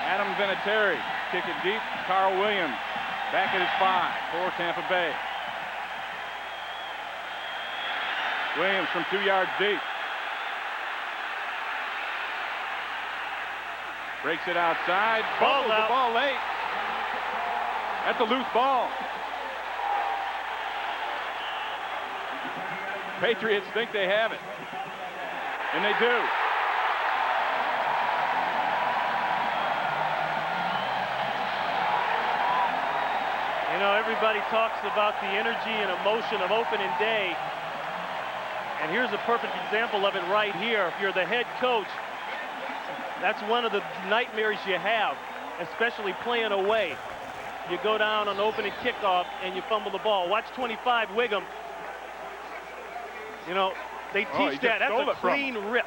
Adam Vinatieri, kick it deep. Carl Williams back at his 5 for Tampa Bay. Williams from 2 yards deep. Breaks it outside. Fumbles the ball late. That's a loose ball. Patriots think they have it. And they do. You know, everybody talks about the energy and emotion of opening day. And here's a perfect example of it right here. If you're the head coach, that's one of the nightmares you have, especially playing away. You go down on opening kickoff and you fumble the ball. Watch 25 Wiggum. You know, they teach that. That's a clean rip.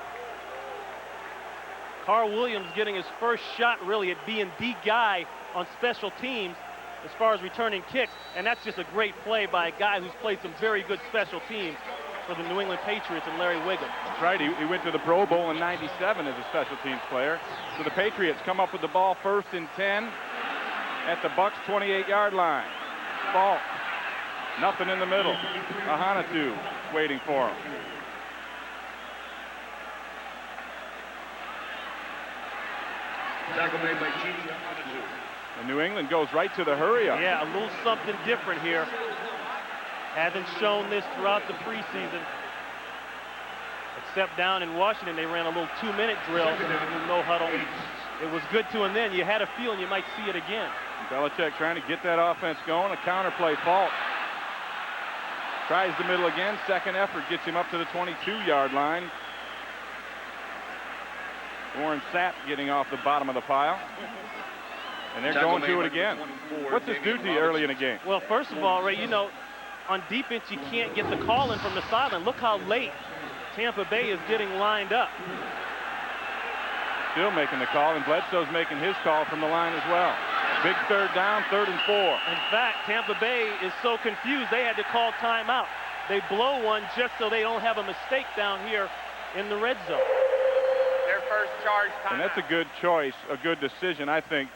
Carl Williams getting his first shot really at being the guy on special teams as far as returning kicks. And that's just a great play by a guy who's played some very good special teams for the New England Patriots and Larry Wiggum. That's right. He went to the Pro Bowl in '97 as a special teams player. So the Patriots come up with the ball 1st and 10 at the Bucs 28-yard line. Ball. Nothing in the middle. Ahanatu waiting for him. Tackle made by Gigi. And New England goes right to the hurry-up. Yeah, a little something different here. Haven't shown this throughout the preseason. Except down in Washington, they ran a little 2-minute drill, no huddle. It was good to him then. You had a feeling you might see it again. Belichick trying to get that offense going. A counterplay fault. Tries the middle again. Second effort gets him up to the 22-yard line. Warren Sapp getting off the bottom of the pile. And they're going to it again. What's this do to you early in the game? Well, first of all, Ray, you know, on defense, you can't get the call in from the sideline. Look how late Tampa Bay is getting lined up. Still making the call, and Bledsoe's making his call from the line as well. Big 3rd down, 3rd and 4. In fact, Tampa Bay is so confused, they had to call timeout. They blow one just so they don't have a mistake down here in the red zone. Their first charge timeout. And that's a good choice, a good decision, I think,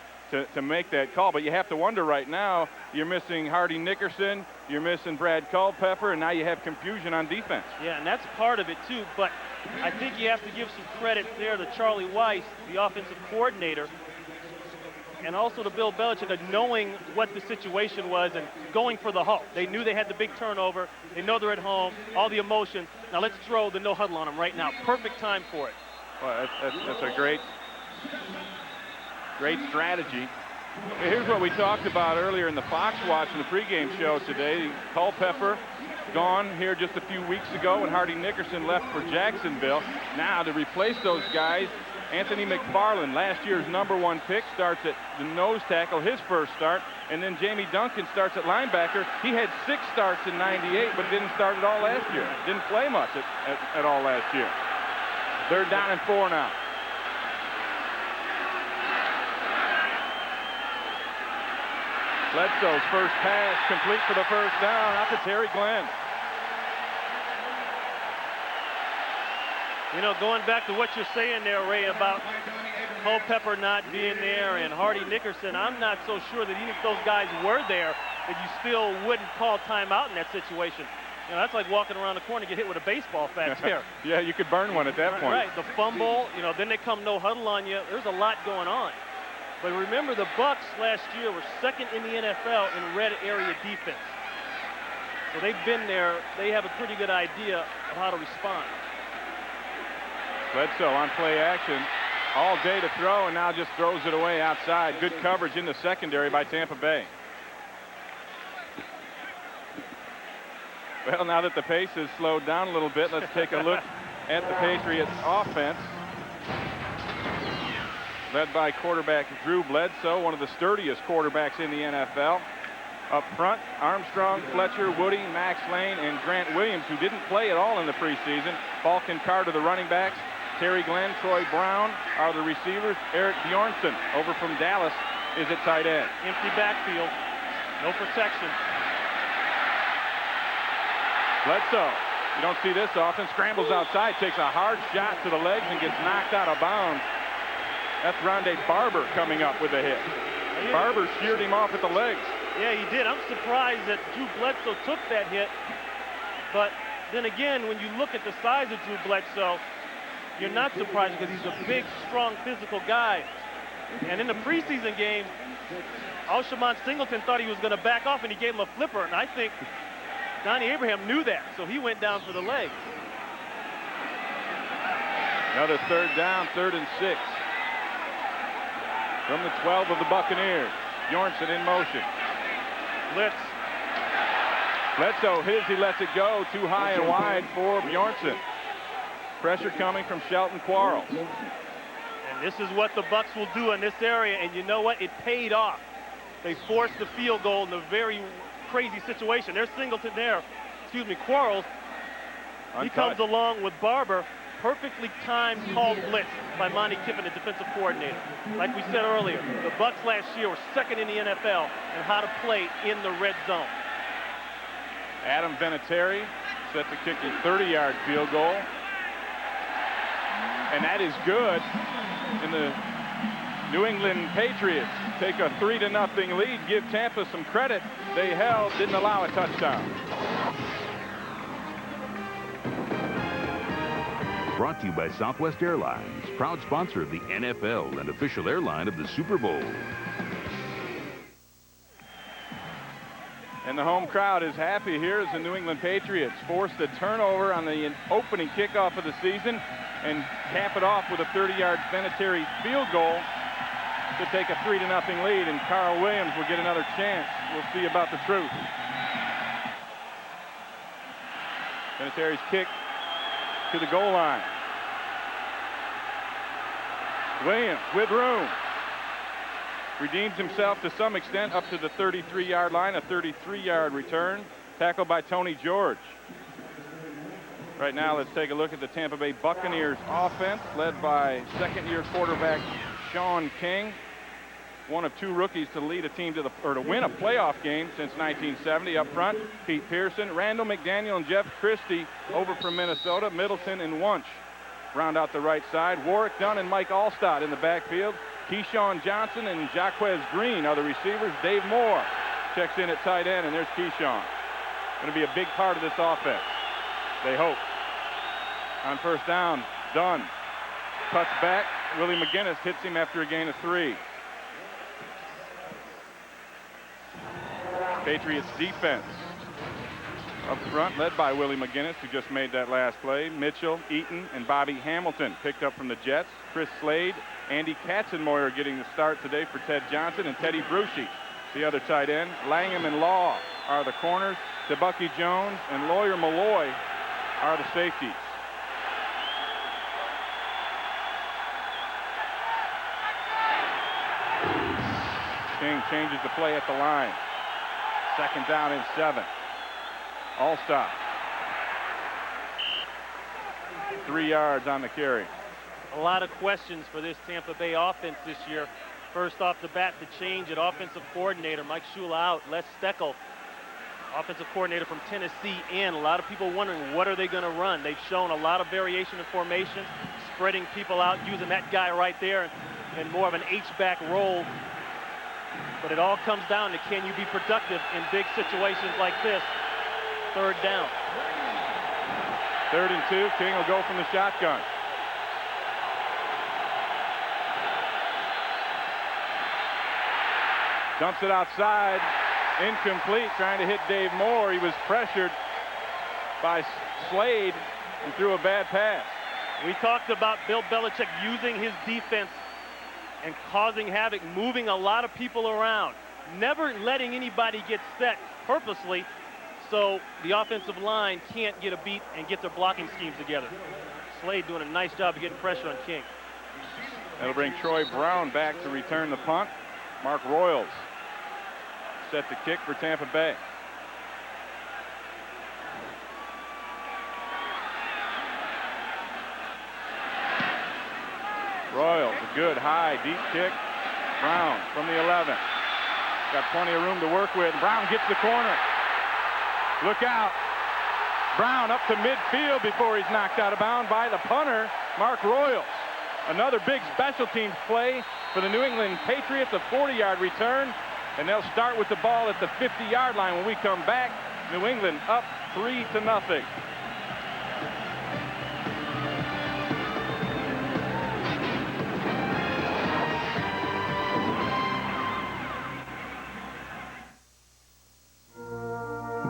to make that call. But you have to wonder right now, you're missing Hardy Nickerson, you're missing Brad Culpepper, and now you have confusion on defense. Yeah, and that's part of it too, but I think you have to give some credit there to Charlie Weiss, the offensive coordinator, and also to Bill Belichick, of knowing what the situation was and going for the halt. They knew they had the big turnover. They know they're at home, all the emotion. Now let's throw the no huddle on them right now. Perfect time for it. Well, that's a great strategy. Here's what we talked about earlier in the Fox Watch in the pregame show today. Culpepper gone here just a few weeks ago when Hardy Nickerson left for Jacksonville. Now to replace those guys, Anthony McFarland, last year's #1 pick, starts at the nose tackle, his first start, and then Jamie Duncan starts at linebacker. He had 6 starts in '98, but didn't start at all last year. Didn't play much at all last year. 3rd down and 4 now. Bledsoe's first pass complete for the first down out to Terry Glenn. You know, going back to what you're saying there, Ray, about Culpepper not being there and Hardy Nickerson, I'm not so sure that even if those guys were there, that you still wouldn't call timeout in that situation. You know, that's like walking around the corner and get hit with a baseball bat there. Yeah, you could burn one at that point. Right, the fumble, you know, then they come no huddle on you. There's a lot going on. But remember, the Bucs last year were 2nd in the NFL in red area defense. So they've been there. They have a pretty good idea of how to respond. Bledsoe on play action all day to throw, and now just throws it away outside. Good coverage in the secondary by Tampa Bay. Well, now that the pace has slowed down a little bit, let's take a look at the Patriots offense. Led by quarterback Drew Bledsoe, one of the sturdiest quarterbacks in the NFL. Up front, Armstrong, Fletcher, Woody, Max Lane, and Grant Williams, who didn't play at all in the preseason. Falcon Carter, the running backs. Terry Glenn, Troy Brown are the receivers. Eric Bjornsson, over from Dallas, is at tight end. Empty backfield, no protection. Bledsoe, you don't see this often, scrambles outside, takes a hard shot to the legs and gets knocked out of bounds. That's Rondé Barber coming up with a hit. Barber sheared him off at the legs. Yeah, he did. I'm surprised that Drew Bledsoe took that hit. But then again, when you look at the size of Drew Bledsoe, you're not surprised because he's a big, strong, physical guy. And in the preseason game, Alshimon Singleton thought he was going to back off, and he gave him a flipper. And I think Donnie Abraham knew that, so he went down for the leg. Another third down, 3rd and 6. From the 12 of the Buccaneers. Bjornsson in motion. Blitz. Bledsoe, he lets it go too high and wide for Bjornsson. Pressure coming from Shelton Quarles. And this is what the Bucs will do in this area, and you know what? It paid off. They forced the field goal in a very crazy situation. There's Singleton there. Excuse me, Quarles. He comes along with Barber. Perfectly timed called blitz by Monty Kiffin, the defensive coordinator. Like we said earlier, the Bucs last year were second in the NFL in how to play in the red zone. Adam Vinatieri set to kick a 30-yard field goal. And that is good. And the New England Patriots take a 3-0 lead. Give Tampa some credit. They held, didn't allow a touchdown. Brought to you by Southwest Airlines, proud sponsor of the NFL and official airline of the Super Bowl. And the home crowd is happy here as the New England Patriots forced a turnover on the opening kickoff of the season and cap it off with a 30-yard Vinatieri field goal to take a 3-0 lead, and Carl Williams will get another chance. We'll see about the truth. Vinatieri's kick to the goal line. Williams with room. Redeems himself to some extent up to the 33-yard line, a 33-yard return. Tackled by Tony George. Right now, let's take a look at the Tampa Bay Buccaneers offense, led by second-year quarterback Sean King. One of 2 rookies to lead a team to win a playoff game since 1970. Up front, Pete Pearson, Randall McDaniel, and Jeff Christie over from Minnesota. Middleton and Wunsch round out the right side. Warwick Dunn and Mike Allstott in the backfield. Keyshawn Johnson and Jaquez Green are the receivers. Dave Moore checks in at tight end, and there's Keyshawn. Going to be a big part of this offense, they hope. On first down, Dunn cuts back. Willie McGinnis hits him after a gain of 3. Patriots defense up front, led by Willie McGinnis, who just made that last play. Mitchell, Eaton, and Bobby Hamilton picked up from the Jets. Chris Slade, Andy Katzenmoyer getting the start today for Ted Johnson, and Teddy Bruschi, the other tight end. Langham and Law are the corners. DeBucky Jones and Lawyer Malloy are the safeties. King changes the play at the line. Second down and 7. Allstott. 3 yards on the carry. A lot of questions for this Tampa Bay offense this year. First off the bat, the change at offensive coordinator. Mike Shula out. Les Steckel, offensive coordinator from Tennessee, in. A lot of people wondering, what are they going to run? They've shown a lot of variation in formation, spreading people out, using that guy right there in more of an H-back role. But it all comes down to, can you be productive in big situations like this? Third down. 3rd and 2. King will go from the shotgun. Dumps it outside. Incomplete, trying to hit Dave Moore. He was pressured by Slade and threw a bad pass. We talked about Bill Belichick using his defense and causing havoc, moving a lot of people around, never letting anybody get set purposely, so the offensive line can't get a beat and get their blocking schemes together. Slade doing a nice job of getting pressure on King. That'll bring Troy Brown back to return the punt. Mark Royals set to kick for Tampa Bay. Royals, a good high, deep kick. Brown from the 11. Got plenty of room to work with. Brown gets the corner. Look out. Brown up to midfield before he's knocked out of bounds by the punter, Mark Royals. Another big special teams play for the New England Patriots, a 40-yard return, and they'll start with the ball at the 50-yard line. When we come back, New England up 3-0.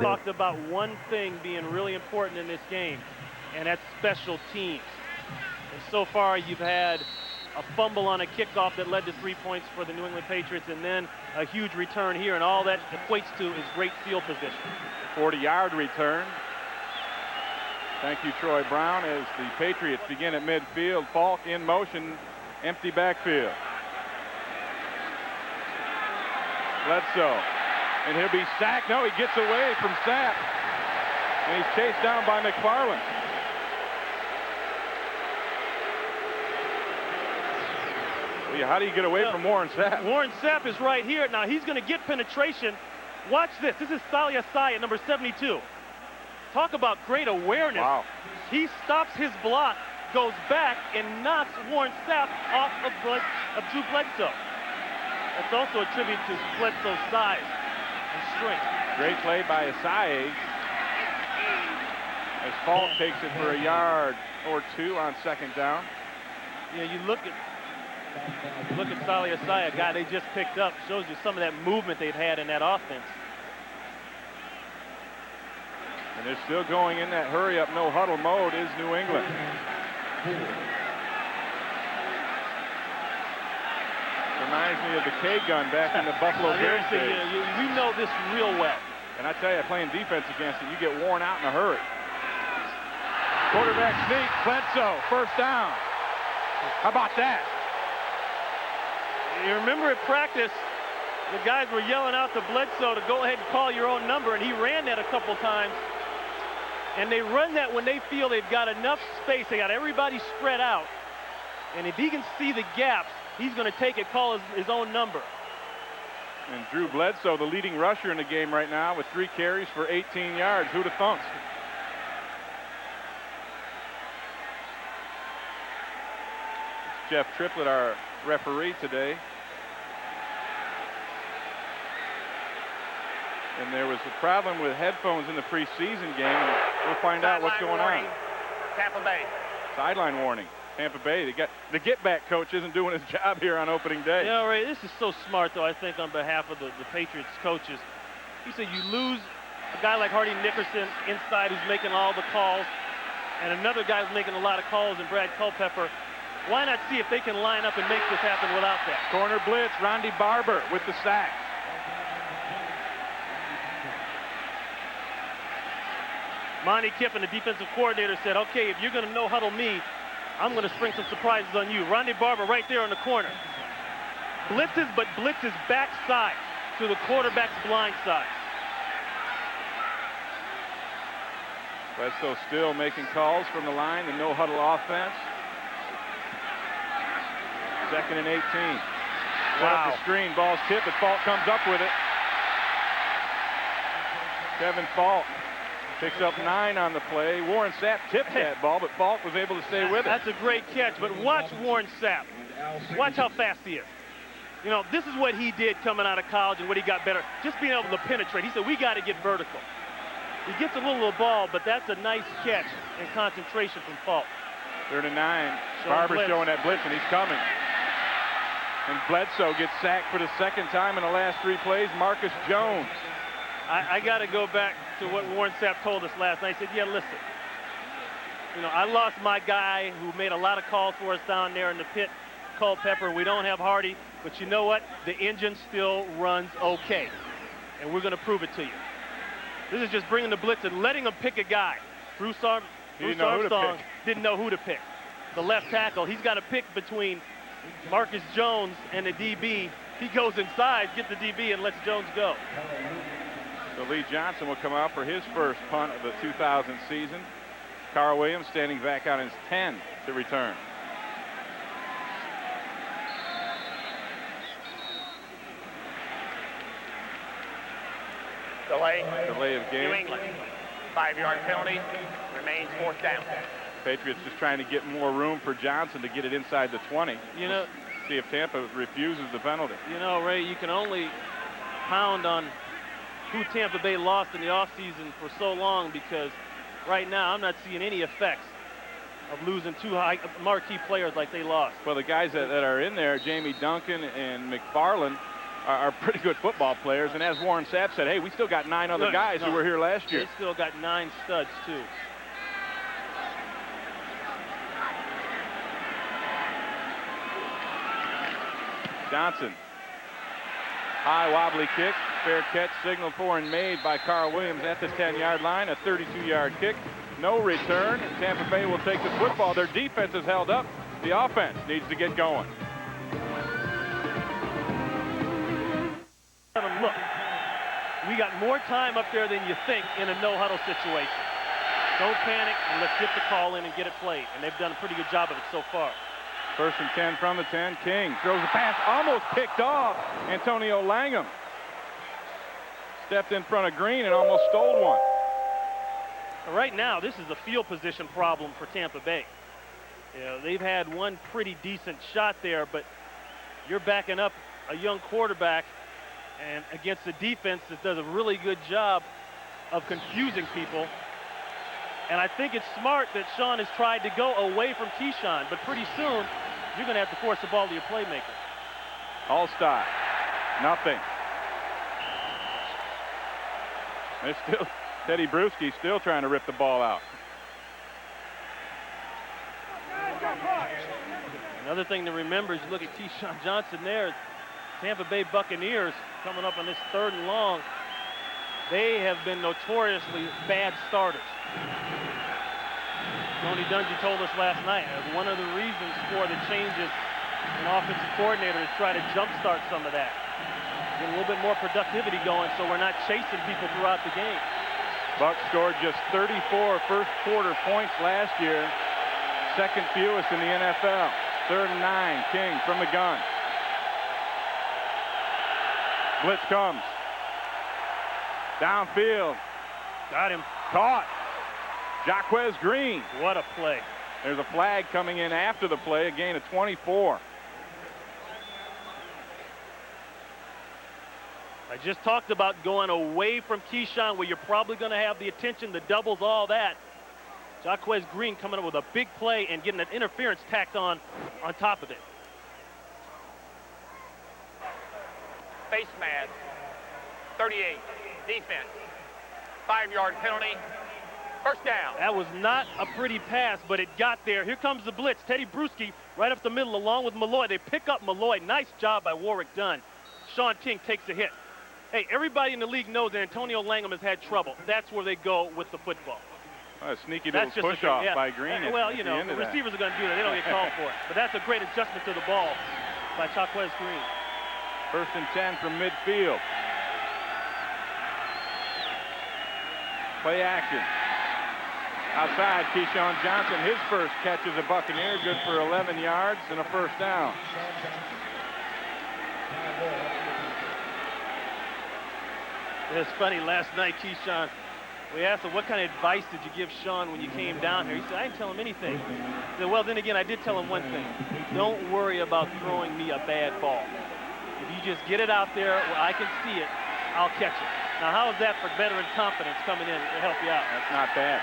Talked about one thing being really important in this game, and that's special teams. And so far, you've had a fumble on a kickoff that led to 3 points for the New England Patriots, and then a huge return here, and all that equates to is great field position. 40-yard return. Thank you, Troy Brown, as the Patriots begin at midfield. Falk in motion, empty backfield. Bledsoe, and he'll be sacked. No, he gets away from Sapp, and he's chased down by McFarland. How do you get away from Warren Sapp? Warren Sapp is right here. Now he's going to get penetration. Watch this. This is Salih Asai at number 72. Talk about great awareness. Wow. He stops his block, goes back, and knocks Warren Sapp off of Drew Bledsoe. That's also a tribute to Bledsoe's size and strength. Great play by Asai, as Falk takes it for a yard or two on second down. Yeah, you look at Salih Asai, a guy they just picked up. Shows you some of that movement they've had in that offense. And they're still going in that hurry-up, no-huddle mode is New England. Reminds me of the K-gun back in the Buffalo Bills days. You know this real well. And I tell you, playing defense against it, you get worn out in a hurry. Quarterback sneak, Bledsoe, first down. How about that? You remember at practice, the guys were yelling out to Bledsoe to go ahead and call your own number, and he ran that a couple times. And they run that when they feel they've got enough space. They got everybody spread out. And if he can see the gaps, he's going to take it, call his own number. And Drew Bledsoe, the leading rusher in the game right now, with 3 carries for 18 yards. Who'd have thunk? It's Jeff Triplett, our referee today. And there was a problem with headphones in the preseason game. And we'll find out what's going on. Tampa Bay. Sideline warning. Tampa Bay. The get-back coach isn't doing his job here on opening day. Yeah, Ray, this is so smart, though, I think, on behalf of the Patriots coaches. He said you lose a guy like Hardy Nickerson inside who's making all the calls, and another guy who's making a lot of calls in Brad Culpepper. Why not see if they can line up and make this happen without that? Corner blitz, Rondy Barber with the sack. Monty Kiffin, the defensive coordinator, said, okay, if you're going to no-huddle me, I'm going to spring some surprises on you. Rondy Barber right there in the corner. Blitzes, but blitzes backside to the quarterback's blind side. Bledsoe still making calls from the line, the no-huddle offense. 2nd and 18. Wow. The screen, ball's tipped, but Falk comes up with it. Kevin Falk picks up 9 on the play. Warren Sapp tipped that ball, but Falk was able to stay with it. That's a great catch, but watch Warren Sapp. Watch how fast he is. You know, this is what he did coming out of college and what he got better. Just being able to penetrate. He said, we got to get vertical. He gets a little ball, but that's a nice catch and concentration from Falk. 3rd and 9. Barber showing that blitz, and he's coming. And Bledsoe gets sacked for the 2nd time in the last 3 plays. Marcus Jones. I got to go back to what Warren Sapp told us last night. He said, yeah, listen, you know, I lost my guy who made a lot of calls for us down there in the pit, Culpepper. We don't have Hardy, but you know what? The engine still runs okay, and we're going to prove it to you. This is just bringing the blitz and letting them pick a guy. Bruce Armstrong didn't know who to pick. The left tackle, he's got to pick between Marcus Jones and the DB. He goes inside, gets the DB, and lets Jones go. So Lee Johnson will come out for his first punt of the 2000 season. Carl Williams standing back on his 10 to return. Delay of game. New England. 5-yard penalty. Remains 4th down. Patriots just trying to get more room for Johnson to get it inside the 20. You know, see if Tampa refuses the penalty. You know, Ray, you can only pound on who Tampa Bay lost in the offseason for so long, because right now I'm not seeing any effects of losing two high marquee players like they lost. Well, the guys that are in there, Jamie Duncan and McFarland, are pretty good football players. And as Warren Sapp said, hey, we still got 9 other guys who were here last year. They still got 9 studs, too. Johnson. High wobbly kick. Fair catch signaled for and made by Carl Williams at the 10-yard line. A 32-yard kick. No return. Tampa Bay will take the football. Their defense is held up. The offense needs to get going. Look, we got more time up there than you think in a no-huddle situation. Don't panic, and let's get the call in and get it played. And they've done a pretty good job of it so far. 1st and 10 from the 10. King throws a pass, almost picked off. Antonio Langham stepped in front of Green and almost stole one. Right now, this is a field position problem for Tampa Bay. You know, they've had one pretty decent shot there, but you're backing up a young quarterback and against a defense that does a really good job of confusing people. And I think it's smart that Sean has tried to go away from Keyshawn, but pretty soon you're going to have to force the ball to your playmaker. All-stop. Nothing. There's still Teddy Bruschi still trying to rip the ball out. Another thing to remember is you look at Keyshawn Johnson there. Tampa Bay Buccaneers coming up on this 3rd and long. They have been notoriously bad starters. Tony Dungy told us last night one of the reasons for the changes in offensive coordinator is try to jumpstart some of that. Get a little bit more productivity going so we're not chasing people throughout the game. Bucs scored just 34 first quarter points last year. 2nd fewest in the NFL. 3rd and 9. King from the gun. Blitz comes. Downfield. Got him. Caught. Jaquez Green. What a play. There's a flag coming in after the play, a gain of 24. I just talked about going away from Keyshawn, where you're probably going to have the attention, the doubles, all that. Jaquez Green coming up with a big play and getting an interference tacked on top of it. Face mask. 38. Defense. 5-yard penalty. 1st down. That was not a pretty pass, but it got there. Here comes the blitz. Teddy Bruschi right up the middle along with Malloy. They pick up Malloy. Nice job by Warwick Dunn. Sean King takes a hit. Hey, everybody in the league knows that Antonio Langham has had trouble. That's where they go with the football. A sneaky little push-off by Green. Well, you know, the receivers are going to do that. They don't get called for it. But that's a great adjustment to the ball by Jaquez Green. 1st and 10 from midfield. Play action. Outside, Keyshawn Johnson, his first catch as a Buccaneer, good for 11 yards and a 1st down. It's funny, last night, Keyshawn, we asked him, what kind of advice did you give Sean when you came down here? He said, I didn't tell him anything. He said, well, then again, I did tell him one thing. Don't worry about throwing me a bad ball. If you just get it out there where I can see it, I'll catch it. Now, how is that for veteran confidence coming in to help you out? That's not bad.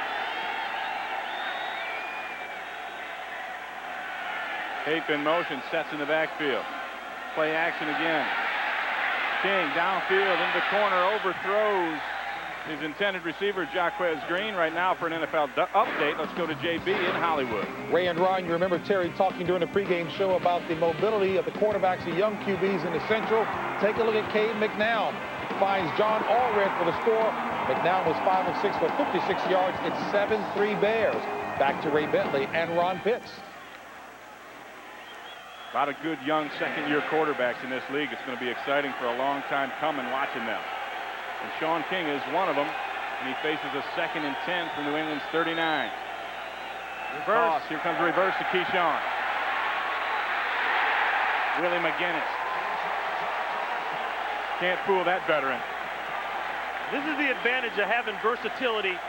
Cape in motion, sets in the backfield. Play action again. King downfield into corner, overthrows his intended receiver, Jaquez Green. Right now for an NFL update, let's go to JB in Hollywood. Ray and Ron, you remember Terry talking during the pregame show about the mobility of the quarterbacks, the young QBs in the Central. Take a look at Cade McNown. Finds John Allred for the score. McNown was 5 of 6 for 56 yards. It's 7-3 Bears. Back to Ray Bentley and Ron Pitts. A lot of good young second-year quarterbacks in this league. It's going to be exciting for a long time coming watching them. And Sean King is one of them, and he faces a 2nd and 10 from New England's 39. Reverse. Toss. Here comes the reverse to Keyshawn. Willie McGinnis. Can't fool that veteran. This is the advantage of having versatility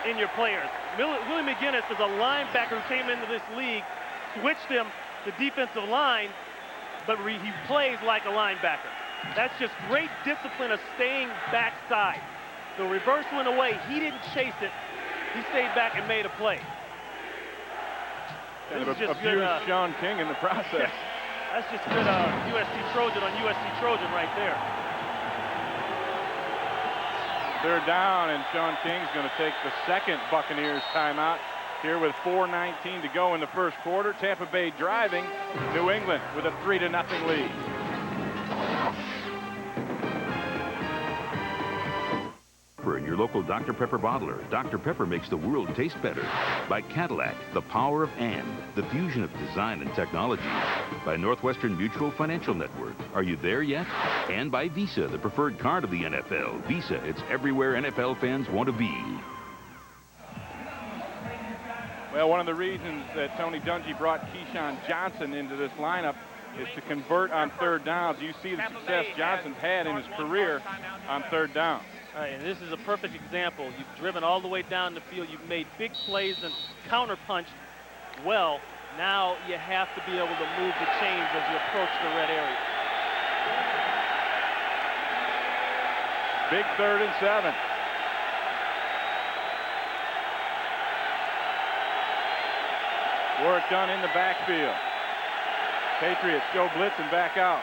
in your players. Willie McGinnis is a linebacker who came into this league, switched him to defensive line, but he plays like a linebacker. That's just great discipline of staying backside. The reverse went away. He didn't chase it. He stayed back and made a play. Kind of abused Sean King in the process. That's just good USC Trojan on USC Trojan right there. Third down, and Sean King's going to take the second Buccaneers timeout here with 4:19 to go in the first quarter. Tampa Bay driving, New England with a 3-0 lead. In your local Dr. Pepper bottler, Dr. Pepper makes the world taste better. By Cadillac, the power of and, the fusion of design and technology. By Northwestern Mutual Financial Network, are you there yet? And by Visa, the preferred card of the NFL. Visa, it's everywhere NFL fans want to be. Well, one of the reasons that Tony Dungy brought Keyshawn Johnson into this lineup is to convert on third downs. You see the success Johnson's had in his career on third down. All right, and this is a perfect example. You've driven all the way down the field. You've made big plays and counterpunched well. Now you have to be able to move the chains as you approach the red area. Big 3rd and 7. Work done in the backfield. Patriots go blitz and back out.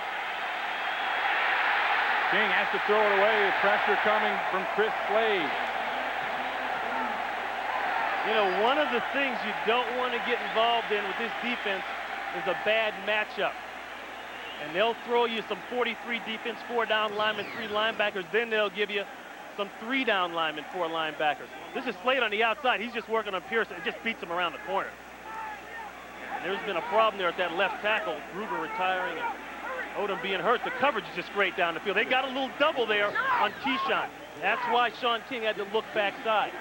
King has to throw it away. Pressure coming from Chris Slade. You know, one of the things you don't want to get involved in with this defense is a bad matchup. And they'll throw you some 43 defense, 4 down linemen, 3 linebackers. Then they'll give you some 3 down linemen, 4 linebackers. This is Slade on the outside. He's just working on Pearson. It just beats him around the corner. And there's been a problem there at that left tackle. Gruber retiring and Odom being hurt. The coverage is just great down the field. They got a little double there on Keyshawn. That's why Sean King had to look backside.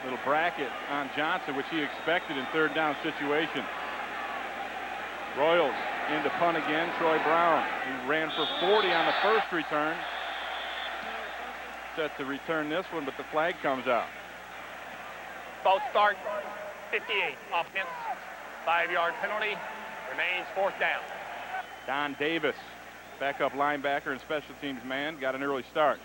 Little bracket on Johnson, which he expected in 3rd down situation. Royals into punt again. Troy Brown. He ran for 40 on the first return. Set to return this one, but the flag comes out. Both start 58. Offense, 5-yard penalty. Remains 4th down. Don Davis, backup linebacker and special teams man, got an early start.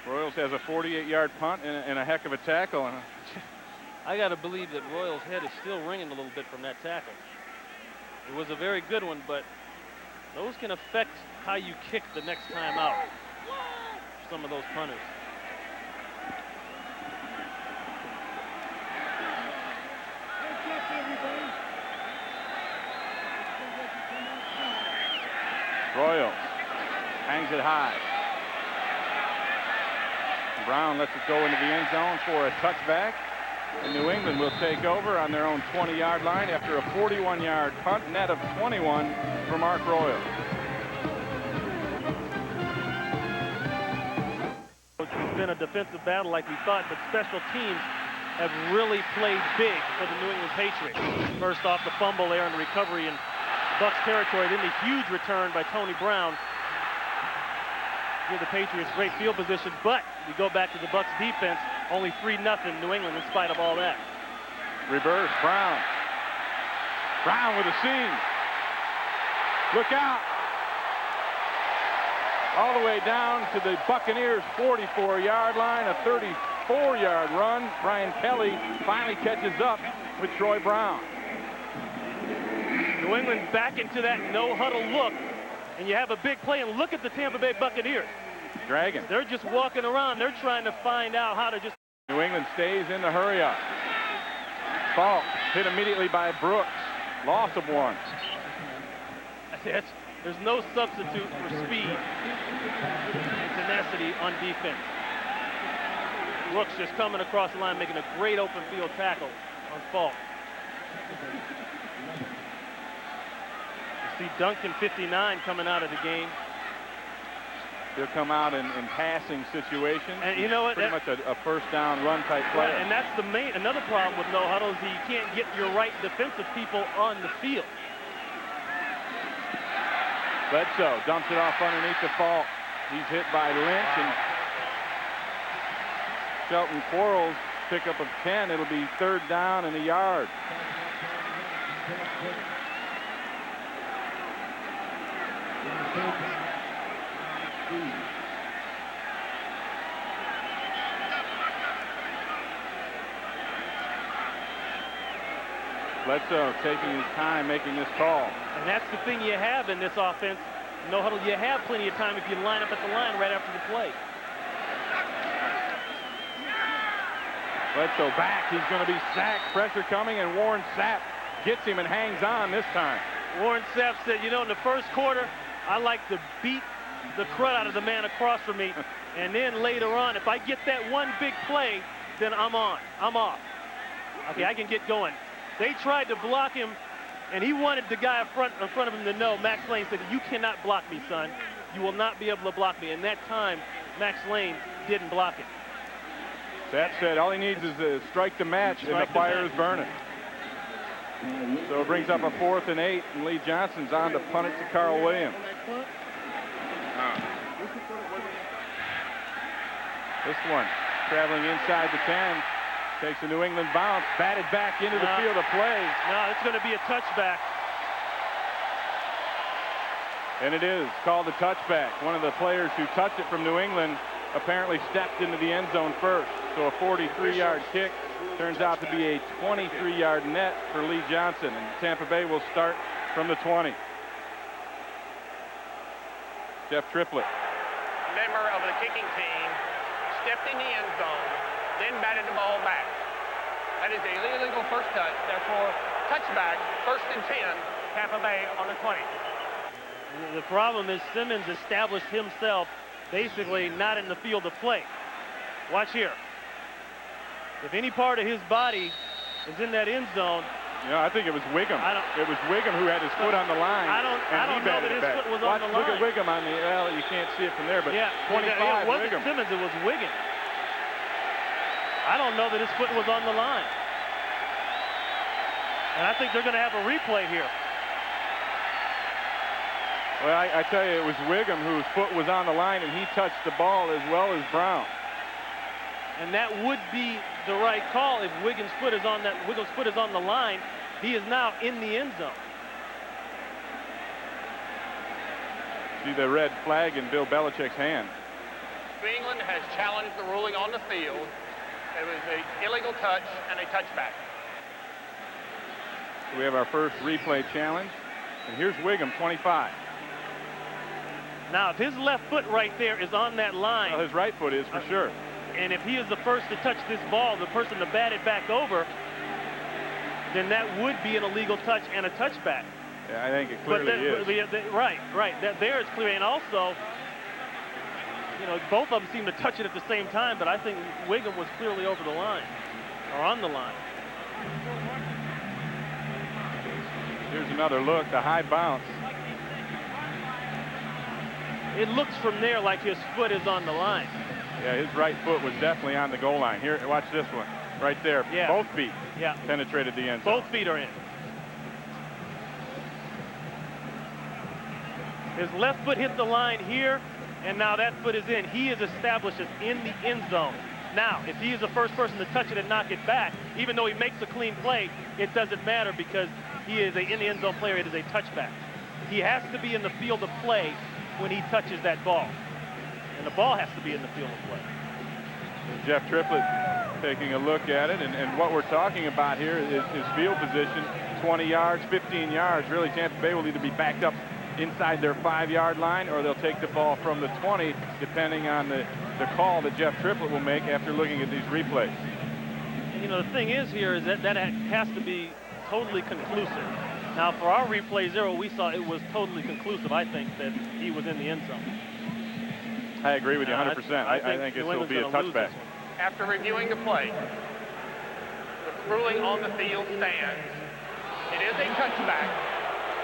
Royals has a 48-yard punt and a heck of a tackle. I got to believe that Royals' head is still ringing a little bit from that tackle. It was a very good one, but those can affect how you kick the next time out. Some of those punters. Royals hangs it high. Brown lets it go into the end zone for a touchback. And New England will take over on their own 20-yard line after a 41-yard punt, net of 21 for Mark Royal. It's been a defensive battle like we thought, but special teams have really played big for the New England Patriots. First off, the fumble there and the recovery in Bucs territory, then the huge return by Tony Brown. Give the Patriots great field position, but we go back to the Bucs defense, only 3-0 New England in spite of all that. Reverse, Brown. Brown with a seam. Look out. All the way down to the Buccaneers' 44-yard line, a 34-yard run. Brian Kelly finally catches up with Troy Brown. New England back into that no-huddle look, and you have a big play, and look at the Tampa Bay Buccaneers. Dragon. They're just walking around. They're trying to find out how to just... New England stays in the hurry-up. Falk hit immediately by Brooks. Loss of 1. There's no substitute for speed and tenacity on defense. Brooks just coming across the line, making a great open field tackle on Falk. You see Duncan 59 coming out of the game. He'll come out in passing situations. And you know what? Pretty much a first down run type play. Right, and that's another problem with no huddle is that you can't get your right defensive people on the field. Bledsoe dumps it off underneath the Falk. He's hit by Lynch, and Shelton Quarles pickup of 10. It'll be 3rd down and a yard. Bledsoe taking his time making this call. And that's the thing you have in this offense. No huddle, you have plenty of time if you line up at the line right after the play. Bledsoe back. He's going to be sacked. Pressure coming, and Warren Sapp gets him and hangs on this time. Warren Sapp said, you know, in the first quarter, I like to beat the crud out of the man across from me. And then later on, if I get that one big play, then I'm on. I'm off. Okay, I can get going. They tried to block him, and he wanted the guy in front of him to know. Max Lane said, you cannot block me, son. You will not be able to block me. And that time, Max Lane didn't block it. That said, all he needs is to strike the match, and the fire is burning. So it brings up a 4th and 8, and Lee Johnson's on to punt it to Carl Williams. This one traveling inside the 10. Takes a New England bounce, batted back into the field of play. No, it's going to be a touchback. And it is called a touchback. One of the players who touched it from New England apparently stepped into the end zone first. So a 43-yard kick turns out to be a 23-yard net for Lee Johnson. And Tampa Bay will start from the 20. Jeff Triplett. A member of the kicking team stepped in the end zone, then batted the ball back. That is a illegal first touch. Therefore, touchback, 1st and 10, Tampa Bay on the 20. The problem is Simmons established himself basically not in the field of play. Watch here. If any part of his body is in that end zone. Yeah, I think it was Wiggum. It was Wiggum who had his foot on the line. I don't know that his foot was on the line. Look at Wiggum on the, well, you can't see it from there, but yeah, 25, it wasn't Wiggum. Simmons, it was Wiggum. I don't know that his foot was on the line. And I think they're going to have a replay here. Well, I tell you, it was Wiggum whose foot was on the line, and he touched the ball as well as Brown. And that would be the right call if Wiggins' foot is on the line. He is now in the end zone. See the red flag in Bill Belichick's hand. New England has challenged the ruling on the field. It was an illegal touch and a touchback. So we have our first replay challenge. And here's Wiggum, 25. Now, if his left foot right there is on that line. Well, his right foot is for sure. And if he is the first to touch this ball, the person to bat it back over, then that would be an illegal touch and a touchback. Yeah, I think it clearly is. Right. That there is clear. And also, you know, both of them seem to touch it at the same time, but I think Wiggum was clearly over the line, or on the line. Here's another look, the high bounce. It looks from there like his foot is on the line. Yeah, his right foot was definitely on the goal line. Here, watch this one. Right there. Yeah. Both feet penetrated the end zone. Both feet are in. His left foot hit the line here, and now that foot is in. He is established as in the end zone. Now, if he is the first person to touch it and knock it back, even though he makes a clean play, it doesn't matter because he is in the end zone player. It is a touchback. He has to be in the field of play when he touches that ball. And the ball has to be in the field of play. Jeff Triplett taking a look at it, and what we're talking about here is field position, 20 yards, 15 yards. Really, Tampa Bay will either be backed up inside their 5-yard line, or they'll take the ball from the 20, depending on the call that Jeff Triplett will make after looking at these replays. And, you know, the thing is here is that has to be totally conclusive. Now, for our replay zero, we saw it was totally conclusive, I think, that he was in the end zone. I agree with you 100%. I think this will be a touchback. After reviewing the play, the ruling on the field stands. It is a touchback.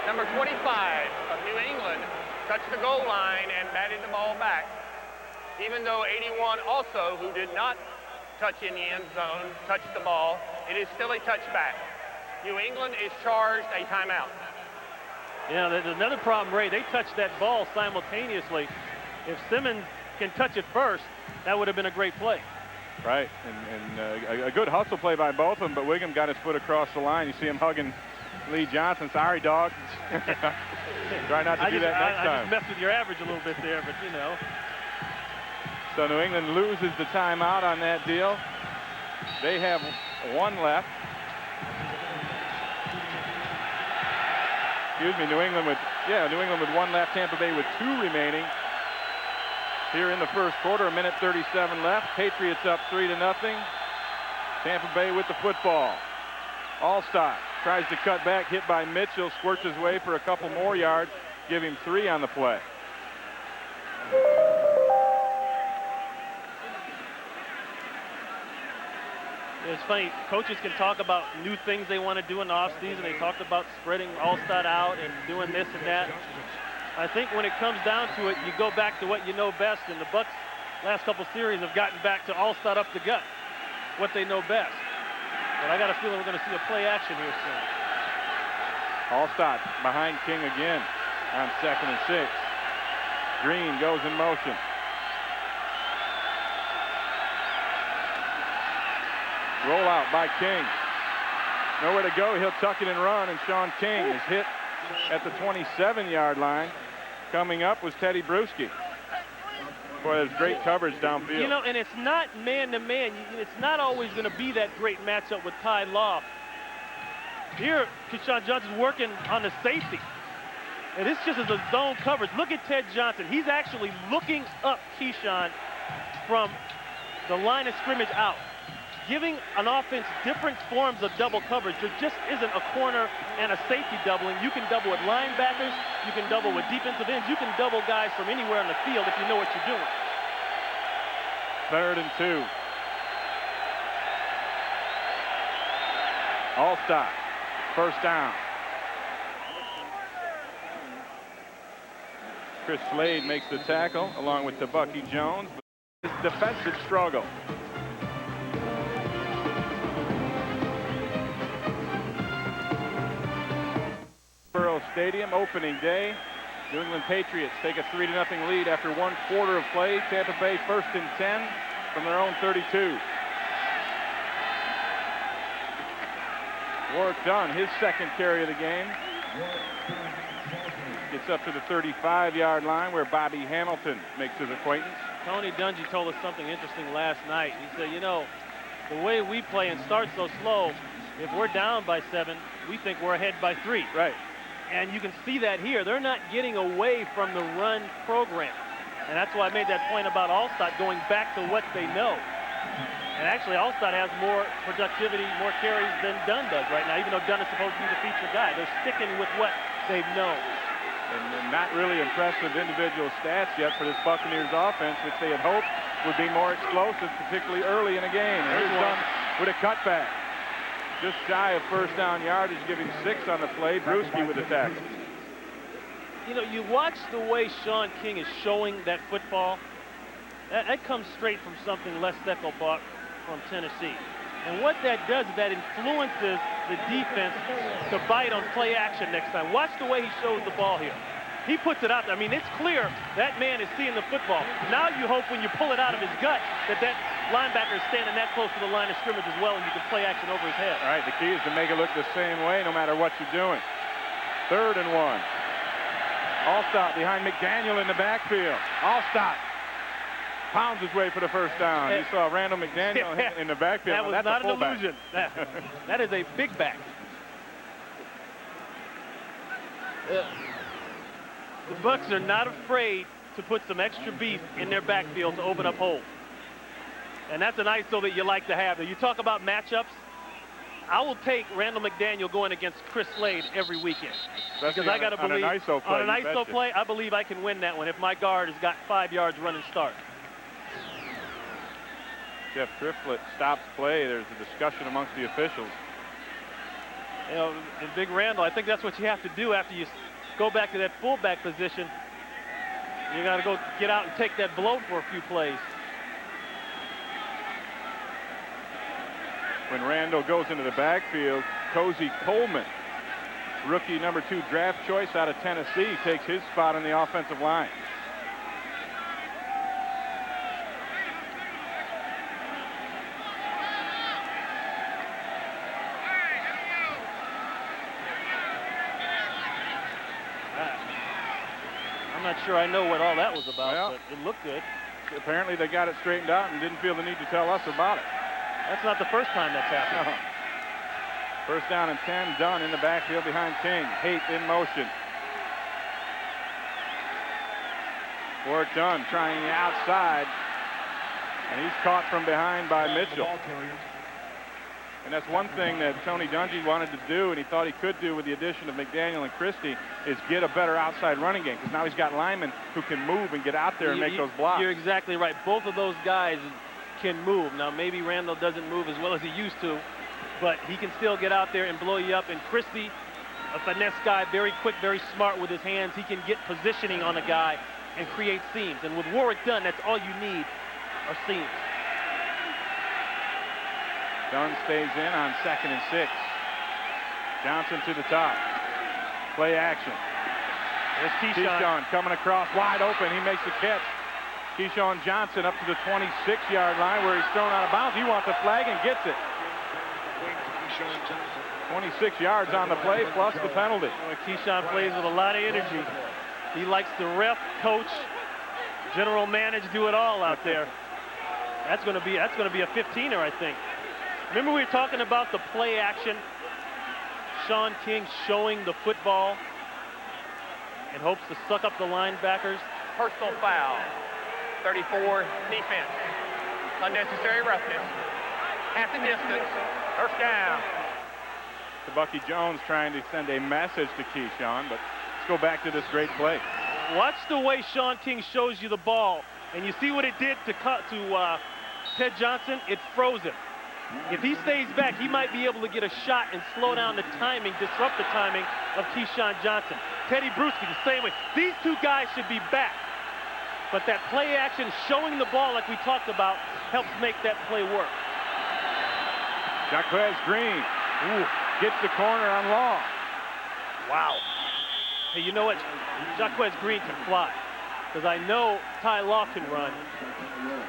Number 25 of New England touched the goal line and batted the ball back. Even though 81 also, who did not touch in the end zone, touched the ball, it is still a touchback. New England is charged a timeout. Yeah, there's another problem, Ray. They touched that ball simultaneously. If Simmons can touch it first, that would have been a great play. Right, and a good hustle play by both of them, but Wiggum got his foot across the line. You see him hugging Lee Johnson. Sorry, dog. Try not to do that next time. I just messed with your average a little bit there, but you know. So New England loses the timeout on that deal. They have one left. Excuse me, New England with one left, Tampa Bay with 2 remaining. Here in the first quarter, 1:37 left. Patriots up 3-0. Tampa Bay with the football. Allstott tries to cut back, hit by Mitchell, squirts his way for a couple more yards, give him 3 on the play. It's funny, coaches can talk about new things they want to do in the offseason. They talked about spreading Allstott out and doing this and that. I think when it comes down to it, you go back to what you know best, and the Bucs last couple series have gotten back to Allstott up the gut, what they know best. But I got a feeling we're going to see a play action here soon. Allstott behind King again on 2nd and 6. Green goes in motion. Rollout by King. Nowhere to go. He'll tuck it and run, and Sean King is hit at the 27-yard line. Coming up was Teddy Bruschi. Boy, there's great coverage downfield. You know, and it's not man-to-man. It's not always going to be that great matchup with Ty Law. Here, Keyshawn Johnson's working on the safety. And this just is a zone coverage. Look at Ted Johnson. He's actually looking up Keyshawn from the line of scrimmage out, giving an offense different forms of double coverage. There just isn't a corner and a safety doubling. You can double with linebackers. You can double with defensive ends. You can double guys from anywhere on the field if you know what you're doing. 3rd and 2. Allstott, first down. Chris Slade makes the tackle along with Bucky Jones. His defensive struggle. Stadium opening day. New England Patriots take a 3-0 lead after 1 quarter of play. Tampa Bay 1st and 10 from their own 32. Warwick Dunn, his 2nd carry of the game. Gets up to the 35-yard line where Bobby Hamilton makes his acquaintance. Tony Dungy told us something interesting last night. He said, you know, the way we play and start so slow, if we're down by 7, we think we're ahead by 3. Right. And you can see that here. They're not getting away from the run program. And that's why I made that point about Allstott going back to what they know. And actually, Allstott has more productivity, more carries than Dunn does right now, even though Dunn is supposed to be the feature guy. They're sticking with what they've known. And not really impressive individual stats yet for this Buccaneers offense, which they had hoped would be more explosive, particularly early in a game. And here's Dunn with a cutback. Just shy of first down yardage, giving 6 on the play. Bruschi with the tackle. You know, you watch the way Sean King is showing that football. That comes straight from something Les Steckel bought from Tennessee. And what that does is that influences the defense to bite on play action next time. Watch the way he shows the ball here. He puts it out there. I mean, it's clear that man is seeing the football. Now you hope when you pull it out of his gut that linebacker is standing that close to the line of scrimmage as well, and you can play action over his head. All right, the key is to make it look the same way no matter what you're doing. 3rd and 1. Allstott behind McDaniel in the backfield. Allstott pounds his way for the first down. You saw Randall McDaniel in the backfield. That was not an illusion. That is a big back. The Bucs are not afraid to put some extra beef in their backfield to open up holes. And that's an ISO that you like to have. You talk about matchups. I will take Randall McDaniel going against Chris Slade every weekend. Especially because I got to believe on an ISO play. On an ISO play, I believe I can win that one if my guard has got 5 yards run and start. Jeff Triplett stops play. There's a discussion amongst the officials. You know, in Big Randall, I think that's what you have to do after you go back to that fullback position. You got to go get out and take that blow for a few plays. When Randall goes into the backfield, Cozy Coleman, rookie number 2 draft choice out of Tennessee, takes his spot on the offensive line. I'm not sure I know what all that was about, Well, but it looked good. Apparently they got it straightened out and didn't feel the need to tell us about it. That's not the first time that's happened. No. First down and 10, Dunn in the backfield behind King. Haight in motion. Work done, trying the outside. And he's caught from behind by Mitchell. And that's one thing that Tony Dungy wanted to do, and he thought he could do with the addition of McDaniel and Christie, is get a better outside running game. Because now he's got linemen who can move and get out there and make those blocks. You're exactly right. Both of those guys can move. Now, maybe Randall doesn't move as well as he used to, but he can still get out there and blow you up. And Christie, a finesse guy, very quick, very smart with his hands. He can get positioning on a guy and create seams. And with Warrick Dunn, that's all you need are seams. Dunn stays in on 2nd and 6. Johnson to the top. Play action. There's Keyshawn coming across wide open. He makes the catch. Keyshawn Johnson up to the 26-yard line where he's thrown out of bounds. He wants a flag and gets it. 26 yards on the play plus the penalty. Keyshawn plays with a lot of energy. He likes to ref, coach, general manage, do it all out there. That's going to be a 15er, I think. Remember we were talking about the play action. Sean King showing the football and hopes to suck up the linebackers. Personal foul. 34 defense. Unnecessary roughness. Half the distance. First down. To Bucky Jones trying to send a message to Keyshawn, but let's go back to this great play. Watch the way Sean King shows you the ball, and you see what it did to Ted Johnson. It froze him. If he stays back, he might be able to get a shot and slow down the timing, disrupt the timing of Keyshawn Johnson. Teddy Bruschi the same way. These two guys should be back. But that play action, showing the ball like we talked about, helps make that play work. Jaquez Green gets the corner on Law. Wow. Hey, you know what? Jaquez Green can fly. Because I know Ty Law can run.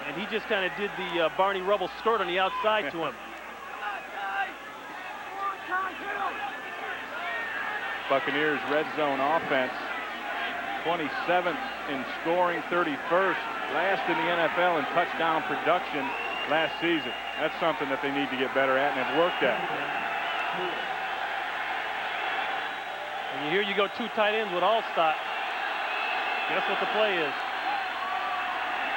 And he just kind of did the Barney Rubble skirt on the outside to him. Buccaneers red zone offense. 27th in scoring, 31st. Last in the NFL in touchdown production last season. That's something that they need to get better at and have worked at. And here you go 2 tight ends with Allstott. Guess what the play is?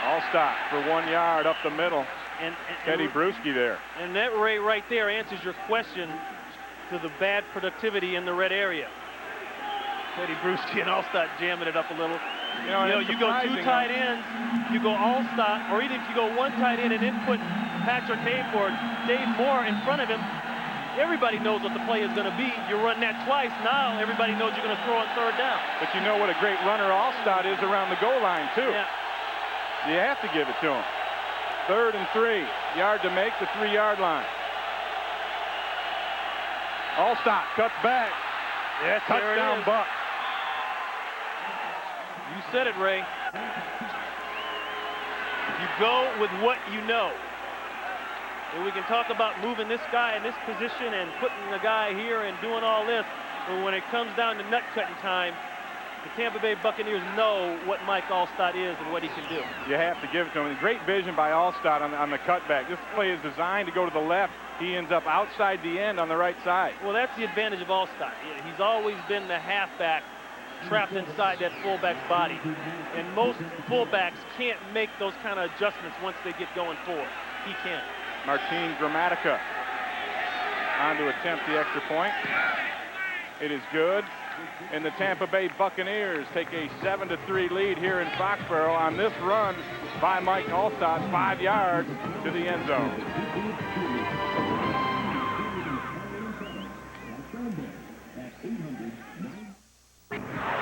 Allstott for 1 yard up the middle. And Teddy Bruschi there. And that right there answers your question to the bad productivity in the red area. Teddy Bruschi and Allstott jamming it up a little. You know, you go 2 tight ends, you go Allstott, or even if you go 1 tight end and then put Patrick Hayes or Dave Moore in front of him, everybody knows what the play is going to be. You run that twice, now everybody knows you're going to throw on 3rd down. But you know what a great runner Allstott is around the goal line, too. Yeah. You have to give it to him. 3rd and 3. Yard to make, the 3-yard line. Allstott cuts back. Yes, touchdown Bucs. You said it, Ray. You go with what you know. And we can talk about moving this guy in this position and putting the guy here and doing all this. But when it comes down to nut-cutting time, the Tampa Bay Buccaneers know what Mike Allstott is and what he can do. You have to give it to him. Great vision by Allstott on the cutback. This play is designed to go to the left. He ends up outside the end on the right side. Well, that's the advantage of Allstott. He's always been the halfback trapped inside that fullback's body. And most fullbacks can't make those kind of adjustments once they get going forward. He can. Martin Gramatica on to attempt the extra point. It is good. And the Tampa Bay Buccaneers take a 7-3 lead here in Foxborough on this run by Mike Allstott, 5 yards to the end zone.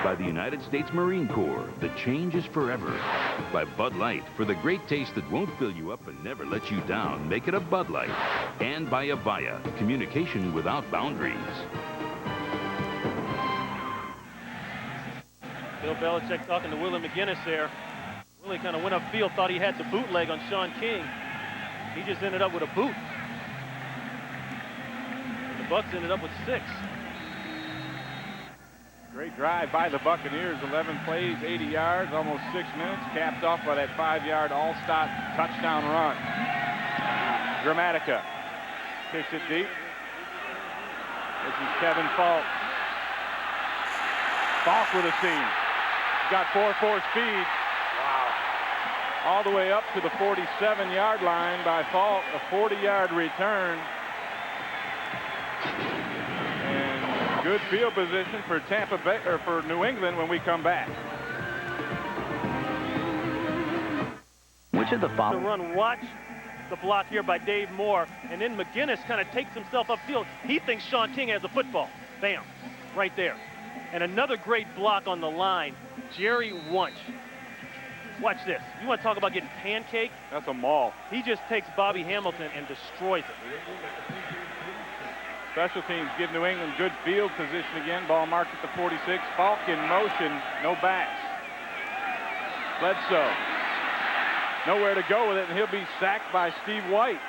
By the United States Marine Corps, the change is forever. By Bud Light, for the great taste that won't fill you up and never let you down, make it a Bud Light. And by Avaya, communication without boundaries. Bill Belichick talking to Willie McGinnis there. Willie kind of went upfield, thought he had the bootleg on Sean King. He just ended up with a boot. And the Bucs ended up with 6. Great drive by the Buccaneers. 11 plays, 80 yards, almost 6 minutes. Capped off by that 5-yard all-stop touchdown run. Gramatica kicks it deep. This is Kevin Falk. Falk with a seam. He's got 4.4 speed. Wow. All the way up to the 47-yard line by Falk. A 40-yard return. And good field position for Tampa Bay, or for New England when we come back. Which of the The following? run, watch the block here by Dave Moore, and then McGinnis kind of takes himself upfield. He thinks Sean King has a football. Bam, right there. And another great block on the line, Jerry Wunsch. Watch this. You want to talk about getting pancaked? That's a maul. He just takes Bobby Hamilton and destroys it. Special teams give New England good field position again. Ball marked at the 46. Falk in motion, no backs. Bledsoe. Nowhere to go with it, and he'll be sacked by Steve White.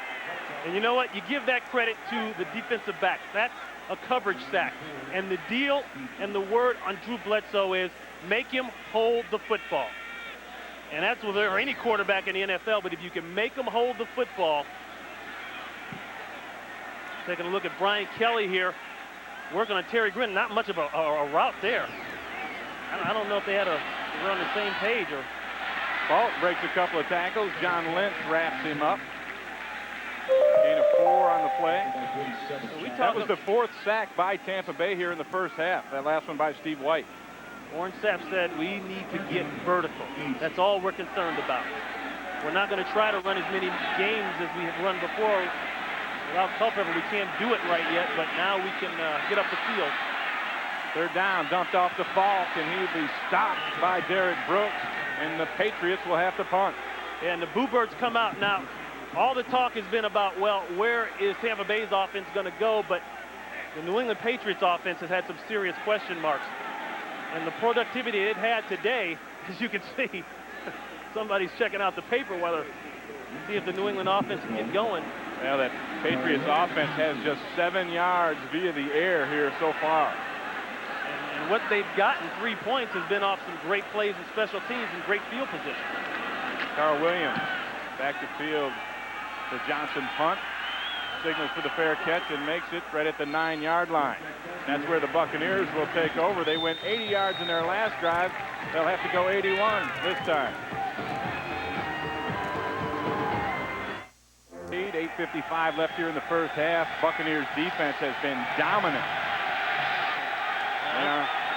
And you know what? You give that credit to the defensive backs. That's a coverage sack. And the deal and the word on Drew Bledsoe is make him hold the football. And that's with any quarterback in the NFL, but if you can make him hold the football. Taking a look at Brian Kelly here, working on Terry Grin. Not much of a route there. I don't know if they were on the same page or. Falk breaks a couple of tackles. John Lynch wraps him up. Gain of 4 on the play. That was the 4th sack by Tampa Bay here in the first half. That last one by Steve White. Warren Sapp said we need to get vertical. That's all we're concerned about. We're not going to try to run as many games as we have run before. Without Culpepper, we can't do it right yet, but now we can get up the field. 3rd down, dumped off to Falk, and he will be stopped by Derek Brooks, and the Patriots will have to punt. And the Boo Birds come out now. All the talk has been about, well, where is Tampa Bay's offense going to go? But the New England Patriots offense has had some serious question marks. And the productivity it had today, as you can see, somebody's checking out the paper whether see if the New England offense can get going. Well, that Patriots offense has just 7 yards via the air here so far. And what they've gotten, 3 points, has been off some great plays and special teams and great field position. Carl Williams back to field. The Johnson punt. Signals for the fair catch and makes it right at the 9-yard line. That's where the Buccaneers will take over. They went 80 yards in their last drive. They'll have to go 81 this time. 8:55 left here in the first half. Buccaneers defense has been dominant.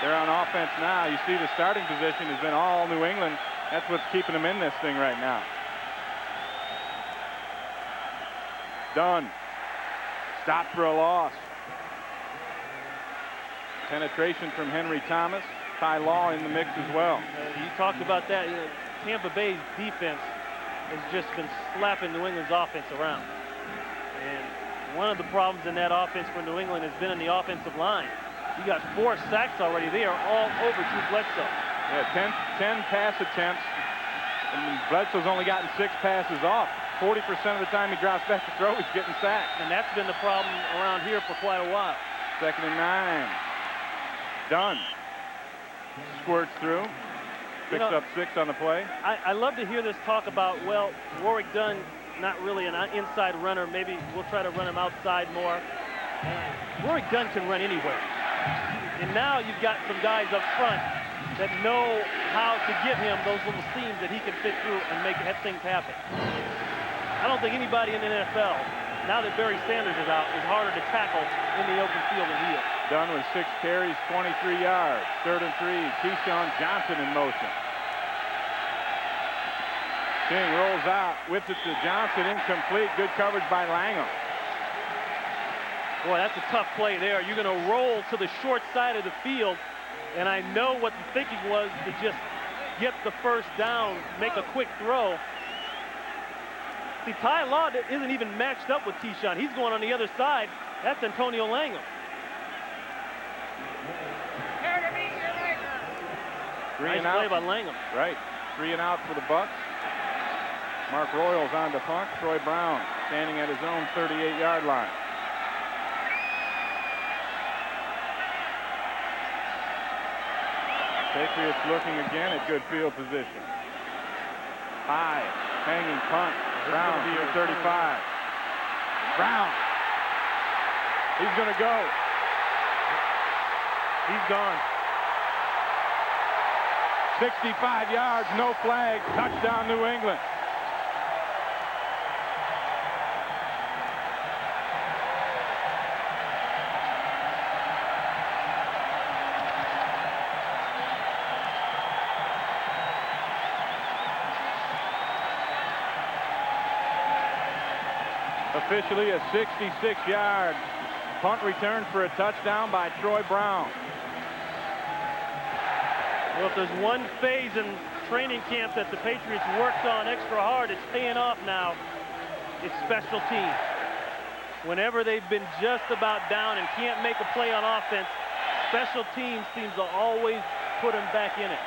They're on offense now. You see the starting position has been all New England. That's what's keeping them in this thing right now. Dunn. Stopped for a loss. Penetration from Henry Thomas. Ty Law in the mix as well. You talked about that. Tampa Bay's defense has just been slapping New England's offense around. And one of the problems in that offense for New England has been in the offensive line. You got 4 sacks already. They are all over Drew Bledsoe. Yeah, 10 pass attempts. And Bledsoe's only gotten 6 passes off. 40% of the time he drops back to throw, he's getting sacked. And that's been the problem around here for quite a while. 2nd and 9. Dunn squirts through. Picks up 6 on the play. I love to hear this talk about, well, Warwick Dunn, not really an inside runner. Maybe we'll try to run him outside more. Warwick Dunn can run anywhere. And now you've got some guys up front that know how to give him those little seams that he can fit through and make things happen. I don't think anybody in the NFL, now that Barry Sanders is out, is harder to tackle in the open field than he is. Dunn with 6 carries, 23 yards. 3rd and 3. Keyshawn Johnson in motion. King rolls out, whips it to Johnson, incomplete. Good coverage by Langham. Boy, that's a tough play there. You're going to roll to the short side of the field, and I know what the thinking was to just get the first down, make a quick throw. See, Ty Law isn't even matched up with Keyshawn. He's going on the other side. That's Antonio Langham. Nice play by Langham. Right. 3 and out for the Bucs. Mark Royals on to punt. Troy Brown standing at his own 38-yard line. Patriots looking again at good field position. High, hanging punt. Brown to the 35. Brown. He's going to go. He's gone. 65 yards, no flag, touchdown New England. Officially a 66-yard punt return for a touchdown by Troy Brown. Well, if there's one phase in training camp that the Patriots worked on extra hard, it's paying off now. It's special teams. Whenever they've been just about down and can't make a play on offense, special teams seems to always put them back in it.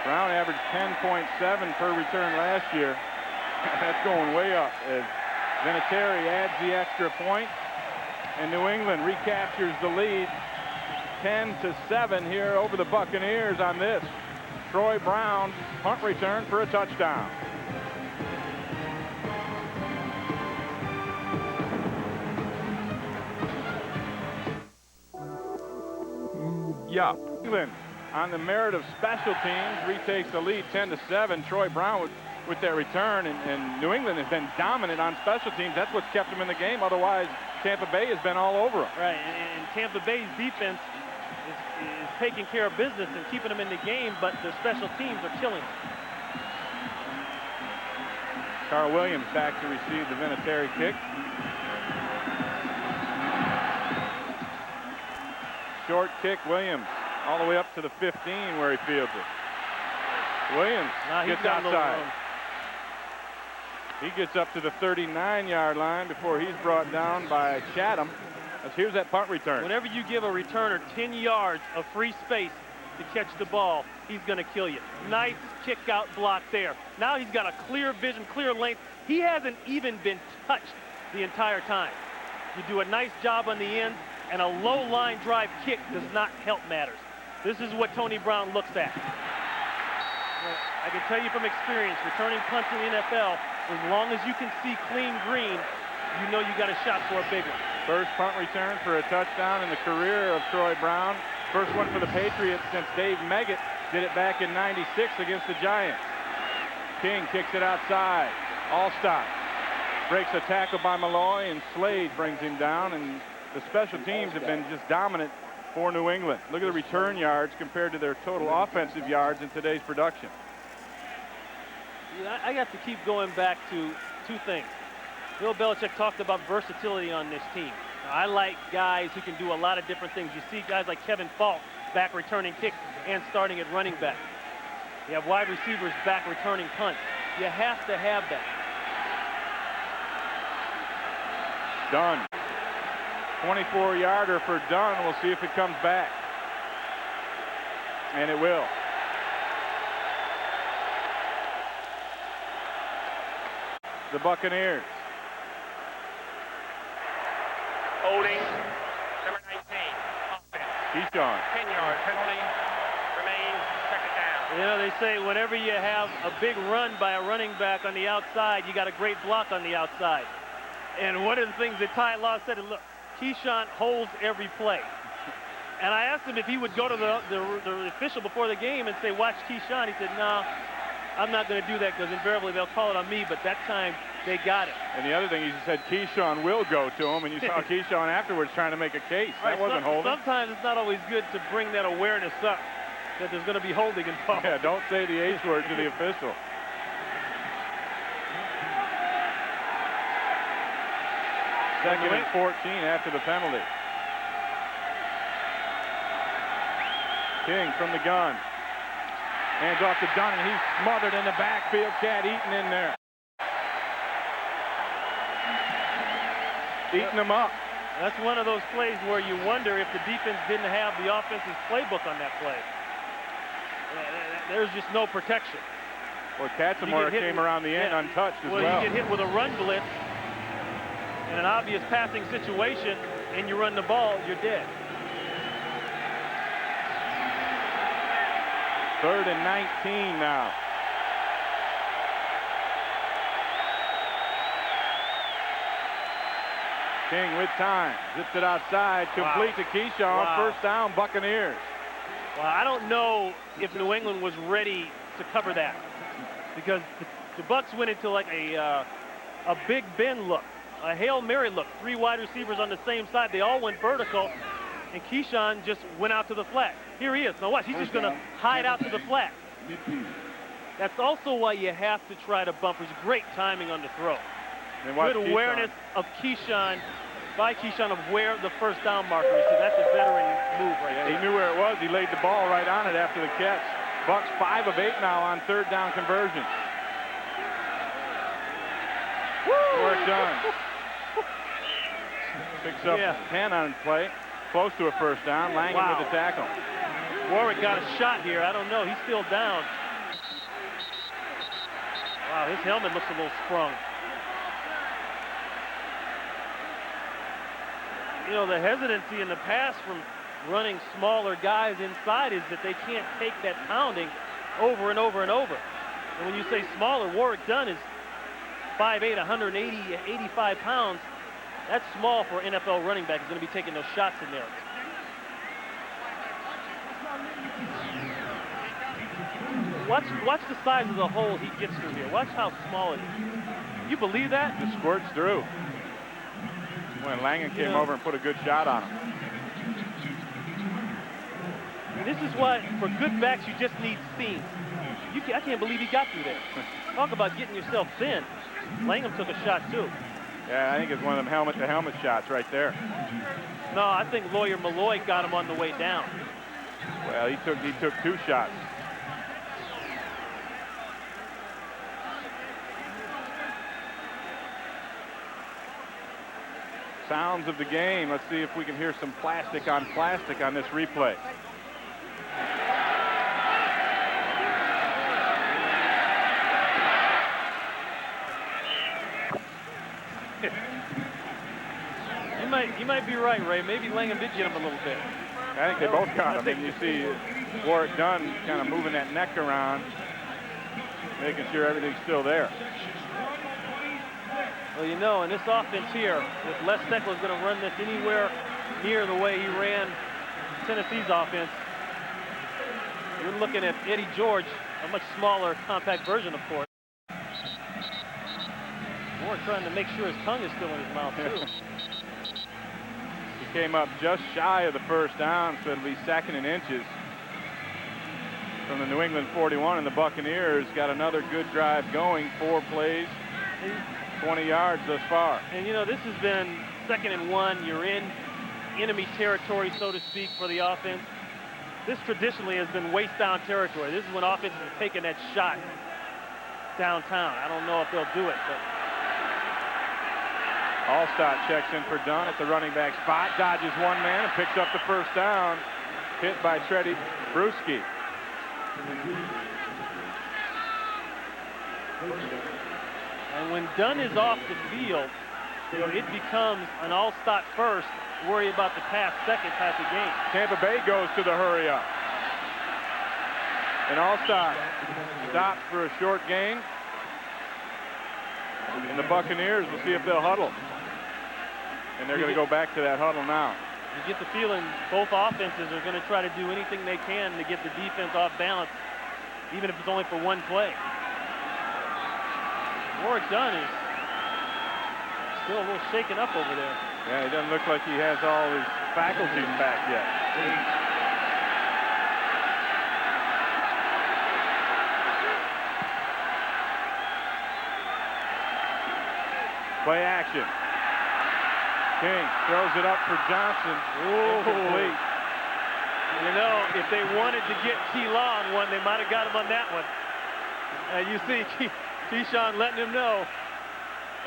Brown averaged 10.7 per return last year. That's going way up as Vinatieri adds the extra point, and New England recaptures the lead 10-7 here over the Buccaneers on this Troy Brown punt return for a touchdown. Yeah. England on the merit of special teams retakes the lead 10-7. Troy Brown with that return, and New England has been dominant on special teams. That's what's kept them in the game. Otherwise, Tampa Bay has been all over them. Right, and Tampa Bay's defense is taking care of business and keeping them in the game, but their special teams are killing them. Carl Williams back to receive the Vinatieri kick. Short kick, Williams all the way up to the 15 where he fields it. Williams gets outside. He gets up to the 39-yard line before he's brought down by Chatham. Here's that punt return. Whenever you give a returner 10 yards of free space to catch the ball, he's going to kill you. Nice kick out block there. Now he's got a clear vision, clear length. He hasn't even been touched the entire time. You do a nice job on the end, and a low line drive kick does not help matters. This is what Tony Brown looks at. Well, I can tell you from experience, returning punts in the NFL, as long as you can see clean green, you know you got a shot for a big one. First punt return for a touchdown in the career of Troy Brown. First one for the Patriots since Dave Meggett did it back in '96 against the Giants. King kicks it outside. Allstott breaks a tackle by Malloy, and Slade brings him down, and the special teams have been just dominant for New England. Look at the return yards compared to their total offensive yards in today's production. Yeah, I got to keep going back to two things. Bill Belichick talked about versatility on this team. Now, I like guys who can do a lot of different things. You see guys like Kevin Falk back returning kicks and starting at running back. You have wide receivers back returning punts. You have to have that. Dunn. 24-yarder for Dunn. We'll see if it comes back. And it will. The Buccaneers. Holding, number 19, offense. Keyshawn. 10-yard penalty, remains second down. You know, they say whenever you have a big run by a running back on the outside, you got a great block on the outside. And one of the things that Ty Law said, look, Keyshawn holds every play. And I asked him if he would go to the official before the game and say, watch Keyshawn. He said, no, I'm not going to do that because invariably they'll call it on me, but that time they got it. And the other thing, he said Keyshawn will go to him, and you saw Keyshawn afterwards trying to make a case. That wasn't holding. Sometimes it's not always good to bring that awareness up that there's going to be holding involved. Yeah, don't say the H word to the official. Second and 14 after the penalty. King from the gun. Hands off to Dunn, and he's smothered in the backfield. Chad Eaton in there. Eating them up. That's one of those plays where you wonder if the defense didn't have the offense's playbook on that play. There's just no protection. Well, Katzenmoyer came around the end untouched as well. Well, you get hit with a run blitz in an obvious passing situation, and you run the ball, you're dead. 3rd and 19 now. King with time, zips it outside, complete to Keyshawn, first down, Buccaneers. Well, I don't know if New England was ready to cover that, because the Bucs went into like a Big Ben look, a Hail Mary look. 3 wide receivers on the same side. They all went vertical, and Keyshawn just went out to the flat. Here he is. Now watch, he's just going to hide out to the flat. That's also why you have to try to bump. It's great timing on the throw. Good awareness of Keyshawn, by Keyshawn, of where the first down marker is. So that's a veteran move right there. He knew where it was. He laid the ball right on it after the catch. Bucs 5 of 8 now on 3rd down conversions. Work done. Picks up 10 on play. Close to a first down. Langham with the tackle. Warwick got a shot here. I don't know. He's still down. Wow, his helmet looks a little sprung. You know, the hesitancy in the pass from running smaller guys inside is that they can't take that pounding over and over and over. And when you say smaller, Warwick Dunn is 5'8", 180, 85 pounds. That's small for an NFL running back. He's going to be taking those shots in there. Watch the size of the hole he gets through here. Watch how small it is. You believe that? Just squirts through. When Langham came over and put a good shot on him. And this is why, for good backs, you just need seams. I can't believe he got through there. Talk about getting yourself thin. Langham took a shot, too. Yeah, I think it's one of them helmet-to-helmet shots right there. No, I think Lawyer Malloy got him on the way down. Well, he took 2 shots. Sounds of the game. Let's see if we can hear some plastic on this replay. You might be right, Ray. Maybe Langham did get him a little bit. I think they both got him. And you see Warwick Dunn kind of moving that neck around, making sure everything's still there. Well, you know, in this offense here, if Les Steckel's going to run this anywhere near the way he ran Tennessee's offense, you're looking at Eddie George, a much smaller, compact version, of course. More trying to make sure his tongue is still in his mouth, too. He came up just shy of the first down, so it'll be 2nd and inches from the New England 41, and the Buccaneers got another good drive going. 4 plays. 20 yards thus far. And you know, this has been 2nd and 1. You're in enemy territory, so to speak, for the offense. This traditionally has been waist down territory. This is when offenses have taken that shot downtown. I don't know if they'll do it, but Allstott checks in for Dunn at the running back spot, dodges one man and picks up the first down. Hit by Treddy Bruschi. And when Dunn is off the field, it becomes an Allstott first, worry about the pass second type of game. Tampa Bay goes to the hurry up. And Allstott stopped for a short gain. And the Buccaneers will see if they'll huddle. And they're going to go back to that huddle now. You get the feeling both offenses are going to try to do anything they can to get the defense off balance, even if it's only for one play. Warwick Dunn is still a little shaken up over there. Yeah, he doesn't look like he has all his faculties back yet. Play action. King throws it up for Johnson. Incomplete. You know, if they wanted to get T. Law on one, they might have got him on that one. And you see Keyshawn letting him know.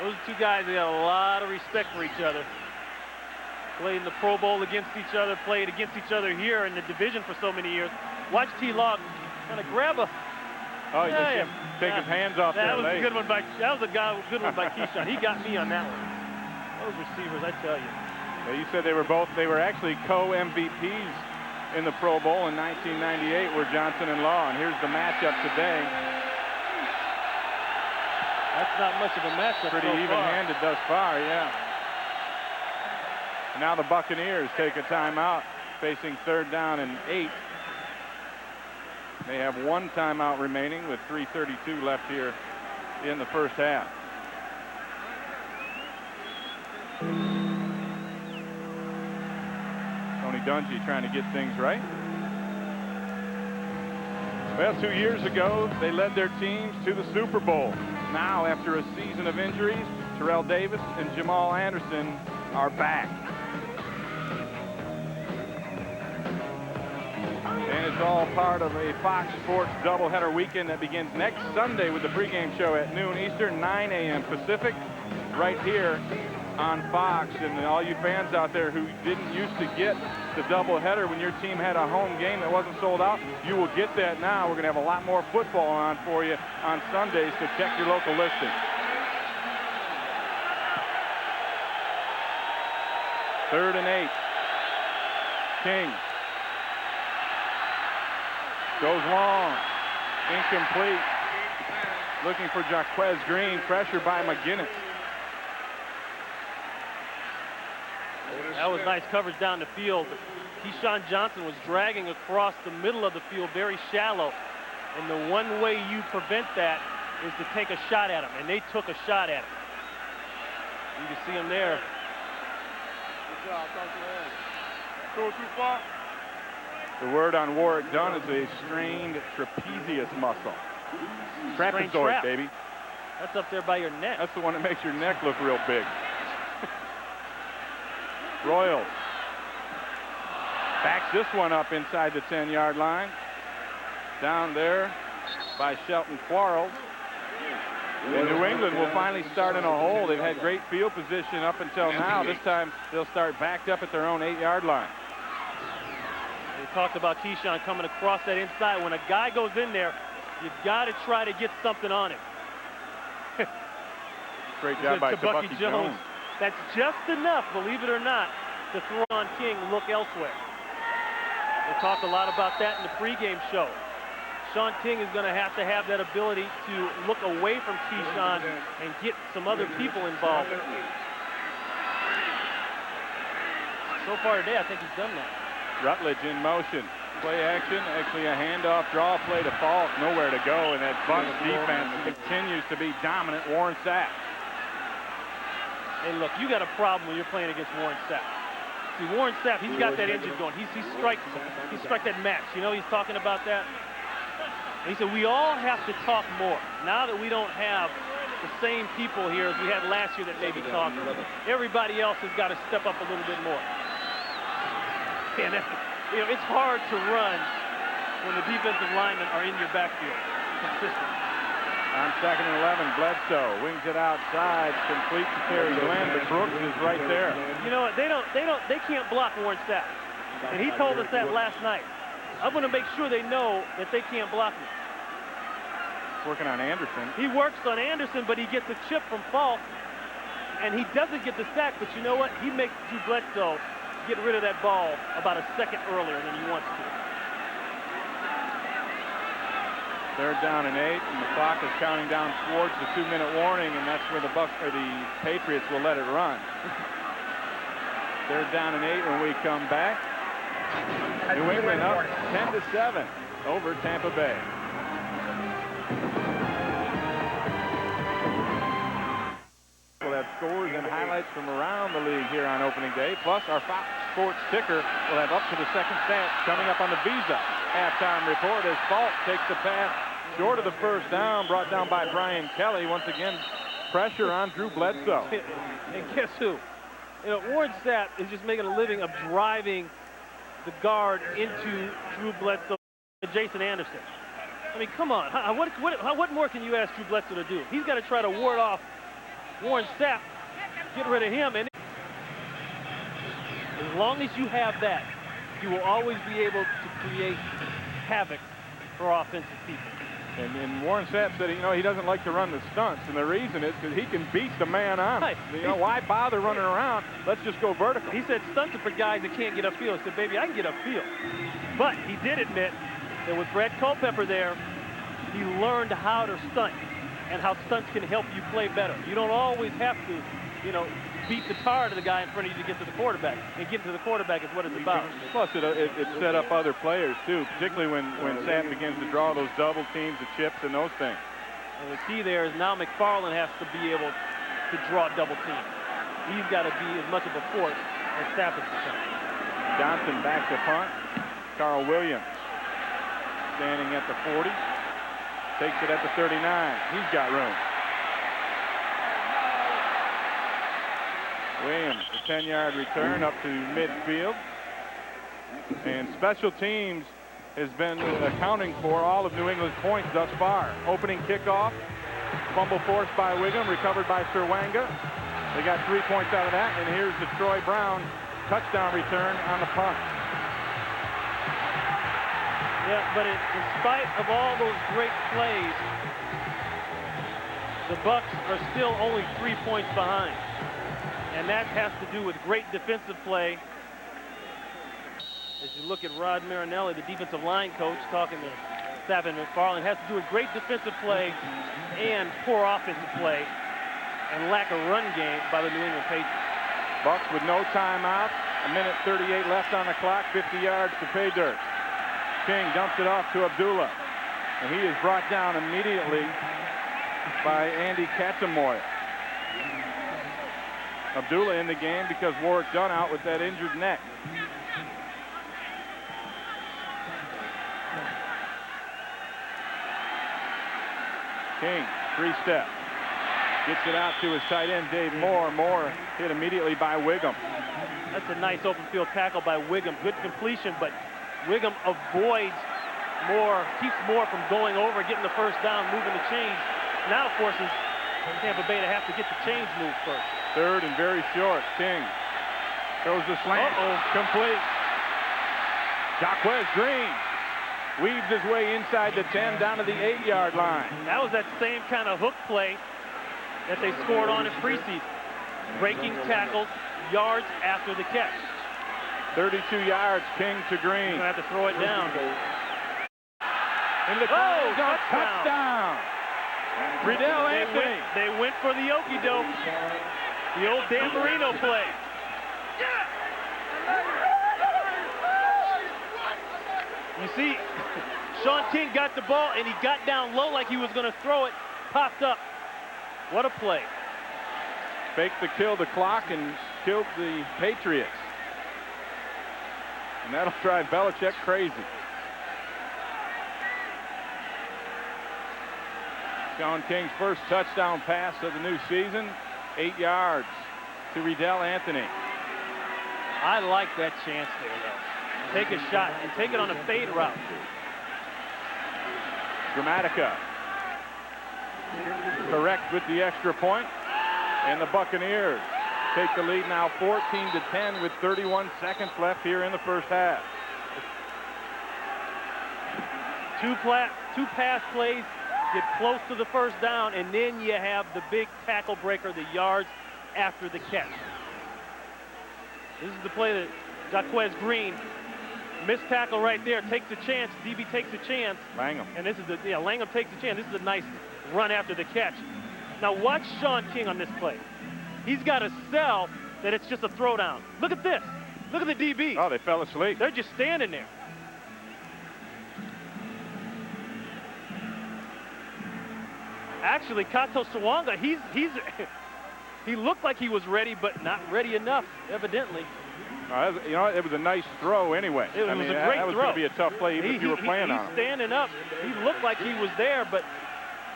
Those two guys, they got a lot of respect for each other. Played in the Pro Bowl against each other, played against each other here in the division for so many years. Watch T. Law kind of grab a... Oh, you just take his hands off that their was legs. A good one by, that was a good one by Keyshawn. He got me on that one. Those receivers, I tell you. Yeah, you said they were actually co-MVPs in the Pro Bowl in 1998 were Johnson and Law. And here's the matchup today. That's not much of a matchup. Pretty so even-handed thus far, yeah. And now the Buccaneers take a timeout, facing 3rd down and 8. They have 1 timeout remaining with 3:32 left here in the first half. Tony Dungy trying to get things right. Well, 2 years ago, they led their teams to the Super Bowl. Now, after a season of injuries, Terrell Davis and Jamal Anderson are back. And it's all part of a Fox Sports doubleheader weekend that begins next Sunday with the pregame show at noon Eastern, 9 a.m. Pacific, right here on Fox. And all you fans out there who didn't used to get the doubleheader when your team had a home game that wasn't sold out, you will get that now. We're going to have a lot more football on for you on Sundays, so check your local listing. 3rd and 8. King goes long, incomplete. Looking for Jaquez Green, pressure by McGinnis. That was nice coverage down the field. Keyshawn Johnson was dragging across the middle of the field, very shallow. And the one way you prevent that is to take a shot at him. And they took a shot at him. You can see him there. Good job, Go too far. The word on Warwick Dunn is a strained trapezius muscle. Trapezoid, baby. That's up there by your neck. That's the one that makes your neck look real big. Royals backs this one up inside the 10-yard line. Down there by Shelton Quarles. And New England will finally start in a hole. They've had great field position up until now. This time they'll start backed up at their own 8-yard line. We talked about Keyshawn coming across that inside. When a guy goes in there, you've got to try to get something on him. Great job by Bucky Jones. That's just enough, believe it or not, to throw on King, look elsewhere. We talked a lot about that in the pregame show. Sean King is going to have that ability to look away from Keyshawn and get some other people involved. So far today, I think he's done that. Rutledge in motion. Play action, actually a handoff, draw play to Falk, nowhere to go, and that Bucs defense continues to be dominant. Warren Sapp. Hey, look, you got a problem when you're playing against Warren Sapp. See, Warren Sapp, he's got that engine going. He strikes that match. You know, he's talking about that. And he said, we all have to talk more. Now that we don't have the same people here as we had last year that may be talking, everybody else has got to step up a little bit more. And you know, it's hard to run when the defensive linemen are in your backfield consistently. On 2nd and 11, Bledsoe wings it outside, complete to Terry Glenn, but Brooks is right there. You know what? They can't block Warren Sapp. And he told us that last night. I'm going to make sure they know that they can't block me. Working on Anderson. He works on Anderson, but he gets a chip from Falk, and he doesn't get the sack. But you know what? He makes Drew Bledsoe get rid of that ball about a second earlier than he wants to. 3rd down and 8, and the clock is counting down towards the 2-minute warning, and that's where the Patriots will let it run. 3rd down and 8 when we come back. New England up 10-7 over Tampa Bay. We'll have scores and highlights from around the league here on opening day. Plus, our Fox Sports ticker will have up to the second stats coming up on the Visa halftime report as Falk takes the pass short of the first down, brought down by Brian Kelly. Once again, pressure on Drew Bledsoe. And guess who? You know, Warren Sapp is just making a living of driving the guard into Drew Bledsoe and Jason Anderson. I mean, come on. What more can you ask Drew Bledsoe to do? He's got to try to ward off Warren Sapp, get rid of him. And as long as you have that, you will always be able to create havoc for offensive people. And Warren Sapp said, he doesn't like to run the stunts, and the reason is because he can beat the man on him. Right. Why bother running around? Let's just go vertical. He said stunts are for guys that can't get upfield. He said, baby, I can get upfield. But he did admit that with Brad Culpepper there, he learned how to stunt and how stunts can help you play better. You don't always have to, beat the tar to the guy in front of you to get to the quarterback. And getting to the quarterback is what it's about. Plus, it set up other players, too, particularly when Sapp begins to draw those double teams, the chips, and those things. And the key there is now McFarland has to be able to draw double teams. He's got to be as much of a force as Sapp is becoming. Johnson back to punt. Carl Williams standing at the 40. Takes it at the 39. He's got room. Williams, a 10-yard return up to midfield. And special teams has been accounting for all of New England's points thus far. Opening kickoff, fumble forced by Wiggum, recovered by Serwanga. They got 3 points out of that, and here's the Troy Brown touchdown return on the punt. Yeah, but in spite of all those great plays, the Bucs are still only 3 points behind. And that has to do with great defensive play. As you look at Rod Marinelli, the defensive line coach, talking to Sapp and McFarland, has to do with great defensive play and poor offensive play and lack of run game by the New England Patriots. Bucs with no timeout, 1:38 left on the clock, 50 yards to pay dirt. King dumps it off to Abdullah, and he is brought down immediately by Andy Katzamoyer. Abdullah in the game because Warwick Dunn out with that injured neck. King, 3-step. Gets it out to his tight end, Dave Moore. Moore hit immediately by Wiggum. That's a nice open field tackle by Wiggum. Good completion, but Wiggum avoids Moore, keeps Moore from going over, getting the first down, moving the chains. Now forces Tampa Bay to have to get the chains moved first. Third and very short. King throws the slant. Complete. Jaquez Green weaves his way inside the 10 down to the 8-yard line. That was that same kind of hook play that they scored on in preseason. Breaking tackles, yards after the catch. 32 yards, King to Green. He's gonna have to throw it down. In the touchdown. Riddell Anthony. They went for the okey-doke. The old Dan Marino play. You see, Sean King got the ball, and he got down low like he was going to throw it, popped up. What a play. Faked to kill the clock and killed the Patriots. And that'll drive Belichick crazy. Sean King's first touchdown pass of the new season, 8 yards to Riddell Anthony. I like that chance there, though. Take a shot and take it on a fade route. Gramatica correct with the extra point, and the Buccaneers take the lead now 14-10 with 31 seconds left here in the first half. Two pass plays, get close to the first down, and then you have the big tackle breaker, the yards after the catch. This is the play that Jaquez Green missed tackle right there, takes a chance. DB takes a chance. Langham. And this is Langham takes a chance. This is a nice run after the catch. Now watch Sean King on this play. He's got to sell that it's just a throwdown. Look at this. Look at the DB. Oh, they fell asleep. They're just standing there. Actually, Kato Sawanga, he looked like he was ready, but not ready enough, evidently. You know, it was a nice throw anyway. It was a great throw. That was going to be a tough play even if you were playing on him. He's standing up. He looked like he was there, but...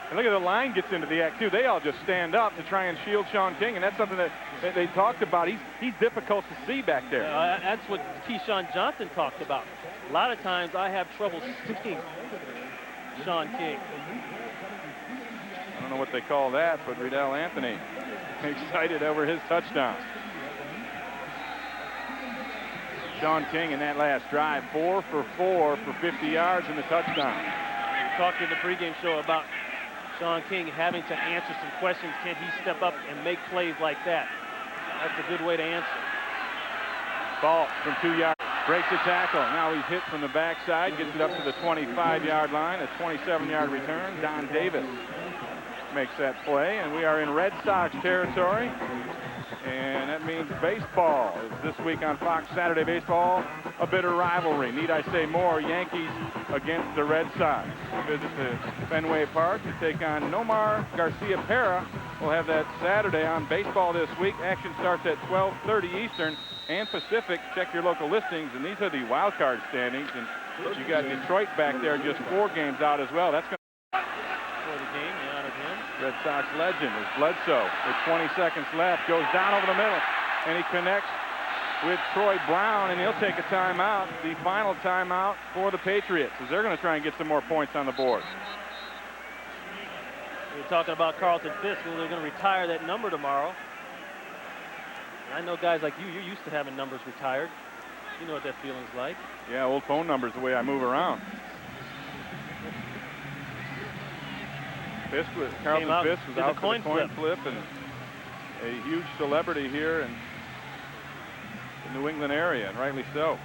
And look at the line gets into the act, too. They all just stand up to try and shield Sean King, and that's something that they talked about. He's difficult to see back there. That's what Keyshawn Johnson talked about. A lot of times I have trouble seeing Sean King. I don't know what they call that, but Riddell Anthony excited over his touchdown. Sean King in that last drive, 4 for 4 for 50 yards and the touchdown. talked in the pregame show about Sean King having to answer some questions. Can he step up and make plays like that? That's a good way to answer. Ball from 2 yards. Breaks the tackle. Now he's hit from the backside. Gets it up to the 25-yard line. A 27-yard return. Don Davis makes that play. And we are in Red Sox territory. And that means baseball is this week on Fox Saturday Baseball. A bitter rivalry. Need I say more? Yankees against the Red Sox. Visit the Fenway Park to take on Nomar Garcia-Pera. We'll have that Saturday on Baseball This Week. Action starts at 12:30 Eastern and Pacific. Check your local listings. And these are the wild card standings. And you got Detroit back there, just 4 games out as well. That's going to For the game, out of him. Red Sox legend is Bledsoe with 20 seconds left. Goes down over the middle, and he connects with Troy Brown, and he'll take a timeout, the final timeout for the Patriots, as they're going to try and get some more points on the board. We're talking about Carlton Fisk, and they're going to retire that number tomorrow. I know guys like you're used to having numbers retired. You know what that feeling's like. Yeah, old phone numbers the way I move around. Carlton Fisk was out for the coin flip, and a huge celebrity here in the New England area, and rightly so.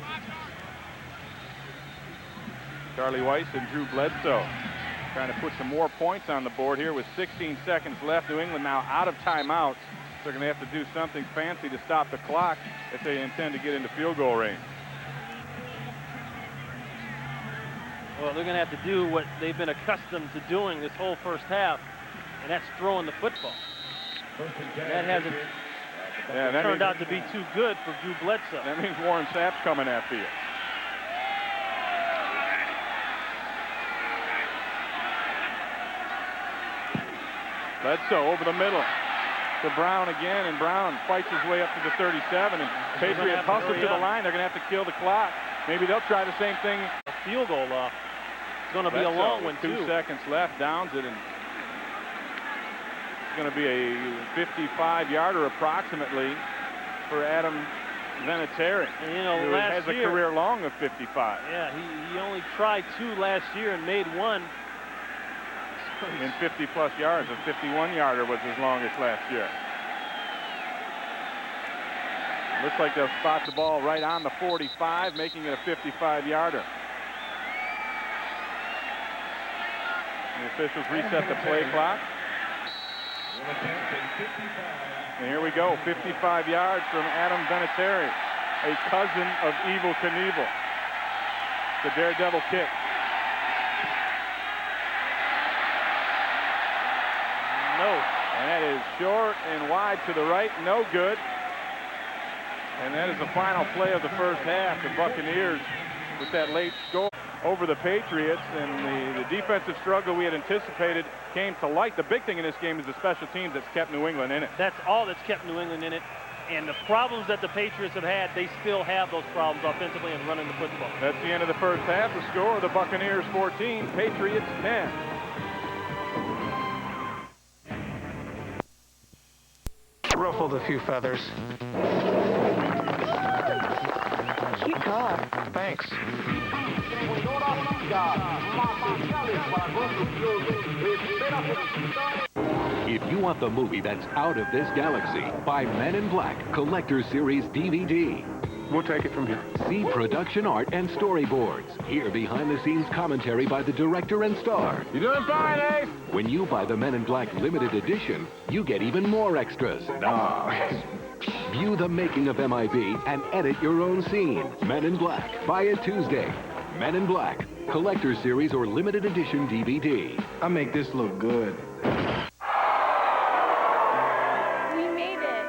Charlie Weiss and Drew Bledsoe trying to put some more points on the board here with 16 seconds left. New England now out of timeouts. They're going to have to do something fancy to stop the clock if they intend to get into field goal range. Well, they're going to have to do what they've been accustomed to doing this whole first half, and that's throwing the football. That hasn't turned out to be too good for Drew Bledsoe. That means Warren Sapp's coming after you. Bledsoe over the middle to Brown again, and Brown fights his way up to the 37, and Patriots hustle to the line. They're going to have to kill the clock. Maybe they'll try the same thing. A field goal it's going to be a long one, too. 2 seconds left, downs it, and it's going to be a 55-yarder approximately for Adam Vinatieri, and, who has a career long of 55. Yeah, he only tried 2 last year and made 1. In 50-plus yards. A 51-yarder was his longest last year. Looks like they'll spot the ball right on the 45, making it a 55-yarder. The officials reset the play clock. And here we go, 55 yards from Adam Vinatieri, a cousin of Evel Knievel. The daredevil kick. No, and that is short and wide to the right, no good. And that is the final play of the first half. The Buccaneers with that late score over the Patriots, and the defensive struggle we had anticipated came to light. The big thing in this game is the special teams that's kept New England in it. That's all that's kept New England in it. And the problems that the Patriots have had, they still have those problems offensively and running the football. That's the end of the first half. The score, the Buccaneers 14, Patriots 10. Ruffled a few feathers. Cute car. Thanks. If you want the movie that's out of this galaxy, buy Men in Black Collector Series DVD. We'll take it from here. See production art and storyboards. Hear behind-the-scenes commentary by the director and star. You doing fine, Ace? When you buy the Men in Black limited edition, you get even more extras. View the making of MIB and edit your own scene. Men in Black. Buy it Tuesday. Men in Black. Collector Series or limited edition DVD. I make this look good. We made it.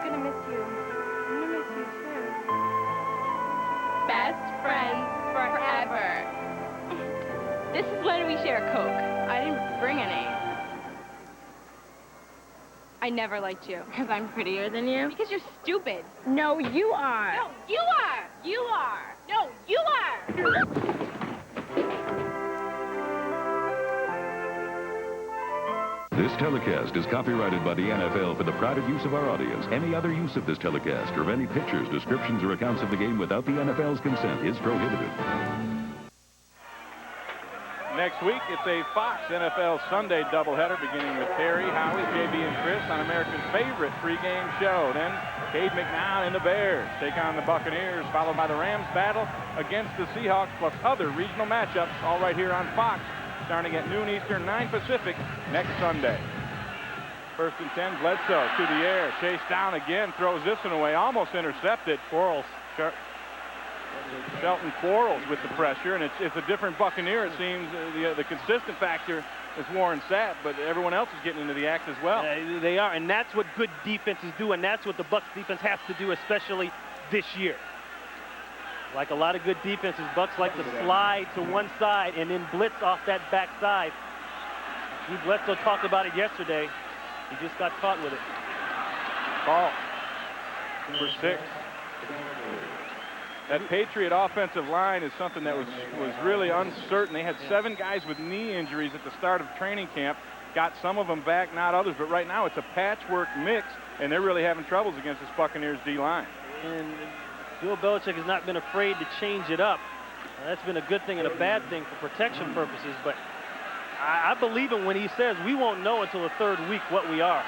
I'm gonna miss you. I'm gonna miss you too. Best friends forever. This is when we share Coke. I didn't bring any. I never liked you. Because I'm prettier than you? Because you're stupid. No, you are. No, you are. You are. No, you are. This telecast is copyrighted by the NFL for the private use of our audience. Any other use of this telecast or of any pictures, descriptions, or accounts of the game without the NFL's consent is prohibited. Next week, it's a Fox NFL Sunday doubleheader beginning with Terry, Howie, JB, and Chris on America's favorite pregame show. Then Cade McNown and the Bears take on the Buccaneers, followed by the Rams battle against the Seahawks, plus other regional matchups, all right here on Fox, starting at noon Eastern, 9 Pacific, next Sunday. 1st and 10, Bledsoe to the air, chased down again, throws this one away, almost intercepted. Quarles. Shelton Quarles with the pressure, and it's a different Buccaneer. It seems the consistent factor is Warren Sapp, but everyone else is getting into the act as well. They are, and that's what good defenses do, and that's what the Bucs defense has to do, especially this year. Like a lot of good defenses, Bucs like to slide to one side and then blitz off that backside. Bledsoe talked about it yesterday. He just got caught with it. Ball for 6. That Patriot offensive line is something that was really uncertain. They had 7 guys with knee injuries at the start of training camp. Got some of them back, not others, but right now it's a patchwork mix, and they're really having troubles against this Buccaneers D-line. And Bill Belichick has not been afraid to change it up. That's been a good thing and a bad thing for protection purposes, but I believe him when he says we won't know until the 3rd week what we are,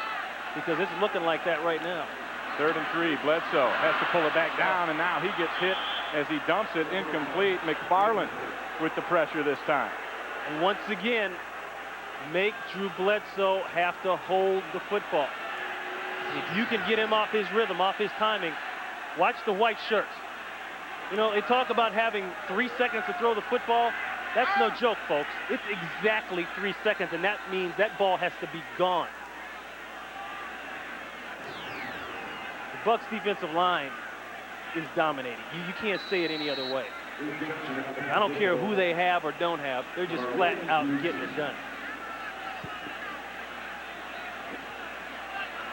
because it's looking like that right now. 3rd and 3, Bledsoe has to pull it back down, and now he gets hit as he dumps it incomplete. McFarland with the pressure this time. And once again, make Drew Bledsoe have to hold the football. If you can get him off his rhythm, off his timing, watch the white shirts. You know, they talk about having 3 seconds to throw the football. That's no joke, folks. It's exactly 3 seconds, and that means that ball has to be gone. The Bucs defensive line is dominating. You can't say it any other way. I don't care who they have or don't have. They're just flat out getting it done.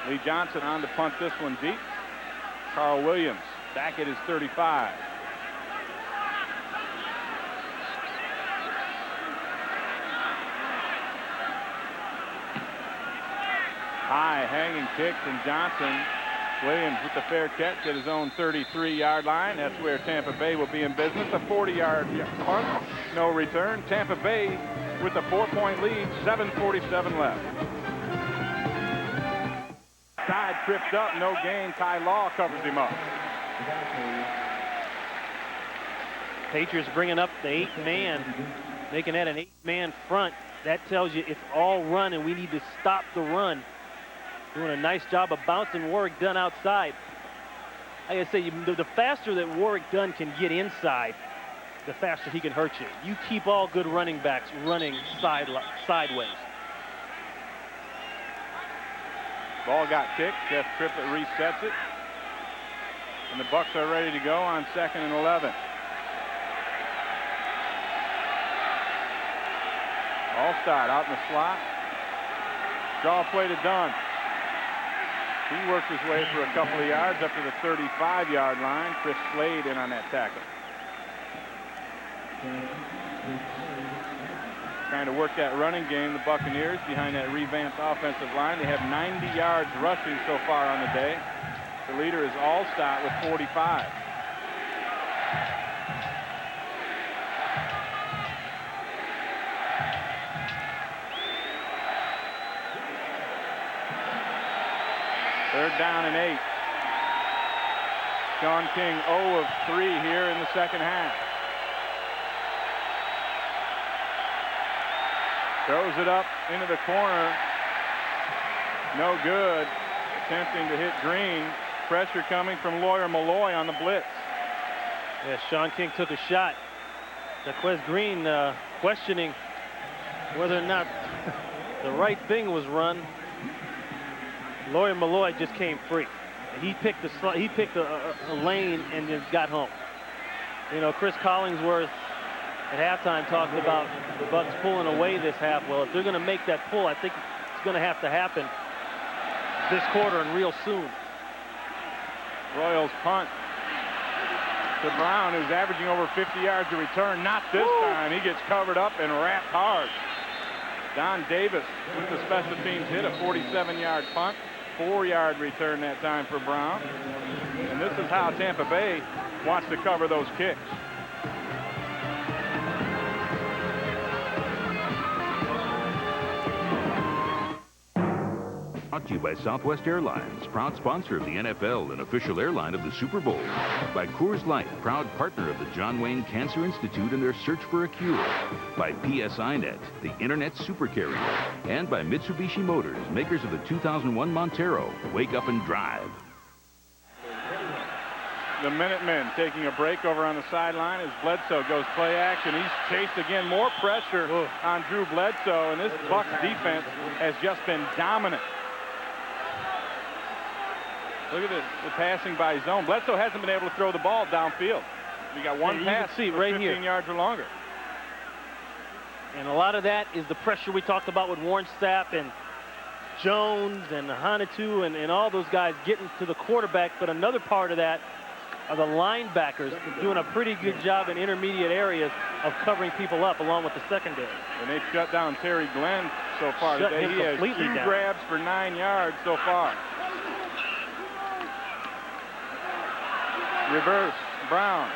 Lee Johnson on to punt this one deep. Carl Williams back at his 35. High hanging kick from Johnson. Williams with the fair catch at his own 33-yard line. That's where Tampa Bay will be in business. A 40-yard punt, no return. Tampa Bay with a 4-point lead, 7:47 left. Side tripped up, no gain. Ty Law covers him up. Patriots bringing up the 8-man, making that an 8-man front. That tells you it's all run, and we need to stop the run. Doing a nice job of bouncing Warrick Dunn outside. Like I say, the faster that Warrick Dunn can get inside, the faster he can hurt you. You keep all good running backs running sideways. Ball got kicked. Jeff Triplett resets it. And the Bucs are ready to go on 2nd and 11. Allstott out in the slot. Draw play to Dunn. He works his way for a couple of yards up to the 35-yard line. Chris Slade in on that tackle. Trying to work that running game, the Buccaneers, behind that revamped offensive line. They have 90 yards rushing so far on the day. The leader is Allstott with 45. Third down and 8. Sean King 0 of 3 here in the second half. Throws it up into the corner. No good. Attempting to hit Green. Pressure coming from Lawyer Malloy on the blitz. Yeah, Sean King took a shot. Jaquez Green questioning whether or not the right thing was run. Lawyer Malloy just came free. He picked a lane and just got home. You know, Chris Collingsworth at halftime talked about the Bucs pulling away this half. Well, if they're going to make that pull, I think it's going to have to happen this quarter and real soon. Royals punt to Brown, who's averaging over 50 yards a return. Not this time. He gets covered up and wrapped hard. Don Davis with the special teams hit, a 47-yard punt. 4-yard return that time for Brown. And this is how Tampa Bay wants to cover those kicks. Brought to you by Southwest Airlines, proud sponsor of the NFL and official airline of the Super Bowl. By Coors Light, proud partner of the John Wayne Cancer Institute in their search for a cure. By PSINet, the Internet super carrier. And by Mitsubishi Motors, makers of the 2001 Montero. Wake up and drive. The Minutemen taking a break over on the sideline as Bledsoe goes play action. He's chased again. More pressure on Drew Bledsoe, and this Bucs defense has just been dominant. Look at the passing by zone. Bledsoe hasn't been able to throw the ball downfield. He got one pass, see right 15 here. yards or longer. And a lot of that is the pressure we talked about with Warren Sapp and Jones and Hanatu and all those guys getting to the quarterback. But another part of that are the linebackers doing a pretty good job in intermediate areas of covering people up along with the secondary. And they've shut down Terry Glenn so far Shut today. him He has completely 2 down. grabs for 9 yards so far. Reverse, Brown.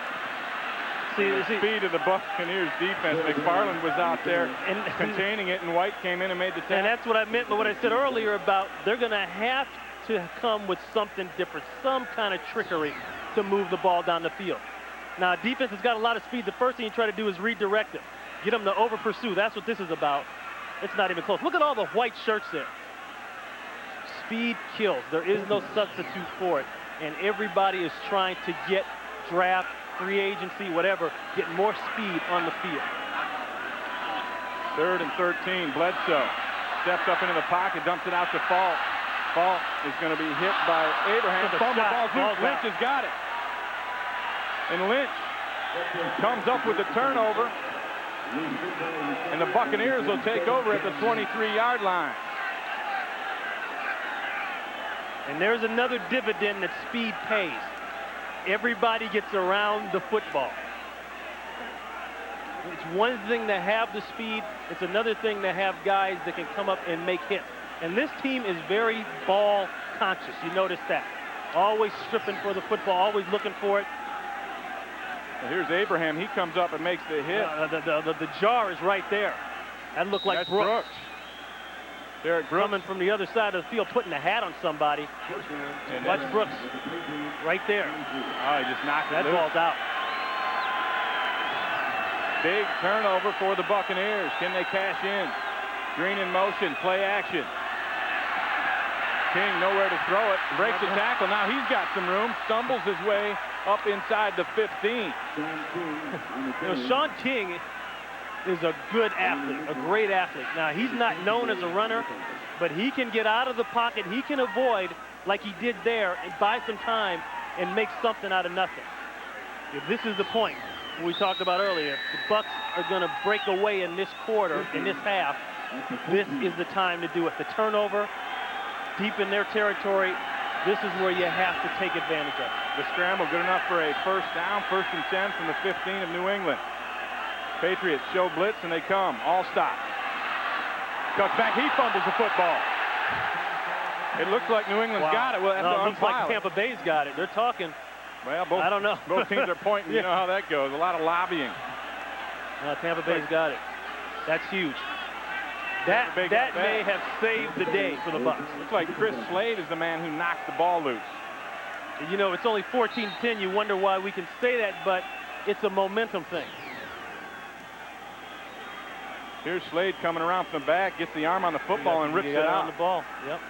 See, The speed of the Buccaneers defense. McFarland was out there containing it, and White came in and made the tackle. And that's what I meant by what I said earlier about they're going to have to come with something different, some kind of trickery to move the ball down the field. Now, defense has got a lot of speed. The first thing you try to do is redirect them, get them to over-pursue. That's what this is about. It's not even close. Look at all the white shirts there. Speed kills. There is no substitute for it. And everybody is trying to get draft, free agency, whatever, get more speed on the field. 3rd and 13. Bledsoe steps up into the pocket, dumps it out to Fault. Fault is going to be hit by Abraham. With a Fumble, shot. ball's loose. Lynch has got it. And Lynch comes up with the turnover. And the Buccaneers will take over at the 23-yard line. And there's another dividend that speed pays. Everybody gets around the football. It's one thing to have the speed. It's another thing to have guys that can come up and make hits. And this team is very ball conscious. You notice that. Always stripping for the football, always looking for it. Well, here's Abraham. He comes up and makes the hit. The jar is right there. That looked like That's Brooks. Derek Brooks. Coming from the other side of the field, putting a hat on somebody. And Watch Brooks. Right there. Oh, he just knocked it That loose. ball's out. Big turnover for the Buccaneers. Can they cash in? Green in motion. Play action. King nowhere to throw it. Breaks the tackle. Now he's got some room. Stumbles his way up inside the 15. You know, Sean King is a good athlete, a great athlete. Now, he's not known as a runner, but he can get out of the pocket. He can avoid, like he did there, and buy some time and make something out of nothing. If this is the point we talked about earlier, the Bucs are going to break away in this quarter, in this half. This is the time to do it. The turnover, deep in their territory, this is where you have to take advantage of it. The scramble good enough for a first down, 1st and 10 from the 15 of New England. Patriots show blitz, and they come. All stop. Cuts back. He fumbles the football. It looks like New England's got it. Well, No, it looks like Tampa Bay's got it. They're talking. Well, both, I don't know. both teams are pointing. You know how that goes. A lot of lobbying. Tampa Bay's got it. That's huge. That may have saved the day for the Bucs. Looks like Chris Slade is the man who knocked the ball loose. You know, it's only 14-10. You wonder why we can say that, but it's a momentum thing. Here's Slade coming around from the back, gets the arm on the football and rips it out. On the ball. Yep.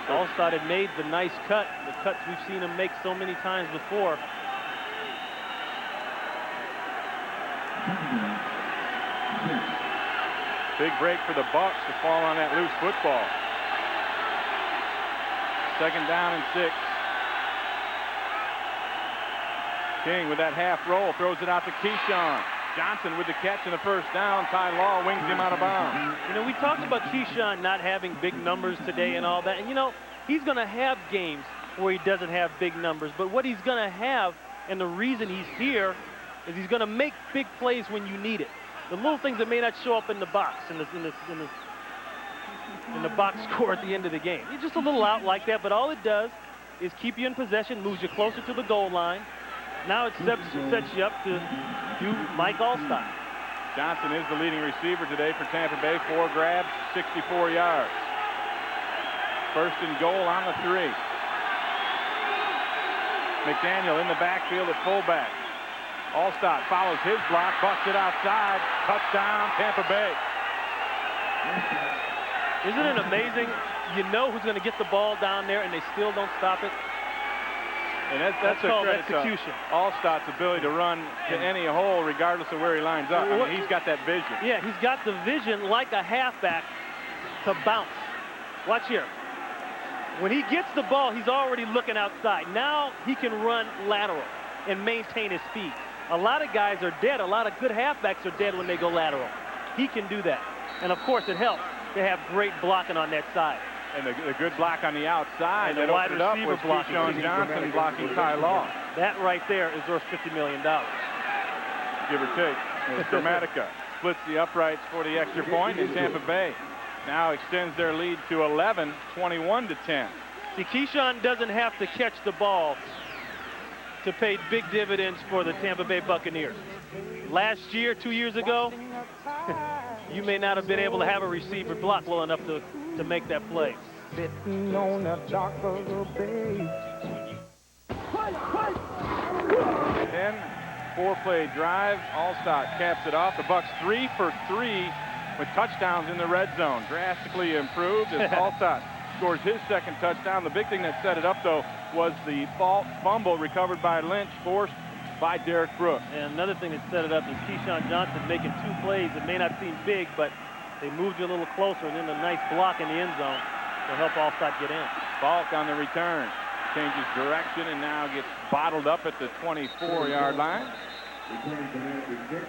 Allstott had made the nice cut, the cuts we've seen him make so many times before. Big break for the Bucs to fall on that loose football. 2nd down and 6. King with that half roll throws it out to Keyshawn. Johnson with the catch and the first down. Ty Law wings him out of bounds. You know, we talked about Keyshawn not having big numbers today and all that. And, you know, he's going to have games where he doesn't have big numbers. But what he's going to have, and the reason he's here, is he's going to make big plays when you need it. The little things that may not show up in the box, in the box score at the end of the game. It's just a little out like that, but all it does is keep you in possession, moves you closer to the goal line. Now it sets you up to do Mike Allstott. Johnson is the leading receiver today for Tampa Bay. 4 grabs, 64 yards. First and goal on the 3. McDaniel in the backfield at fullback. Allstott follows his block, bucks it outside. Touchdown, Tampa Bay. Isn't it amazing? You know who's going to get the ball down there, and they still don't stop it. And that's a called credit to execution. Allstott's ability to run to any hole regardless of where he lines up. I mean, he's got that vision. Yeah, he's got the vision like a halfback to bounce. Watch here. When he gets the ball, he's already looking outside. Now he can run lateral and maintain his speed. A lot of guys are dead. A lot of good halfbacks are dead when they go lateral. He can do that. And, of course, it helps to have great blocking on that side. And the good block on the outside And the that wide opened up receiver was blocking. Keyshawn Johnson blocking Ty Law. That right there is worth $50 million. Give or take. Gramatica splits the uprights for the extra point, and Tampa Bay now extends their lead to 11, 21-10. See, Keyshawn doesn't have to catch the ball to pay big dividends for the Tampa Bay Buccaneers. Last year, 2 years ago, you may not have been able to have a receiver block well enough to make that play. Sitting on a dark little bay. 10, 4-play drive. Allstott caps it off. The Bucs 3 for 3 with touchdowns in the red zone. Drastically improved as Allstott scores his second touchdown. The big thing that set it up, though, was the fumble recovered by Lynch, forced by Derek Brooks. And another thing that set it up is Keyshawn Johnson making 2 plays that may not seem big, but they moved you a little closer, and then a nice block in the end zone to help Allstott get in. Falk on the return. Changes direction and now gets bottled up at the 24-yard line.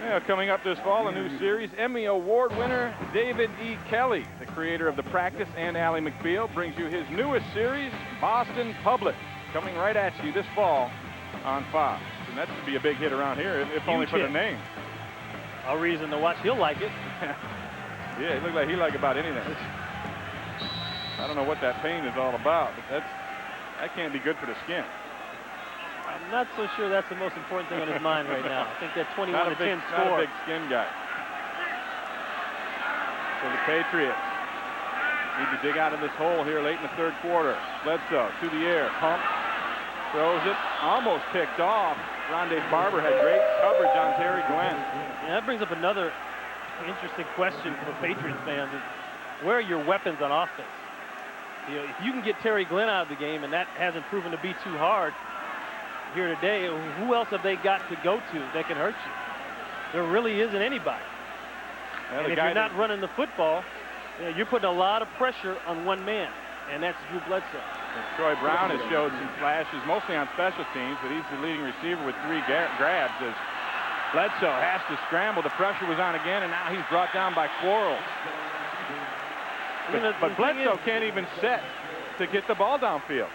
Yeah, coming up this fall, a new series. Emmy Award winner David E. Kelly, the creator of The Practice, and Ally McBeal, brings you his newest series, Boston Public, coming right at you this fall on Fox. And that should be a big hit around here, if only for the name. A reason to watch. He'll like it. Yeah, he looked like he liked about anything. I don't know what that pain is all about, but that can't be good for the skin. I'm not so sure that's the most important thing on his mind right now. I think that 21-10 Not score. a big skin guy. So the Patriots need to dig out of this hole here late in the third quarter. Bledsoe to the air, pump, throws it, almost picked off. Rondé Barber had great coverage on Terry Glenn. And that brings up another interesting question for Patriots fans is, where are your weapons on offense? You know, if you can get Terry Glenn out of the game, and that hasn't proven to be too hard here today, who else have they got to go to that can hurt you? There really isn't anybody. Well, and if you're not running the football, you know, you're putting a lot of pressure on one man, and that's Drew Bledsoe. And Troy Brown has showed some flashes, mostly on special teams, but he's the leading receiver with 3 grabs as Bledsoe has to scramble. The pressure was on again, and now he's brought down by Quarles. But Bledsoe can't even set to get the ball downfield.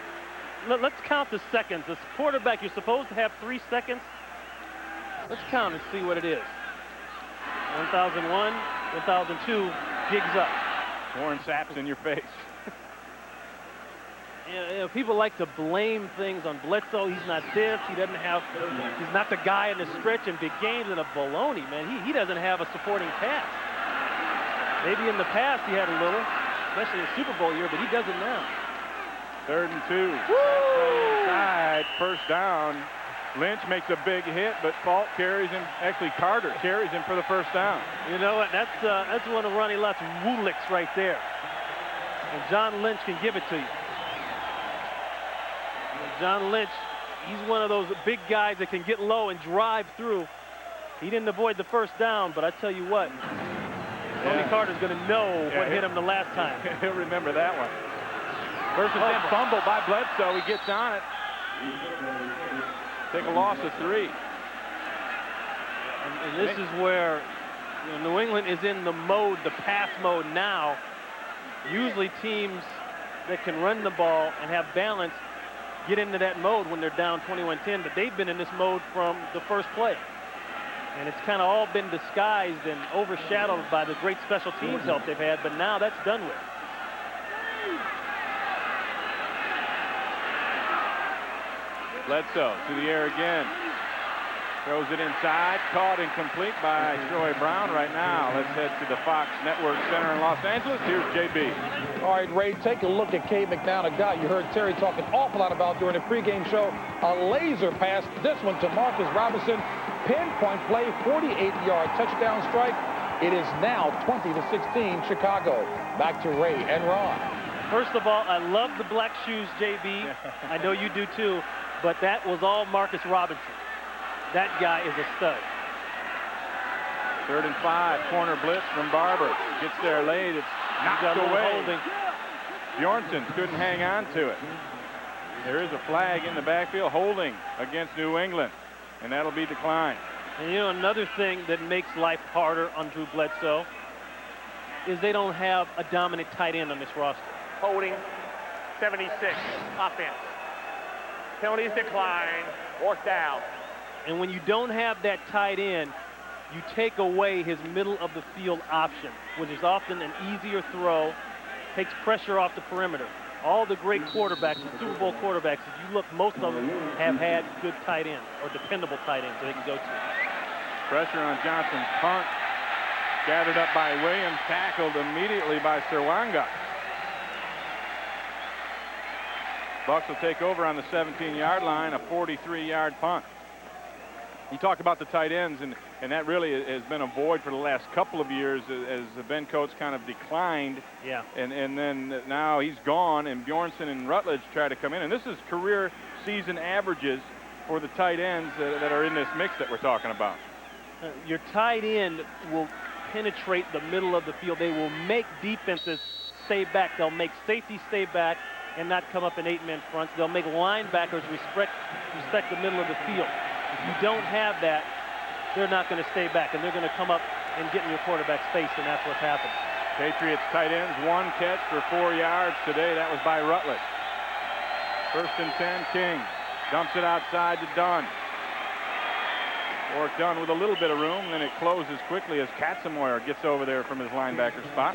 Let's count the seconds. As quarterback, you're supposed to have 3 seconds. Let's count and see what it is. 1001, 1002, jigs up. Warren Sapp's in your face. You know, people like to blame things on Bledsoe. He's not this. He doesn't have. He's not the guy in the stretch in big games, and a baloney, man. He doesn't have a supporting cast. Maybe in the past he had a little, especially in Super Bowl year, but he doesn't now. 3rd and 2. Inside, first down. Lynch makes a big hit, but Falk carries him. Actually, Carter carries him for the first down. You know what? That's one of Ronnie Lott's Woolix right there. And John Lynch can give it to you. John Lynch, he's one of those big guys that can get low and drive through. He didn't avoid the first down, but I tell you what, Tony Carter's going to know what hit him the last time. He'll remember that one. First and 10, fumble by Bledsoe. He gets on it. Take a loss of 3. And this is where New England is in the mode, the pass mode now. Usually teams that can run the ball and have balance get into that mode when they're down 21-10, but they've been in this mode from the first play. And it's kind of all been disguised and overshadowed by the great special teams help they've had, but now that's done with. Bledsoe to the air again. Throws it inside, caught incomplete by Troy Brown right now. Let's head to the Fox Network Center in Los Angeles. Here's JB. All right, Ray, take a look at Cade McNown, a guy you heard Terry talk an awful lot about during the pregame show. A laser pass, this one to Marcus Robinson. Pinpoint play, 48-yard touchdown strike. It is now 20-16 Chicago. Back to Ray and Ron. First of all, I love the black shoes, JB. I know you do too, but that was all Marcus Robinson. That guy is a stud. 3rd and 5, corner blitz from Barber. Gets there late, it's knocked away. Holding. Bjornsson couldn't hang on to it. There is a flag in the backfield, holding against New England, and that'll be declined. And you know, another thing that makes life harder on Drew Bledsoe is they don't have a dominant tight end on this roster. Holding 76, offense. Penalties decline, 4th down. And when you don't have that tight end, you take away his middle of the field option, which is often an easier throw, takes pressure off the perimeter. All the great quarterbacks, the Super Bowl quarterbacks, if you look, most of them have had good tight ends or dependable tight ends that they can go to. Pressure on Johnson's punt. Gathered up by Williams, tackled immediately by Serwanga. Bucs will take over on the 17-yard line, a 43-yard punt. You talk about the tight ends, and that really has been a void for the last couple of years as Ben Coates kind of declined. Yeah. And then now he's gone, and Bjornsson and Rutledge try to come in. And this is career season averages for the tight ends that are in this mix that we're talking about. Your tight end will penetrate the middle of the field. They will make defenses stay back. They'll make safety stay back and not come up in 8-man fronts. They'll make linebackers respect the middle of the field. If you don't have that, they're not going to stay back, and they're going to come up and get in your quarterback's face, and that's what's happened. Patriots tight ends, 1 catch for 4 yards today. That was by Rutledge. 1st and 10, King dumps it outside to Dunn. Warwick Dunn with a little bit of room, then it closes quickly as Katzenmoyer gets over there from his linebacker spot.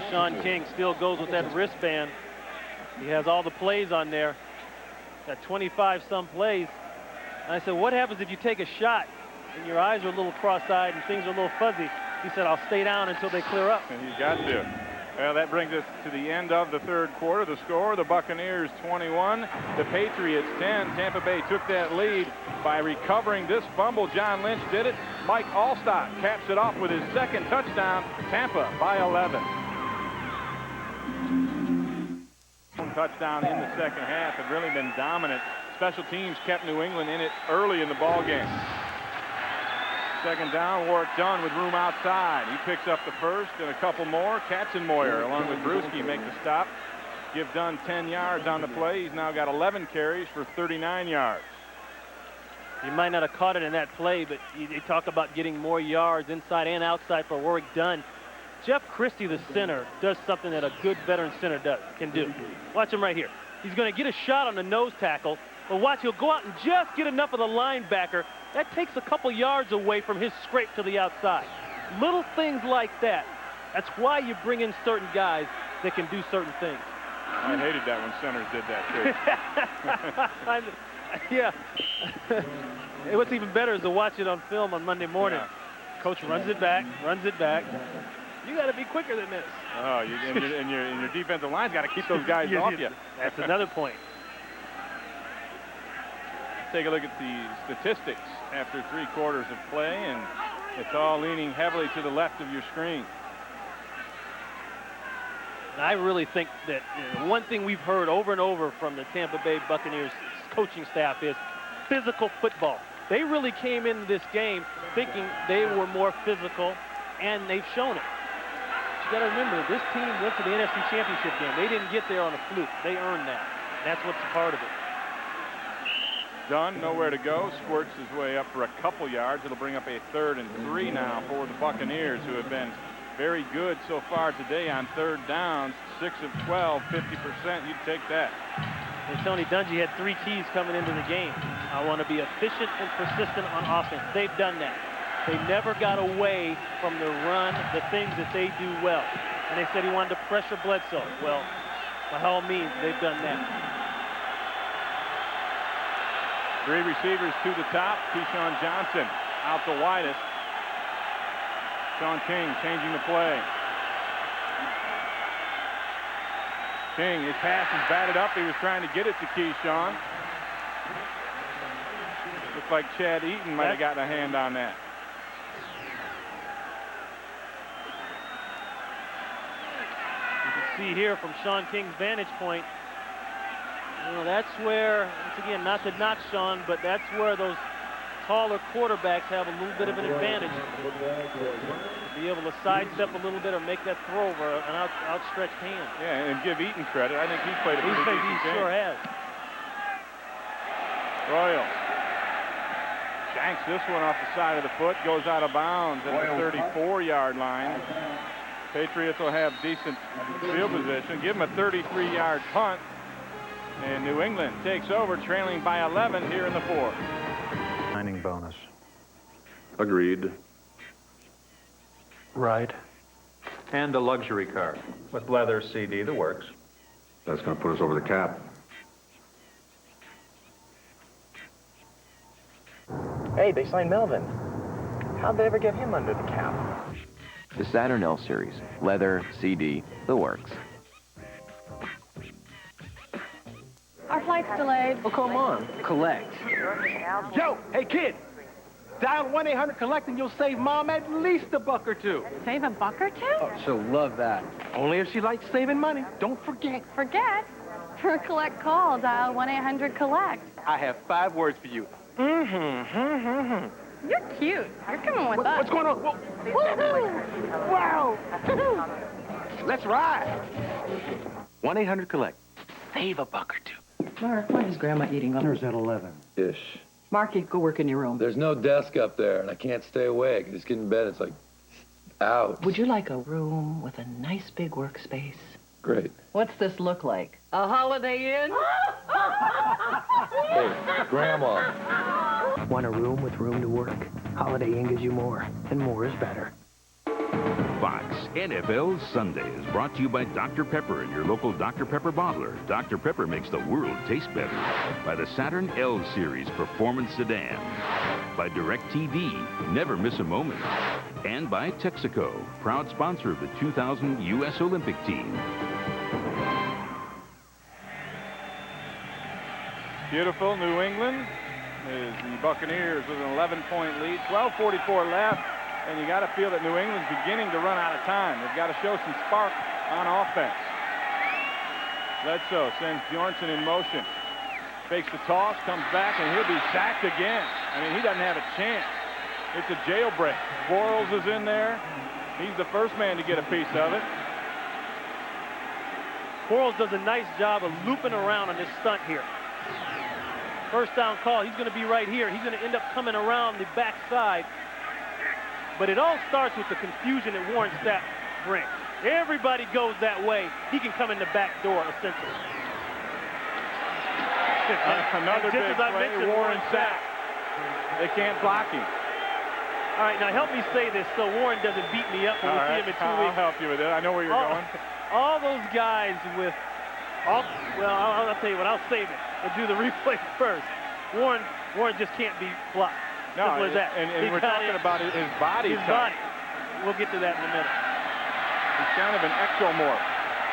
Sean King still goes with that wristband. He has all the plays on there. Got 25-some plays. And I said, what happens if you take a shot and your eyes are a little cross-eyed and things are a little fuzzy? He said, I'll stay down until they clear up. And you got to. Well, that brings us to the end of the 3rd quarter. The score, the Buccaneers 21, the Patriots 10. Tampa Bay took that lead by recovering this fumble. John Lynch did it. Mike Allstott caps it off with his 2nd touchdown. Tampa by 11. Touchdown in the 2nd half have really been dominant. Special teams kept New England in it early in the ball game. 2nd down, Warwick Dunn with room outside. He picks up the 1st and a couple more. Katzenmoyer along with Brewski make the stop. Give Dunn 10 yards on the play. He's now got 11 carries for 39 yards. You might not have caught it in that play, but you talk about getting more yards inside and outside for Warwick Dunn. Jeff Christie, the center, does something that a good veteran center can do. Watch him right here. He's going to get a shot on the nose tackle, but watch, he'll go out and just get enough of the linebacker. That takes a couple yards away from his scrape to the outside. Little things like that. That's why you bring in certain guys that can do certain things. I hated that when centers did that, too. Yeah. What's even better is to watch it on film on Monday morning. Yeah. Coach runs it back. You got to be quicker than this. Oh, and your defensive line's got to keep those guys off you. That's another point. Take a look at the statistics after 3 quarters of play, and it's all leaning heavily to the left of your screen. And I really think that one thing we've heard over and over from the Tampa Bay Buccaneers coaching staff is physical football. They really came into this game thinking they were more physical, and they've shown it. You got to remember, this team went to the NFC Championship game. They didn't get there on a fluke. They earned that. That's what's a part of it. Dunn, nowhere to go, squirts his way up for a couple yards. It'll bring up a 3rd and 3 now for the Buccaneers, who have been very good so far today on 3rd downs. 6 of 12, 50%. You'd take that. And Tony Dungy had 3 keys coming into the game. I want to be efficient and persistent on offense. They've done that. They never got away from the run, the things that they do well. And they said he wanted to pressure Bledsoe. Well, by all means, they've done that. Three receivers to the top. Keyshawn Johnson out the widest. Sean King changing the play. King, his pass is batted up. He was trying to get it to Keyshawn. Looks like Chad Eaton might have gotten a hand on that. You can see here from Sean King's vantage point, you know, that's where, once again, not to knock Sean, but that's where those taller quarterbacks have a little bit of an advantage. Be able to sidestep a little bit or make that throw over an outstretched hand. Yeah, and give Eaton credit. I think he played a pretty decent game. He sure has. Royal shanks this one off the side of the foot, goes out of bounds at the 34-yard line. Patriots will have decent field position. Give them a 33-yard punt. And New England takes over, trailing by 11 here in the fourth. Signing bonus. Agreed. Right. And a luxury car with leather, CD, the works. That's going to put us over the cap. Hey, they signed Melvin. How'd they ever get him under the cap? The Saturn L Series. Leather, CD, the works. Our flight's delayed. Oh, come on. Collect. Yo, hey, kid. Dial 1-800-COLLECT and you'll save Mom at least $1 or $2. Save $1 or $2? Oh, she'll love that. Only if she likes saving money. Don't forget. Forget? For a collect call, dial 1-800-COLLECT. I have 5 words for you. You're cute. You're coming with us. What's going on? Woohoo! Wow! Let's ride. 1-800-COLLECT. Save $1 or $2. Mark, when is Grandma eating lunch? Dinner's at 11. Ish. Mark, you go work in your room. There's no desk up there, and I can't stay awake. I just get in bed. It's like, out. Would you like a room with a nice big workspace? Great. What's this look like? A Holiday Inn? Hey, Grandma. Want a room with room to work? Holiday Inn gives you more, and more is better. Fox NFL Sunday is brought to you by Dr. Pepper and your local Dr. Pepper bottler. Dr. Pepper makes the world taste better. By the Saturn L Series Performance Sedan. By DirecTV, never miss a moment. And by Texaco, proud sponsor of the 2000 U.S. Olympic team. Beautiful New England is the Buccaneers with an 11-point lead. 12:44 left. And you got to feel that New England's beginning to run out of time. They've got to show some spark on offense. Bledsoe sends Bjornsson in motion. Fakes the toss, comes back, and he'll be sacked again. I mean, he doesn't have a chance. It's a jailbreak. Quarles is in there. He's the first man to get a piece of it. Quarles does a nice job of looping around on this stunt here. First down call, he's going to be right here. He's going to end up coming around the backside. But it all starts with the confusion that Warren Sapp brings. Everybody goes that way. He can come in the back door, essentially. Another big play, Warren Sapp. They can't block him. All right, now help me say this so Warren doesn't beat me up when we see him in 2 weeks. I'll help you with it. I know where you're going. All those guys with, I'll tell you what, I'll save it and do the replay first. Warren just can't be blocked. No, simple as that. And we're talking about his body. His body. We'll get to that in a minute. He's kind of an ectomorph.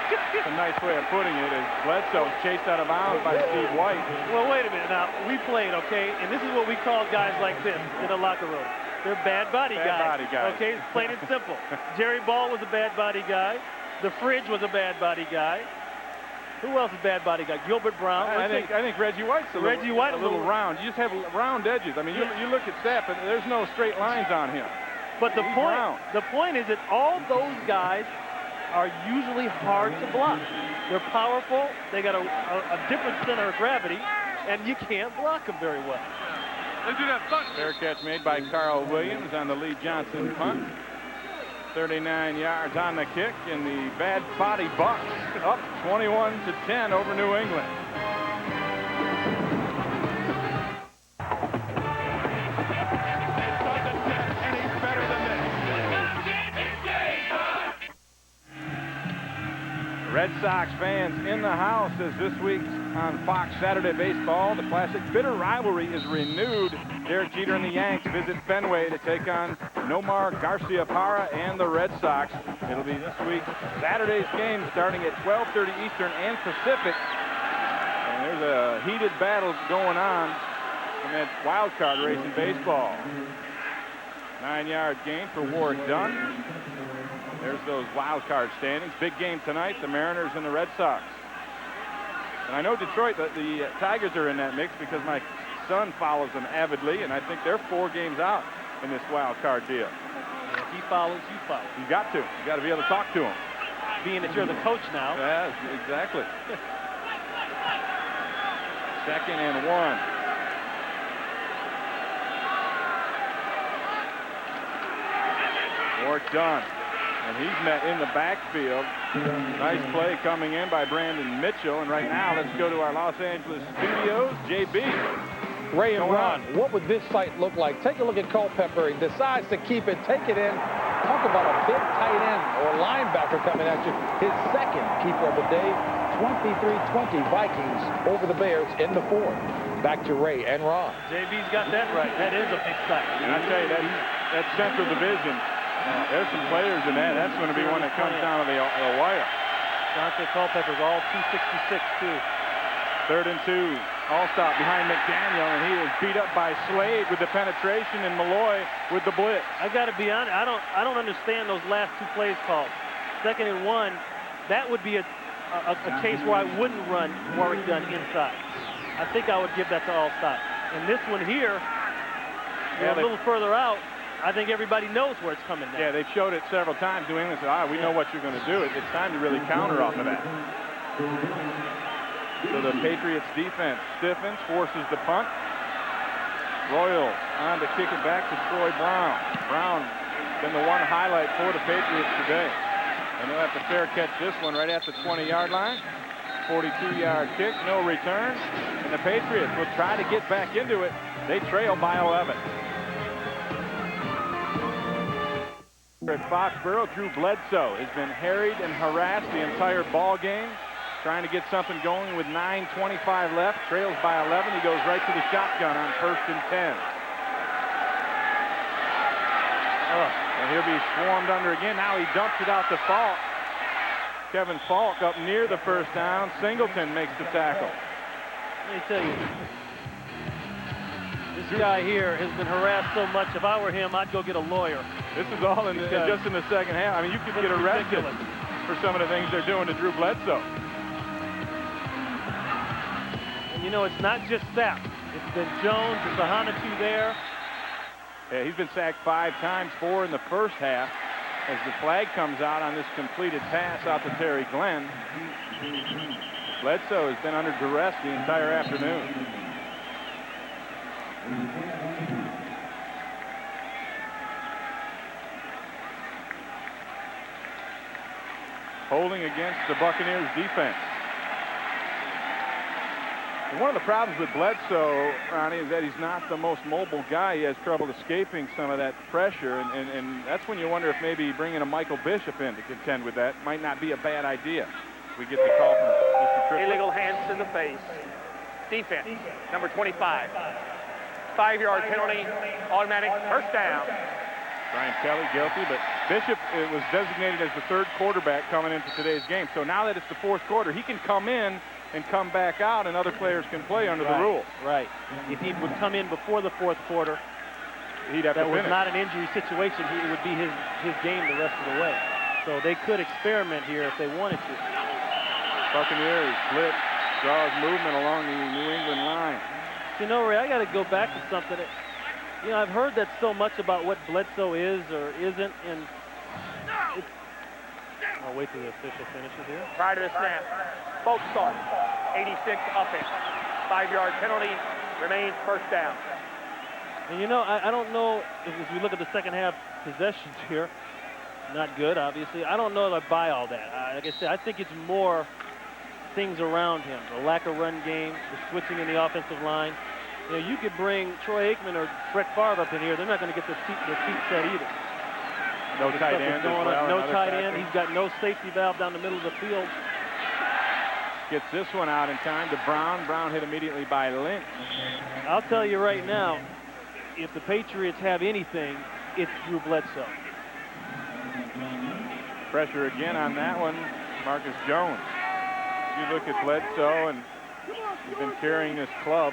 That's a nice way of putting it. As Bledsoe chased out of bounds by Steve White. Well, wait a minute. Now, we played, okay? And this is what we call guys like this in the locker room. They're bad body guys. Okay, plain and simple. Jerry Ball was a bad body guy. The Fridge was a bad body guy. Who else is a bad body guy? Gilbert Brown. I think Reggie White's a little round. You just have round edges. I mean, you look at Sapp, and there's no straight lines on him. But the point is that all those guys are usually hard to block. They're powerful. They got a different center of gravity, and you can't block them very well. Fair catch made by Carl Williams on the Lee Johnson punt. 39 yards on the kick, and the bad body Bucs up 21-10 over New England. Red Sox fans in the house as this week's on Fox Saturday Baseball. The classic bitter rivalry is renewed. Derek Jeter and the Yanks visit Fenway to take on Nomar Garciaparra and the Red Sox. It'll be this week, Saturday's game starting at 12:30 Eastern and Pacific. And there's a heated battle going on in that wild card race in baseball. 9-yard gain for Warwick Dunn. There's those wild card standings. Big game tonight, the Mariners and the Red Sox. And I know Detroit, the Tigers are in that mix because my son follows them avidly, and I think they're 4 games out in this wild card deal. And if he follows, you follow. You got to. You got to be able to talk to him. Being that you're the coach now. Yeah, exactly. 2nd and 1. Warwick Dunn. And he's met in the backfield. Nice play coming in by Brandon Mitchell. And right now, let's go to our Los Angeles studios. JB. Ray and Ron, what would this sight look like? Take a look at Culpepper. He decides to keep it, take it in. Talk about a big tight end or linebacker coming at you. His second keeper of the day. 23-20 Vikings over the Bears in the 4th. Back to Ray and Ron. JB's got that right. That is a big sight. And I tell you, that Central Division, there's some players in that. That's going to be one that comes down to the wire. Dante Culpepper's all 266, too. 3rd and 2. All-stop behind McDaniel, and he is beat up by Slade with the penetration and Malloy with the blitz. I got to be honest, I don't understand those last 2 plays called. 2nd and 1, that would be a case where I wouldn't run Warwick Dunn inside. I think I would give that to all-stop. And this one here, a little further out, I think everybody knows where it's coming now. Yeah, they've showed it several times. New England said, we know what you're going to do. It's time to really counter off of that. So the Patriots defense stiffens, forces the punt. Royal on to kick it back to Troy Brown. Brown been the one highlight for the Patriots today. And they'll have to fair catch this one right at the 20-yard line. 42-yard kick, no return. And the Patriots will try to get back into it. They trail by 11. At Foxborough, Drew Bledsoe has been harried and harassed the entire ball game. Trying to get something going with 9:25 left. Trails by 11. He goes right to the shotgun on 1st and 10. And he'll be swarmed under again. Now he dumps it out to Falk. Kevin Falk up near the 1st down. Singleton makes the tackle. Let me tell you, this guy here has been harassed so much. If I were him, I'd go get a lawyer. This is all in just in the 2nd half. I mean, you could get arrested for some of the things they're doing to Drew Bledsoe. And you know, it's not just Sapp. It's been Jones, it's Ahanachi there. Yeah, he's been sacked 5 times, 4 in the 1st half. As the flag comes out on this completed pass out to Terry Glenn. Bledsoe has been under duress the entire afternoon. Holding against the Buccaneers defense. And one of the problems with Bledsoe, Ronnie, is that he's not the most mobile guy. He has trouble escaping some of that pressure, and that's when you wonder if maybe bringing a Michael Bishop in to contend with that might not be a bad idea. We get the call from Mr. Triplett. Illegal hands to the face. Defense, number 25. 5-yard penalty, automatic first down. Brian Kelly guilty, but Bishop was designated as the 3rd quarterback coming into today's game. So now that it's the 4th quarter, he can come in and come back out, and other players can play under the rules. Right. If he would come in before the 4th quarter, he'd have that to was finish. not an injury situation. It would be his game the rest of the way. So they could experiment here if they wanted to. Buccaneers blitz, draws movement along the New England line. You know, Ray, I got to go back to something. You know, I've heard that so much about what Bledsoe is or isn't, and I'll wait till the official finishes here. Prior to the snap, false start, 86 offense. 5-yard penalty, remains first down. And you know, I don't know if we look at the 2nd half possessions here, not good, obviously. I don't know if I buy all that. Like I said, I think it's more things around him, the lack of run game, the switching in the offensive line. You know, you could bring Troy Aikman or Brett Favre up in here. They're not going to get their feet set either. No tight end. No tight end. He's got no safety valve down the middle of the field. Gets this one out in time to Brown. Brown hit immediately by Lynch. I'll tell you right now, if the Patriots have anything, it's Drew Bledsoe. Pressure again on that one, Marcus Jones. You look at Bledsoe, and he's been carrying this club.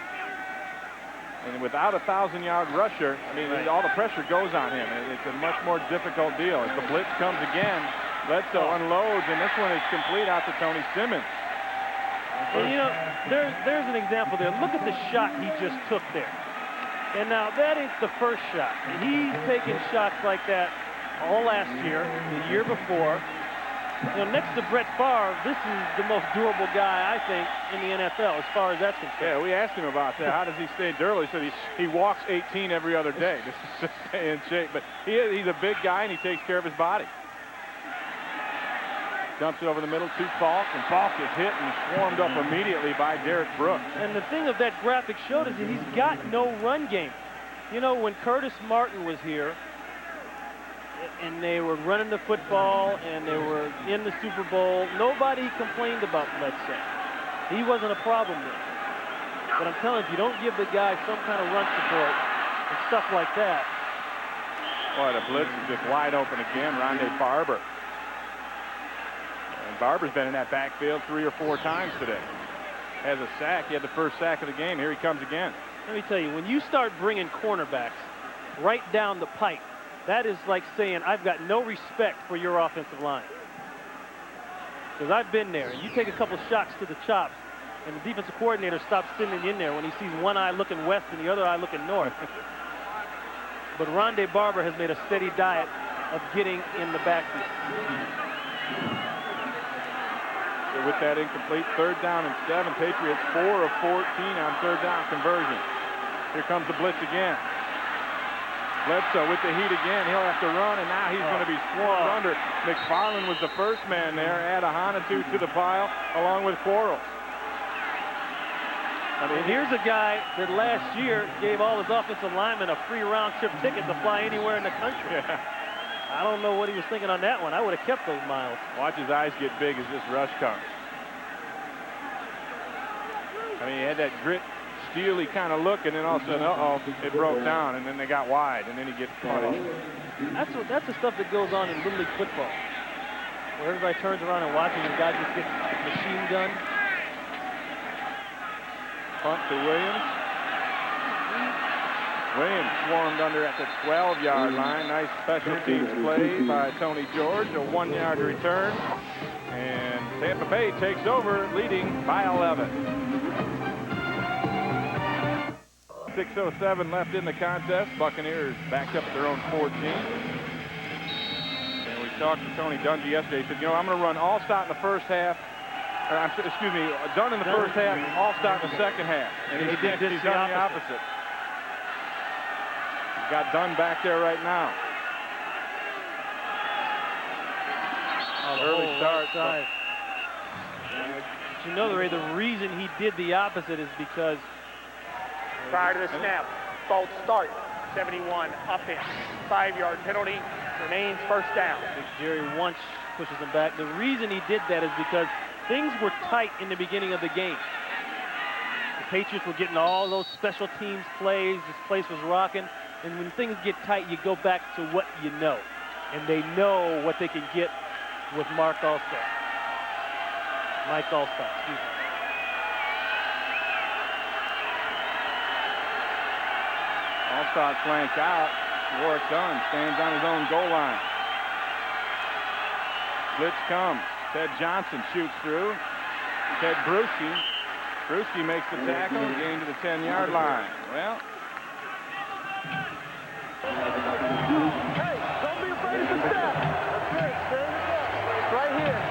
And without a 1,000-yard rusher, I mean, all the pressure goes on him. It's a much more difficult deal. As the blitz comes again, Bledsoe unloads, and this one is complete out to Tony Simmons. And, you know, there's an example there. Look at the shot he just took there. And now, that ain't the first shot. He's taken shots like that all last year, the year before. You know, next to Brett Favre, this is the most durable guy, I think, in the NFL, as far as that's concerned. Yeah, we asked him about that. How does he stay durable? He said he walks 18 every other day just to stay in shape. But he's a big guy, and he takes care of his body. Dumps it over the middle to Falk, and Falk is hit and swarmed up immediately by Derek Brooks. And the thing of that graphic showed is that he's got no run game. You know, when Curtis Martin was here, and they were running the football, and they were in the Super Bowl, nobody complained about Bledsoe. He wasn't a problem there. But I'm telling you, if you don't give the guy some kind of run support and stuff like that. Boy, the blitz is just wide open again. Rondé Barber. And Barber's been in that backfield 3 or 4 times today. Has a sack. He had the first sack of the game. Here he comes again. Let me tell you, when you start bringing cornerbacks right down the pipe, that is like saying, I've got no respect for your offensive line. Because I've been there. And you take a couple shots to the chops, and the defensive coordinator stops sending you in there when he sees one eye looking west and the other eye looking north. But Rondé Barber has made a steady diet of getting in the backfield. So with that incomplete, 3rd down and 7. Patriots 4 of 14 on 3rd down conversion. Here comes the blitz again. Bledsoe with the heat again. He'll have to run, and now he's going to be swarmed under. McFarland was the first man there. Add a Hanatu to the pile, along with Quarles. I mean, here's a guy that last year gave all his offensive linemen a free round-trip ticket to fly anywhere in the country. Yeah. I don't know what he was thinking on that one. I would have kept those miles. Watch his eyes get big as this rush comes. I mean, he had that grit, steely kind of look, and then all of a sudden, uh-oh, it broke down, and then they got wide, and then he gets punished. That's the stuff that goes on in Little League football, where everybody turns around and watches and guy just gets machine gunned. Punt to Williams. Williams swarmed under at the 12-yard line. Nice special teams play by Tony George. A 1-yard return. And Tampa Bay takes over, leading by 11. 6:07 left in the contest. Buccaneers backed up at their own 14. And we talked to Tony Dungy yesterday. He said, you know, I'm going to run all stop in the first half. Excuse me, done in the first half, all stop in the second half. And he's done the opposite. He's got Dunn back there right now. Early start. But you know, Ray, the reason he did the opposite is because prior to the snap, false start, 71, up in, 5-yard penalty, remains first down. Jerry Wunsch pushes him back. The reason he did that is because things were tight in the beginning of the game. The Patriots were getting all those special teams plays. This place was rocking. And when things get tight, you go back to what you know. And they know what they can get with Mike Allstott, excuse me. Allstott flank out. Warwick Dunn stands on his own goal line. Blitz comes. Ted Johnson shoots through. Ted Bruschi. Bruschi makes the tackle, getting to the 10-yard line. Well. Hey, don't be afraid of the step. That's it. Stand up. Right here.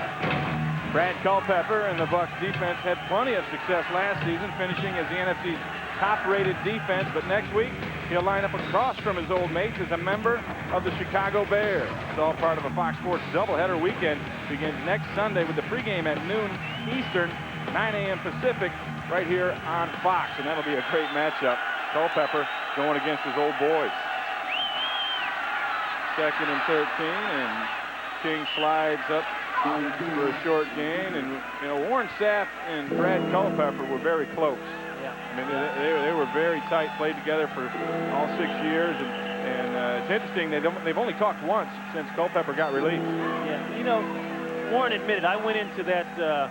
Brad Culpepper and the Bucs defense had plenty of success last season, finishing as the NFC's top-rated defense. But next week, he'll line up across from his old mates as a member of the Chicago Bears. It's all part of a Fox Sports doubleheader weekend. Begins next Sunday with the pregame at noon Eastern, 9 a.m. Pacific, right here on Fox. And that'll be a great matchup. Culpepper going against his old boys. 2nd and 13, and King slides up for a short gain. And, you know, Warren Sapp and Brad Culpepper were very close. Yeah. I mean, they were very tight, played together for all 6 years. And it's interesting, they've only talked once since Culpepper got released. Yeah, you know, Warren admitted, I went into that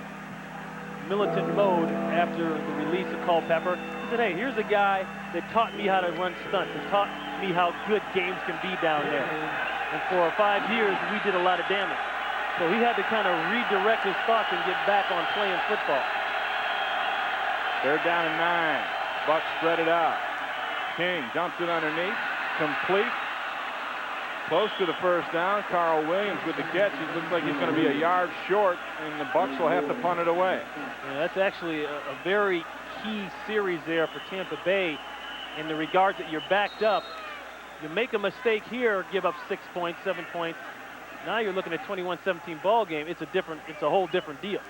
militant mode after the release of Culpepper. He said, hey, here's a guy that taught me how to run stunts and taught me how good games can be down there. And for 5 years, we did a lot of damage. So he had to kind of redirect his thoughts and get back on playing football. They're down to 9. Bucs spread it out. King dumps it underneath. Complete. Close to the first down. Carl Williams with the catch. It looks like he's going to be a yard short, and the Bucs will have to punt it away. Yeah, that's actually a very key series there for Tampa Bay in the regard that you're backed up. You make a mistake here, give up 6 points, 7 points. Now you're looking at 21-17 ball game. It's a whole different deal.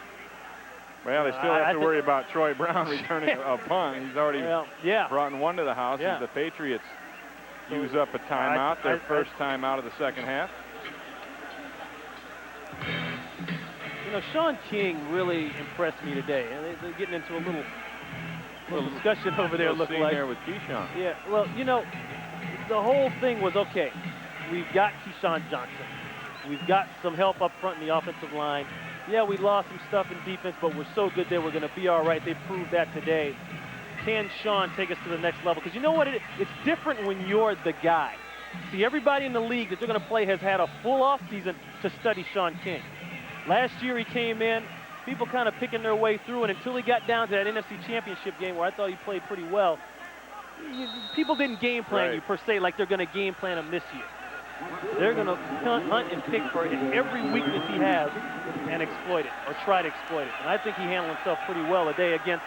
Well, they still have to worry about Troy Brown returning a punt. He's already brought in one to the house as the Patriots use up a timeout, their first timeout of the second half. You know, Sean King really impressed me today. And they're getting into a little discussion over there. Look like there with Keyshawn. Yeah. Well, you know, the whole thing was okay. We've got Keyshawn Johnson. We've got some help up front in the offensive line. Yeah, we lost some stuff in defense, but we're so good there. We're going to be all right. They proved that today. Can Sean take us to the next level? Because you know what? It's different when you're the guy. See, everybody in the league that they're going to play has had a full offseason to study Sean King. Last year he came in, people kind of picking their way through, and until he got down to that NFC Championship game where I thought he played pretty well, people didn't game plan you per se like they're going to game plan him this year. They're going to hunt and pick for every weakness he has and exploit it, or try to exploit it. And I think he handled himself pretty well today against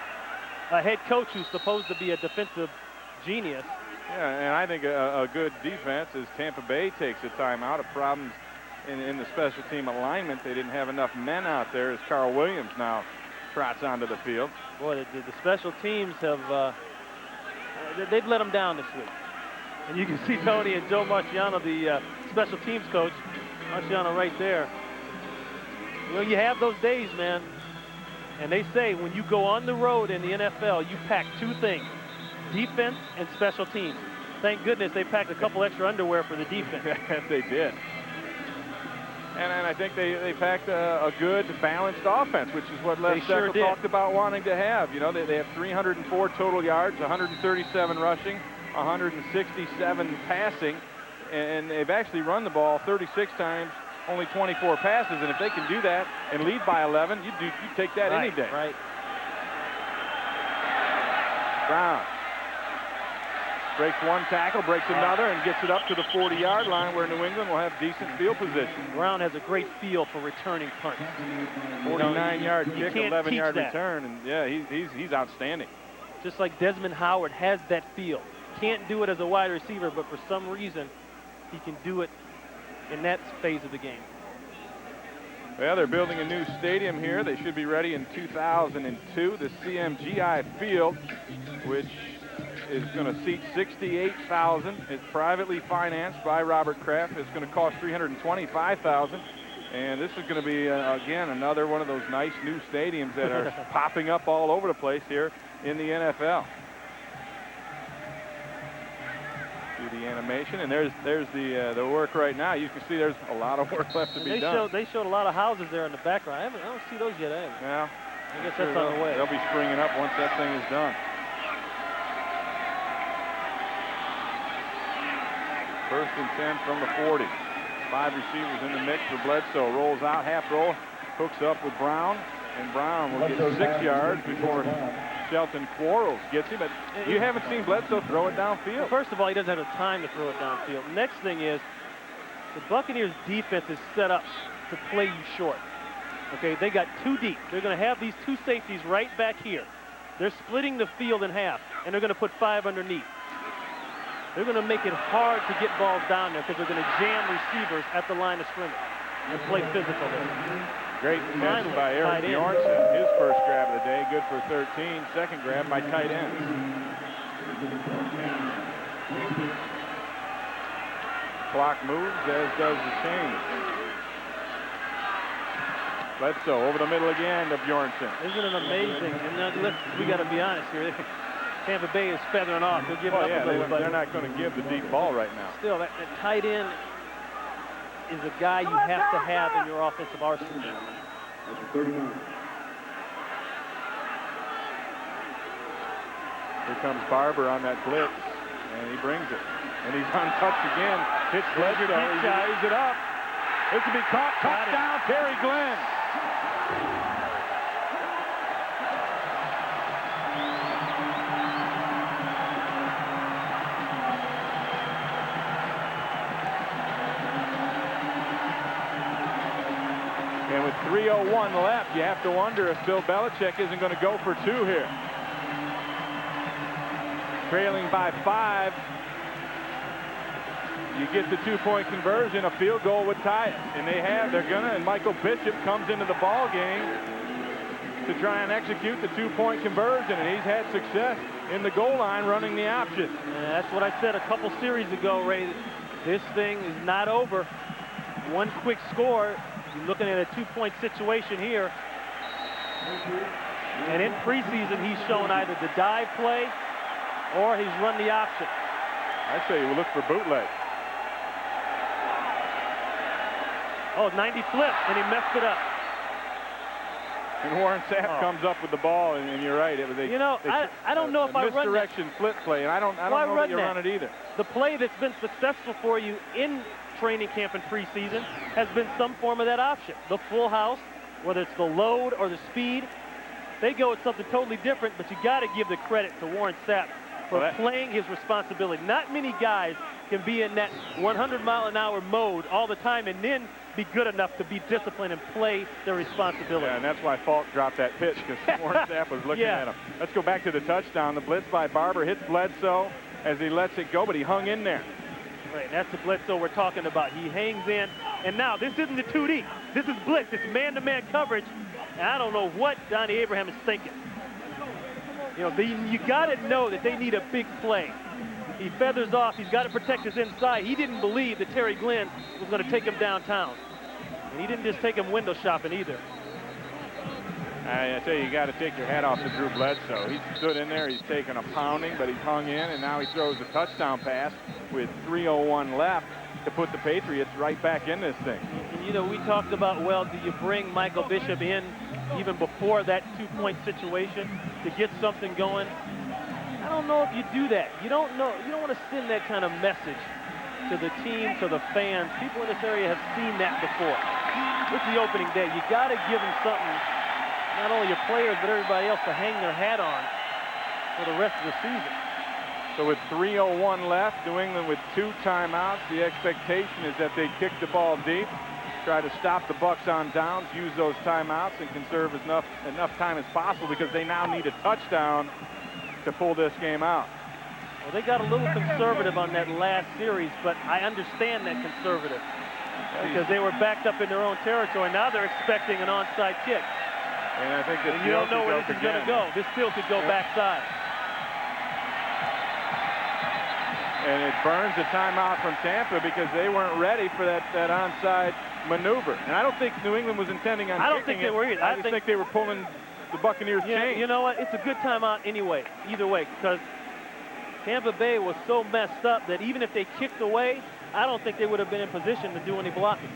a head coach who's supposed to be a defensive genius. Yeah, and I think a good defense as Tampa Bay takes a timeout of problems in the special team alignment. They didn't have enough men out there as Carl Williams now trots onto the field. Boy, the special teams have, they've let them down this week. And you can see Tony and Joe Marciano, the special teams coach, Marciano right there. You know, you have those days, man. And they say when you go on the road in the NFL, you pack 2 things, defense and special teams. Thank goodness they packed a couple extra underwear for the defense. They did. And I think they packed a good, balanced offense, which is what Les Steckel talked about wanting to have. You know, they have 304 total yards, 137 rushing, 167 passing, and they've actually run the ball 36 times, only 24 passes, and if they can do that and lead by 11, you take that any day. Right. Brown breaks one tackle, breaks another, and gets it up to the 40-yard line where New England will have decent field position. Brown has a great feel for returning punts. 49-yard kick, 11-yard return, and yeah, he's outstanding. Just like Desmond Howard has that feel. Can't do it as a wide receiver, but for some reason, he can do it in that phase of the game. Well, they're building a new stadium here. They should be ready in 2002. The CMGI Field, which is going to seat 68,000. It's privately financed by Robert Kraft. It's going to cost $325,000. And this is going to be, again, another one of those nice new stadiums that are popping up all over the place here in the NFL. Do the animation, and there's the work right now. You can see there's a lot of work left to be done. They showed a lot of houses there in the background. I don't see those yet, either. Yeah. I guess that's on the way. They'll be springing up once that thing is done. First and 10 from the 40. 5 receivers in the mix for Bledsoe. Rolls out, half roll, hooks up with Brown, and Brown will get 6 yards before Shelton Quarles gets him. But you haven't seen Bledsoe throw it downfield. Well, first of all, he doesn't have the time to throw it downfield. Next thing is, the Buccaneers defense is set up to play you short. Okay, they got 2 deep. They're going to have these 2 safeties right back here. They're splitting the field in half, and they're going to put 5 underneath. They're going to make it hard to get balls down there because they're going to jam receivers at the line of scrimmage and play physical there. Great catch by Eric Bjornson. His first grab of the day, good for 13. Second grab by tight end. Clock moves, as does the chain. Bledsoe over the middle again to Bjornsson. Isn't it amazing? And we got to be honest here. Tampa Bay is feathering off. They're giving up a little, but they're not going to give the deep ball right now. Still, that tight end is a guy you have to have in your offensive arsenal. That's 39. Here comes Barber on that blitz, and he brings it. And he's untouched again. Pitch Bledsoe. He ties it up. It could be caught. Touchdown, Terry Glenn. And with 3:01 left, you have to wonder if Bill Belichick isn't going to go for two here. Trailing by 5. You get the 2-point conversion, a field goal would tie it. And they have, they're gonna, and Michael Bishop comes into the ball game to try and execute the 2-point conversion, and he's had success in the goal line running the option. That's what I said a couple series ago, Ray. This thing is not over. One quick score, you're looking at a 2-point situation here. And in preseason, he's shown either the dive play or he's run the option. I say we look for bootleg. Oh, 90 flip, and he messed it up. And Warren Sapp comes up with the ball, and you're right. It was I don't know if I run that. Misdirection flip play, and I don't know that you run it either. The play that's been successful for you in training camp and preseason has been some form of that option. The full house, whether it's the load or the speed, they go with something totally different, but you got to give the credit to Warren Sapp for playing his responsibility. Not many guys can be in that 100-mile-an-hour mode all the time and then be good enough to be disciplined and play their responsibility. Yeah, and that's why Falk dropped that pitch, because Warren Sapp was looking at him. Let's go back to the touchdown. The blitz by Barber hits Bledsoe as he lets it go, but he hung in there. Right, that's the Bledsoe we're talking about. He hangs in, and now this isn't the 2D. This is blitz. It's man-to-man coverage, and I don't know what Donnie Abraham is thinking. You know, you got to know that they need a big play. He feathers off. He's got to protect his inside. He didn't believe that Terry Glenn was going to take him downtown. And he didn't just take him window shopping either. I tell you, you got to take your hat off to Drew Bledsoe. He stood in there. He's taken a pounding, but he's hung in, and now he throws a touchdown pass with 3:01 left to put the Patriots right back in this thing. And, you know, we talked about, well, do you bring Michael Bishop in even before that 2-point situation to get something going? I don't know if you do that. You don't know. You don't want to send that kind of message to the team, to the fans. People in this area have seen that before. It's the opening day. You got to give them something, not only your players, but everybody else to hang their hat on for the rest of the season. So with 3:01 left, New England with 2 timeouts. The expectation is that they kick the ball deep, try to stop the Bucs on downs, use those timeouts, and conserve enough time as possible, because they now need a touchdown to pull this game out. Well, they got a little conservative on that last series, but I understand that conservative because they were backed up in their own territory. Now they're expecting an onside kick. And I think that you don't know where this is going to go. This still could go backside. And it burns a timeout from Tampa because they weren't ready for that onside maneuver. And I don't think New England was intending on kicking it. I don't think they were either. I just think they were pulling the Buccaneers' chain. You know what? It's a good timeout anyway, either way, because Tampa Bay was so messed up that even if they kicked away, I don't think they would have been in position to do any blocking.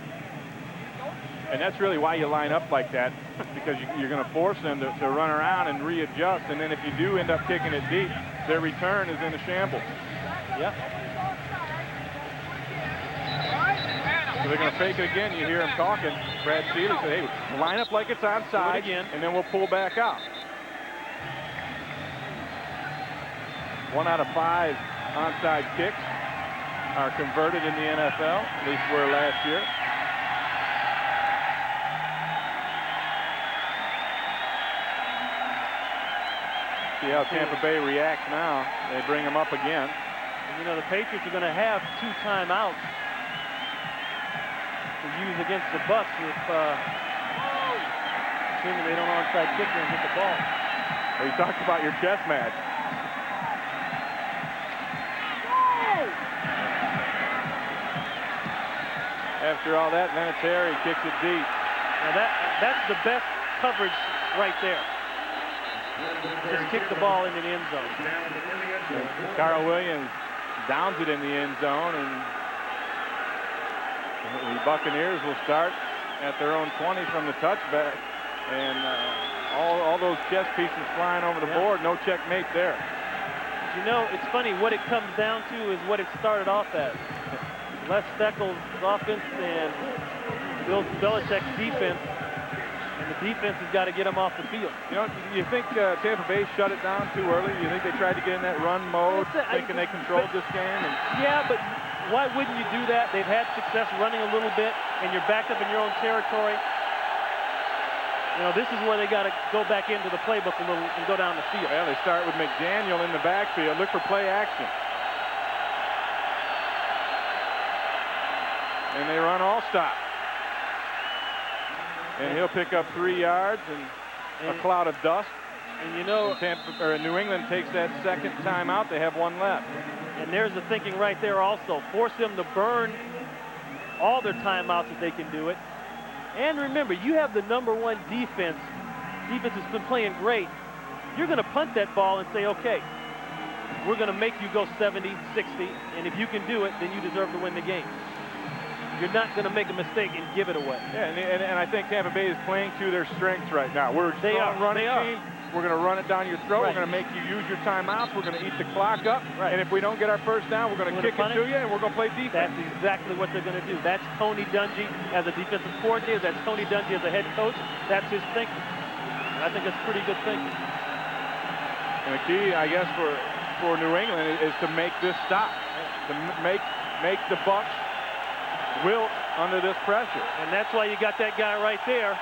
And that's really why you line up like that, because you're going to force them to run around and readjust. And then if you do end up kicking it deep, their return is in a shambles. Yep. So they're going to fake it again. You hear him talking. Brad Seeley said, hey, line up like it's onside, again, and then we'll pull back out. 1 out of 5 onside kicks are converted in the NFL, at least were last year. See how Tampa Bay reacts now. They bring him up again. And, you know, the Patriots are going to have 2 timeouts to use against the Bucs if assuming they don't onside kick and hit the ball. Well, you talked about your chess match. Oh! After all that, Vinatieri kicks it deep. Now That's the best coverage right there. Just kick the ball into the end zone. Carl Williams downs it in the end zone, and the Buccaneers will start at their own 20 from the touchback. And all those chess pieces flying over the board. No checkmate there. You know, it's funny. What it comes down to is what it started off as. Les Steckel's offense and Bill Belichick's defense. And the defense has got to get them off the field. You know, you think Tampa Bay shut it down too early? You think they tried to get in that run mode, thinking they controlled this game? And yeah, but why wouldn't you do that? They've had success running a little bit, and you're backed up in your own territory. You know, this is where they got to go back into the playbook a little and go down the field. Well, they start with McDaniel in the backfield. Look for play action. And they run all stop. And he'll pick up 3 yards and a cloud of dust. And you know, New England takes that second timeout. They have one left. And there's the thinking right there also. Force them to burn all their timeouts if they can do it. And remember, you have the #1 defense. Defense has been playing great. You're going to punt that ball and say, okay, we're going to make you go 70, 60, and if you can do it, then you deserve to win the game. You're not going to make a mistake and give it away. Yeah, and I think Tampa Bay is playing to their strengths right now. We're a strong running team. We're going to run it down your throat. We're going to make you use your timeouts. We're going to eat the clock up. And if we don't get our first down, we're going to kick it to you, and we're going to play defense. That's exactly what they're going to do. That's Tony Dungy as a defensive coordinator. That's Tony Dungy as a head coach. That's his thinking. And I think it's pretty good thinking. And the key, I guess, for New England is to make this stop. To make the Bucs wilt under this pressure. And that's why you got that guy right there.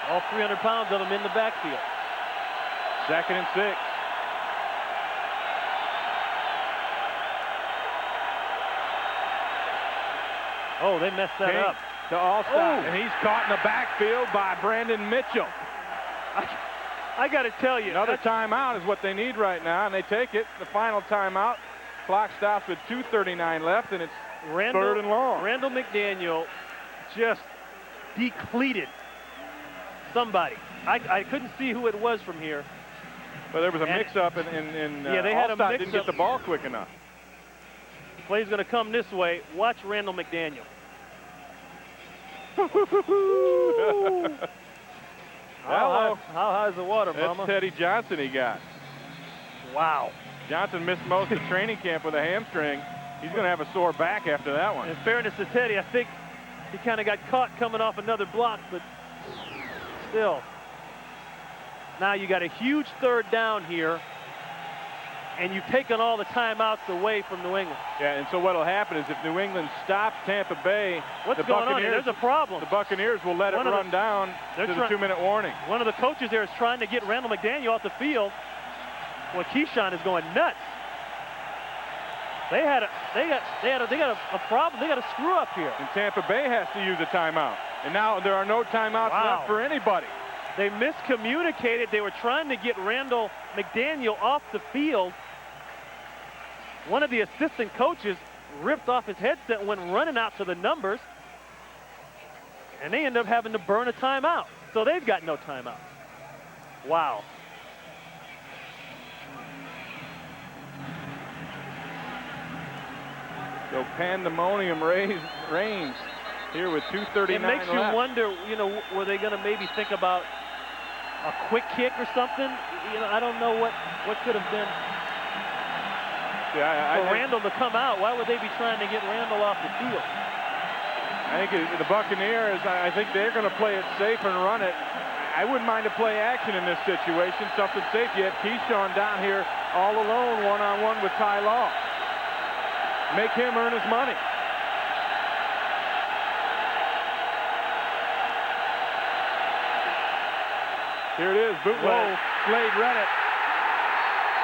All 300 pounds of him in the backfield. 2nd and 6. Oh, they messed that up. To all stop. And he's caught in the backfield by Brandon Mitchell. I got to tell you. Another timeout is what they need right now, and they take it. The final timeout. Clock stops with 2:39 left, and it's 3rd and long. Randall McDaniel just decleated somebody. I couldn't see who it was from here. But there was a mix-up, and yeah, they had a mix-up. Didn't get the ball quick enough. Play's going to come this way. Watch Randall McDaniel. How high is the water, Mama? That's Teddy Johnson he got. Wow. Johnson missed most of training camp with a hamstring. He's going to have a sore back after that one. In fairness to Teddy, I think he kind of got caught coming off another block, but still. Now you got a huge 3rd down here, and you've taken all the timeouts away from New England. Yeah, and so what'll happen is if New England stops Tampa Bay, what's going on here? There's a problem. The Buccaneers will let it run down to the 2-minute warning. One of the coaches there is trying to get Randall McDaniel off the field. Well, Keyshawn is going nuts. They got a problem. They got a screw up here. And Tampa Bay has to use a timeout. And now there are no timeouts left for anybody. They miscommunicated. They were trying to get Randall McDaniel off the field. One of the assistant coaches ripped off his headset and went running out to the numbers. And they end up having to burn a timeout. So they've got no timeout. Wow. So pandemonium reigns here with 2:39 It makes you wonder, you know, were they going to maybe think about a quick kick or something? You know, I don't know what could have been. Yeah, for Randall to come out, why would they be trying to get Randall off the field? I think the Buccaneers, I think they're going to play it safe and run it. I wouldn't mind a play action in this situation, something safe. You had Keyshawn down here all alone, one-on-one with Ty Law. Make him earn his money. Here it is, bootleg. Slade read it.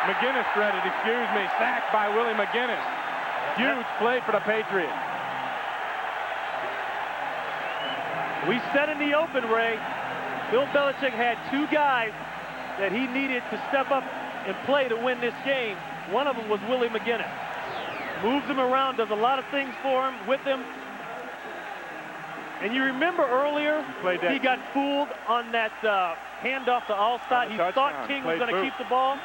McGinnis read it, excuse me. Sacked by Willie McGinnis. Huge play for the Patriots. We said in the open, Ray, Bill Belichick had 2 guys that he needed to step up and play to win this game. One of them was Willie McGinnis. Moves him around, does a lot of things for him, with him. And you remember earlier, he got fooled on that handoff to Allstott. He thought King was going to keep the ball.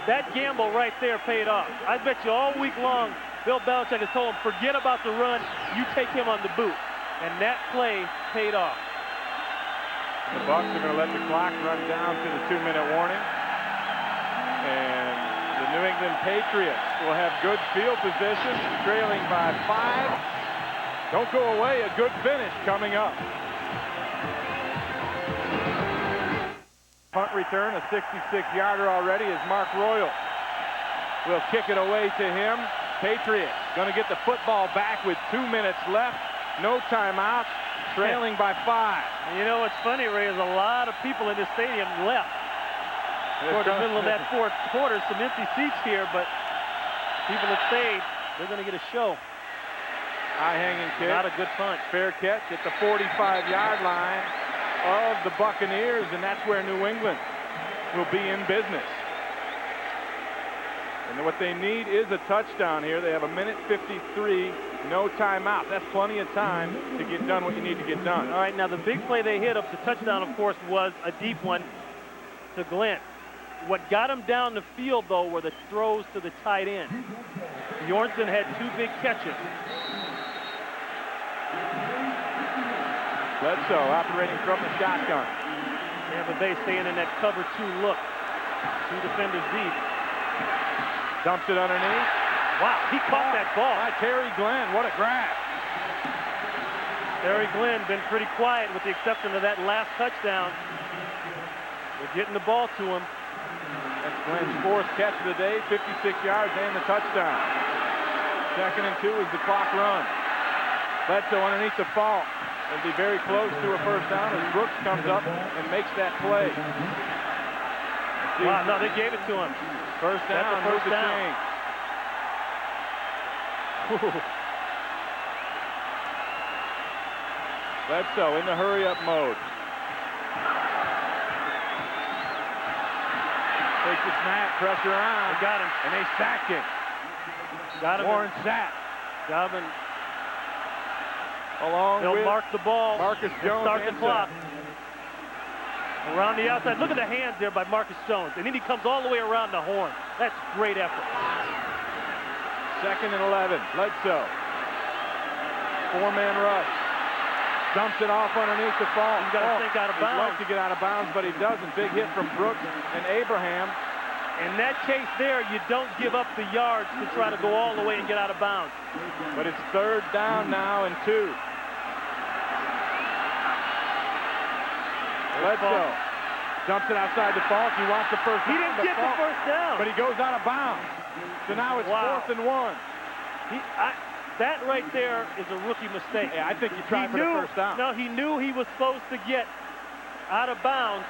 That gamble right there paid off. I bet you all week long, Bill Belichick has told him, forget about the run, you take him on the boot. And that play paid off. The Bucs are going to let the clock run down to the 2-minute warning. And the New England Patriots will have good field position, trailing by 5. Don't go away, a good finish coming up. Punt return, a 66-yarder already as Mark Royal will kick it away to him. Patriots going to get the football back with 2 minutes left. No timeout, trailing by 5. And you know what's funny, Ray, is a lot of people in this stadium left. Toward the middle of that fourth quarter, some empty seats here, but people that stayed, they're going to get a show. High-hanging kick. Not a good punt. Fair catch at the 45-yard line of the Buccaneers, and that's where New England will be in business. And what they need is a touchdown here. They have 1:53, no timeout. That's plenty of time to get done what you need to get done. All right, now the big play they hit up the touchdown, of course, was a deep one to Glenn. What got him down the field, though, were the throws to the tight end. Bjornsson had 2 big catches. Bledsoe operating from the shotgun. Tampa Bay staying in that cover 2 look. 2 defenders deep. Dumps it underneath. Wow, he caught that ball. By Terry Glenn, what a grab. Terry Glenn been pretty quiet with the exception of that last touchdown. They're getting the ball to him. That's Glenn's 4th catch of the day, 56 yards and the touchdown. 2nd and 2 as the clock runs. Bledsoe underneath the fault. They'll be very close to a first down as Brooks comes up and makes that play. Wow, no, they gave it to him. First down, that's a first down. Bledsoe in the hurry-up mode. Takes the snap, pressure on. They got him. And they sacked him. Got him. Warren sacked. Dobbin. Along They'll with mark the ball. Marcus Jones. Start the clock. Around the outside. Look at the hands there by Marcus Jones. And then he comes all the way around the horn. That's great effort. 2nd and 11. Bledsoe. 4-man rush. Dumps it off underneath the fall. He's got to think out of bounds. He'd like to get out of bounds, but he doesn't. Big hit from Brooks and Abraham. In that case there, you don't give up the yards to try to go all the way and get out of bounds. But it's 3rd down now and 2. Bledsoe dumps it outside the Falk. He wants the first down. He didn't get the first down. But he goes out of bounds. So now it's 4th and 1. That right there is a rookie mistake. Yeah, I think you tried for the first down. No, he knew he was supposed to get out of bounds.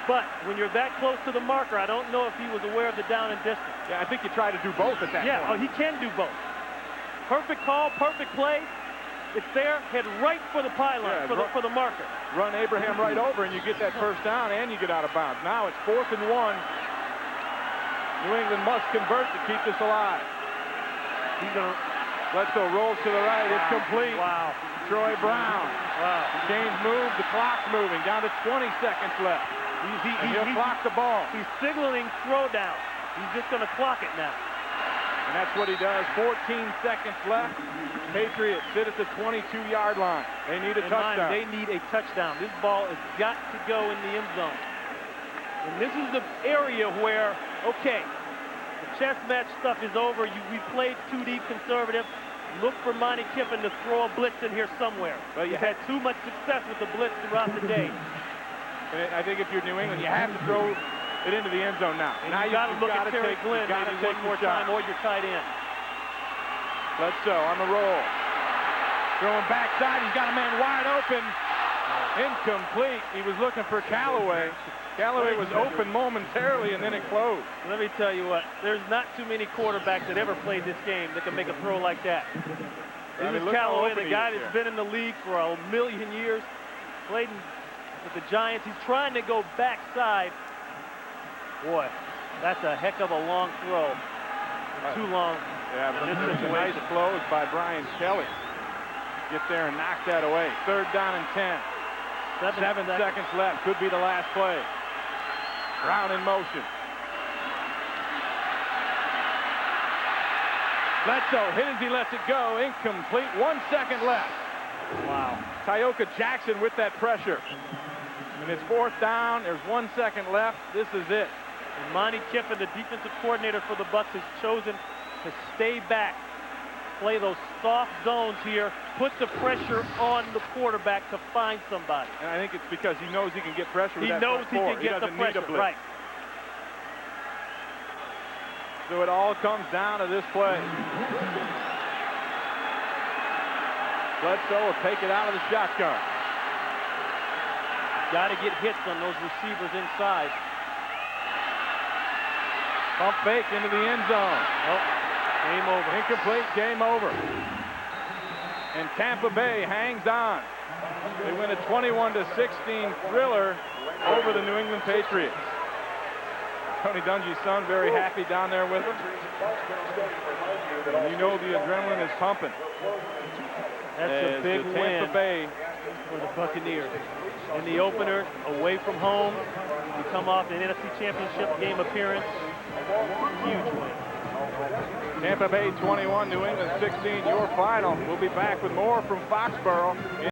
But when you're that close to the marker, I don't know if he was aware of the down and distance. Yeah, I think you try to do both at that point. Yeah, he can do both. Perfect call, perfect play. It's there, head right for the pylon, for the marker. Run Abraham right over, and you get that first down, and you get out of bounds. Now it's 4th and 1. New England must convert to keep this alive. He's going to... Bledsoe rolls to the right. It's complete. Wow. Troy Brown. Wow. Chains move. The clock's moving. Down to 20 seconds left. He'll clock the ball. He's signaling throwdown. He's just going to clock it now. And that's what he does. 14 seconds left. Patriots sit at the 22-yard line. They need a touchdown. They need a touchdown. This ball has got to go in the end zone. And this is the area where, okay, the chess match stuff is over. We played too deep conservative. Look for Monty Kiffin to throw a blitz in here somewhere. Well, You've had too much success with the blitz throughout the day. And I think if you're New England, you have to throw it into the end zone now. And now you got to look at Terry Glenn maybe one more time, or your tight end. Bledsoe on the roll. Throwing backside. He's got a man wide open. Incomplete. He was looking for Callaway. Callaway was open momentarily, and then it closed. Let me tell you what. There's not too many quarterbacks that ever played this game that can make a throw like that. This is Callaway, the guy that's been in the league for a million years. Played with the Giants. He's trying to go backside. Boy, that's a heck of a long throw. Too long. Yeah, but this is a nice close by Brian Kelly. get there and knock that away. 3rd down and 10. 7 seconds left. Could be the last play. Brown in motion. Bledsoe hit as he lets it go. Incomplete. 1 second left. Wow. Tyoka Jackson with that pressure. And it's 4th down. There's 1 second left. This is it. And Monty Kiffin, the defensive coordinator for the Bucs, has chosen to stay back, play those soft zones here, put the pressure on the quarterback to find somebody. And I think it's because he knows he can get pressure with He that knows front he four. can get the doesn't need a pressure, blitz. right. So it all comes down to this play. Bledsoe will take it out of the shotgun. Got to get hits on those receivers inside. Pump fake into the end zone. Oh, game over. Incomplete, game over. And Tampa Bay hangs on. They win a 21-16 thriller over the New England Patriots. Tony Dungy's son very happy down there with him. And you know the adrenaline is pumping. That's a big the win Tampa Bay for the Buccaneers. In the opener, away from home, you come off an NFC Championship game appearance. Huge win. Tampa Bay 21, New England 16, your final. We'll be back with more from Foxborough.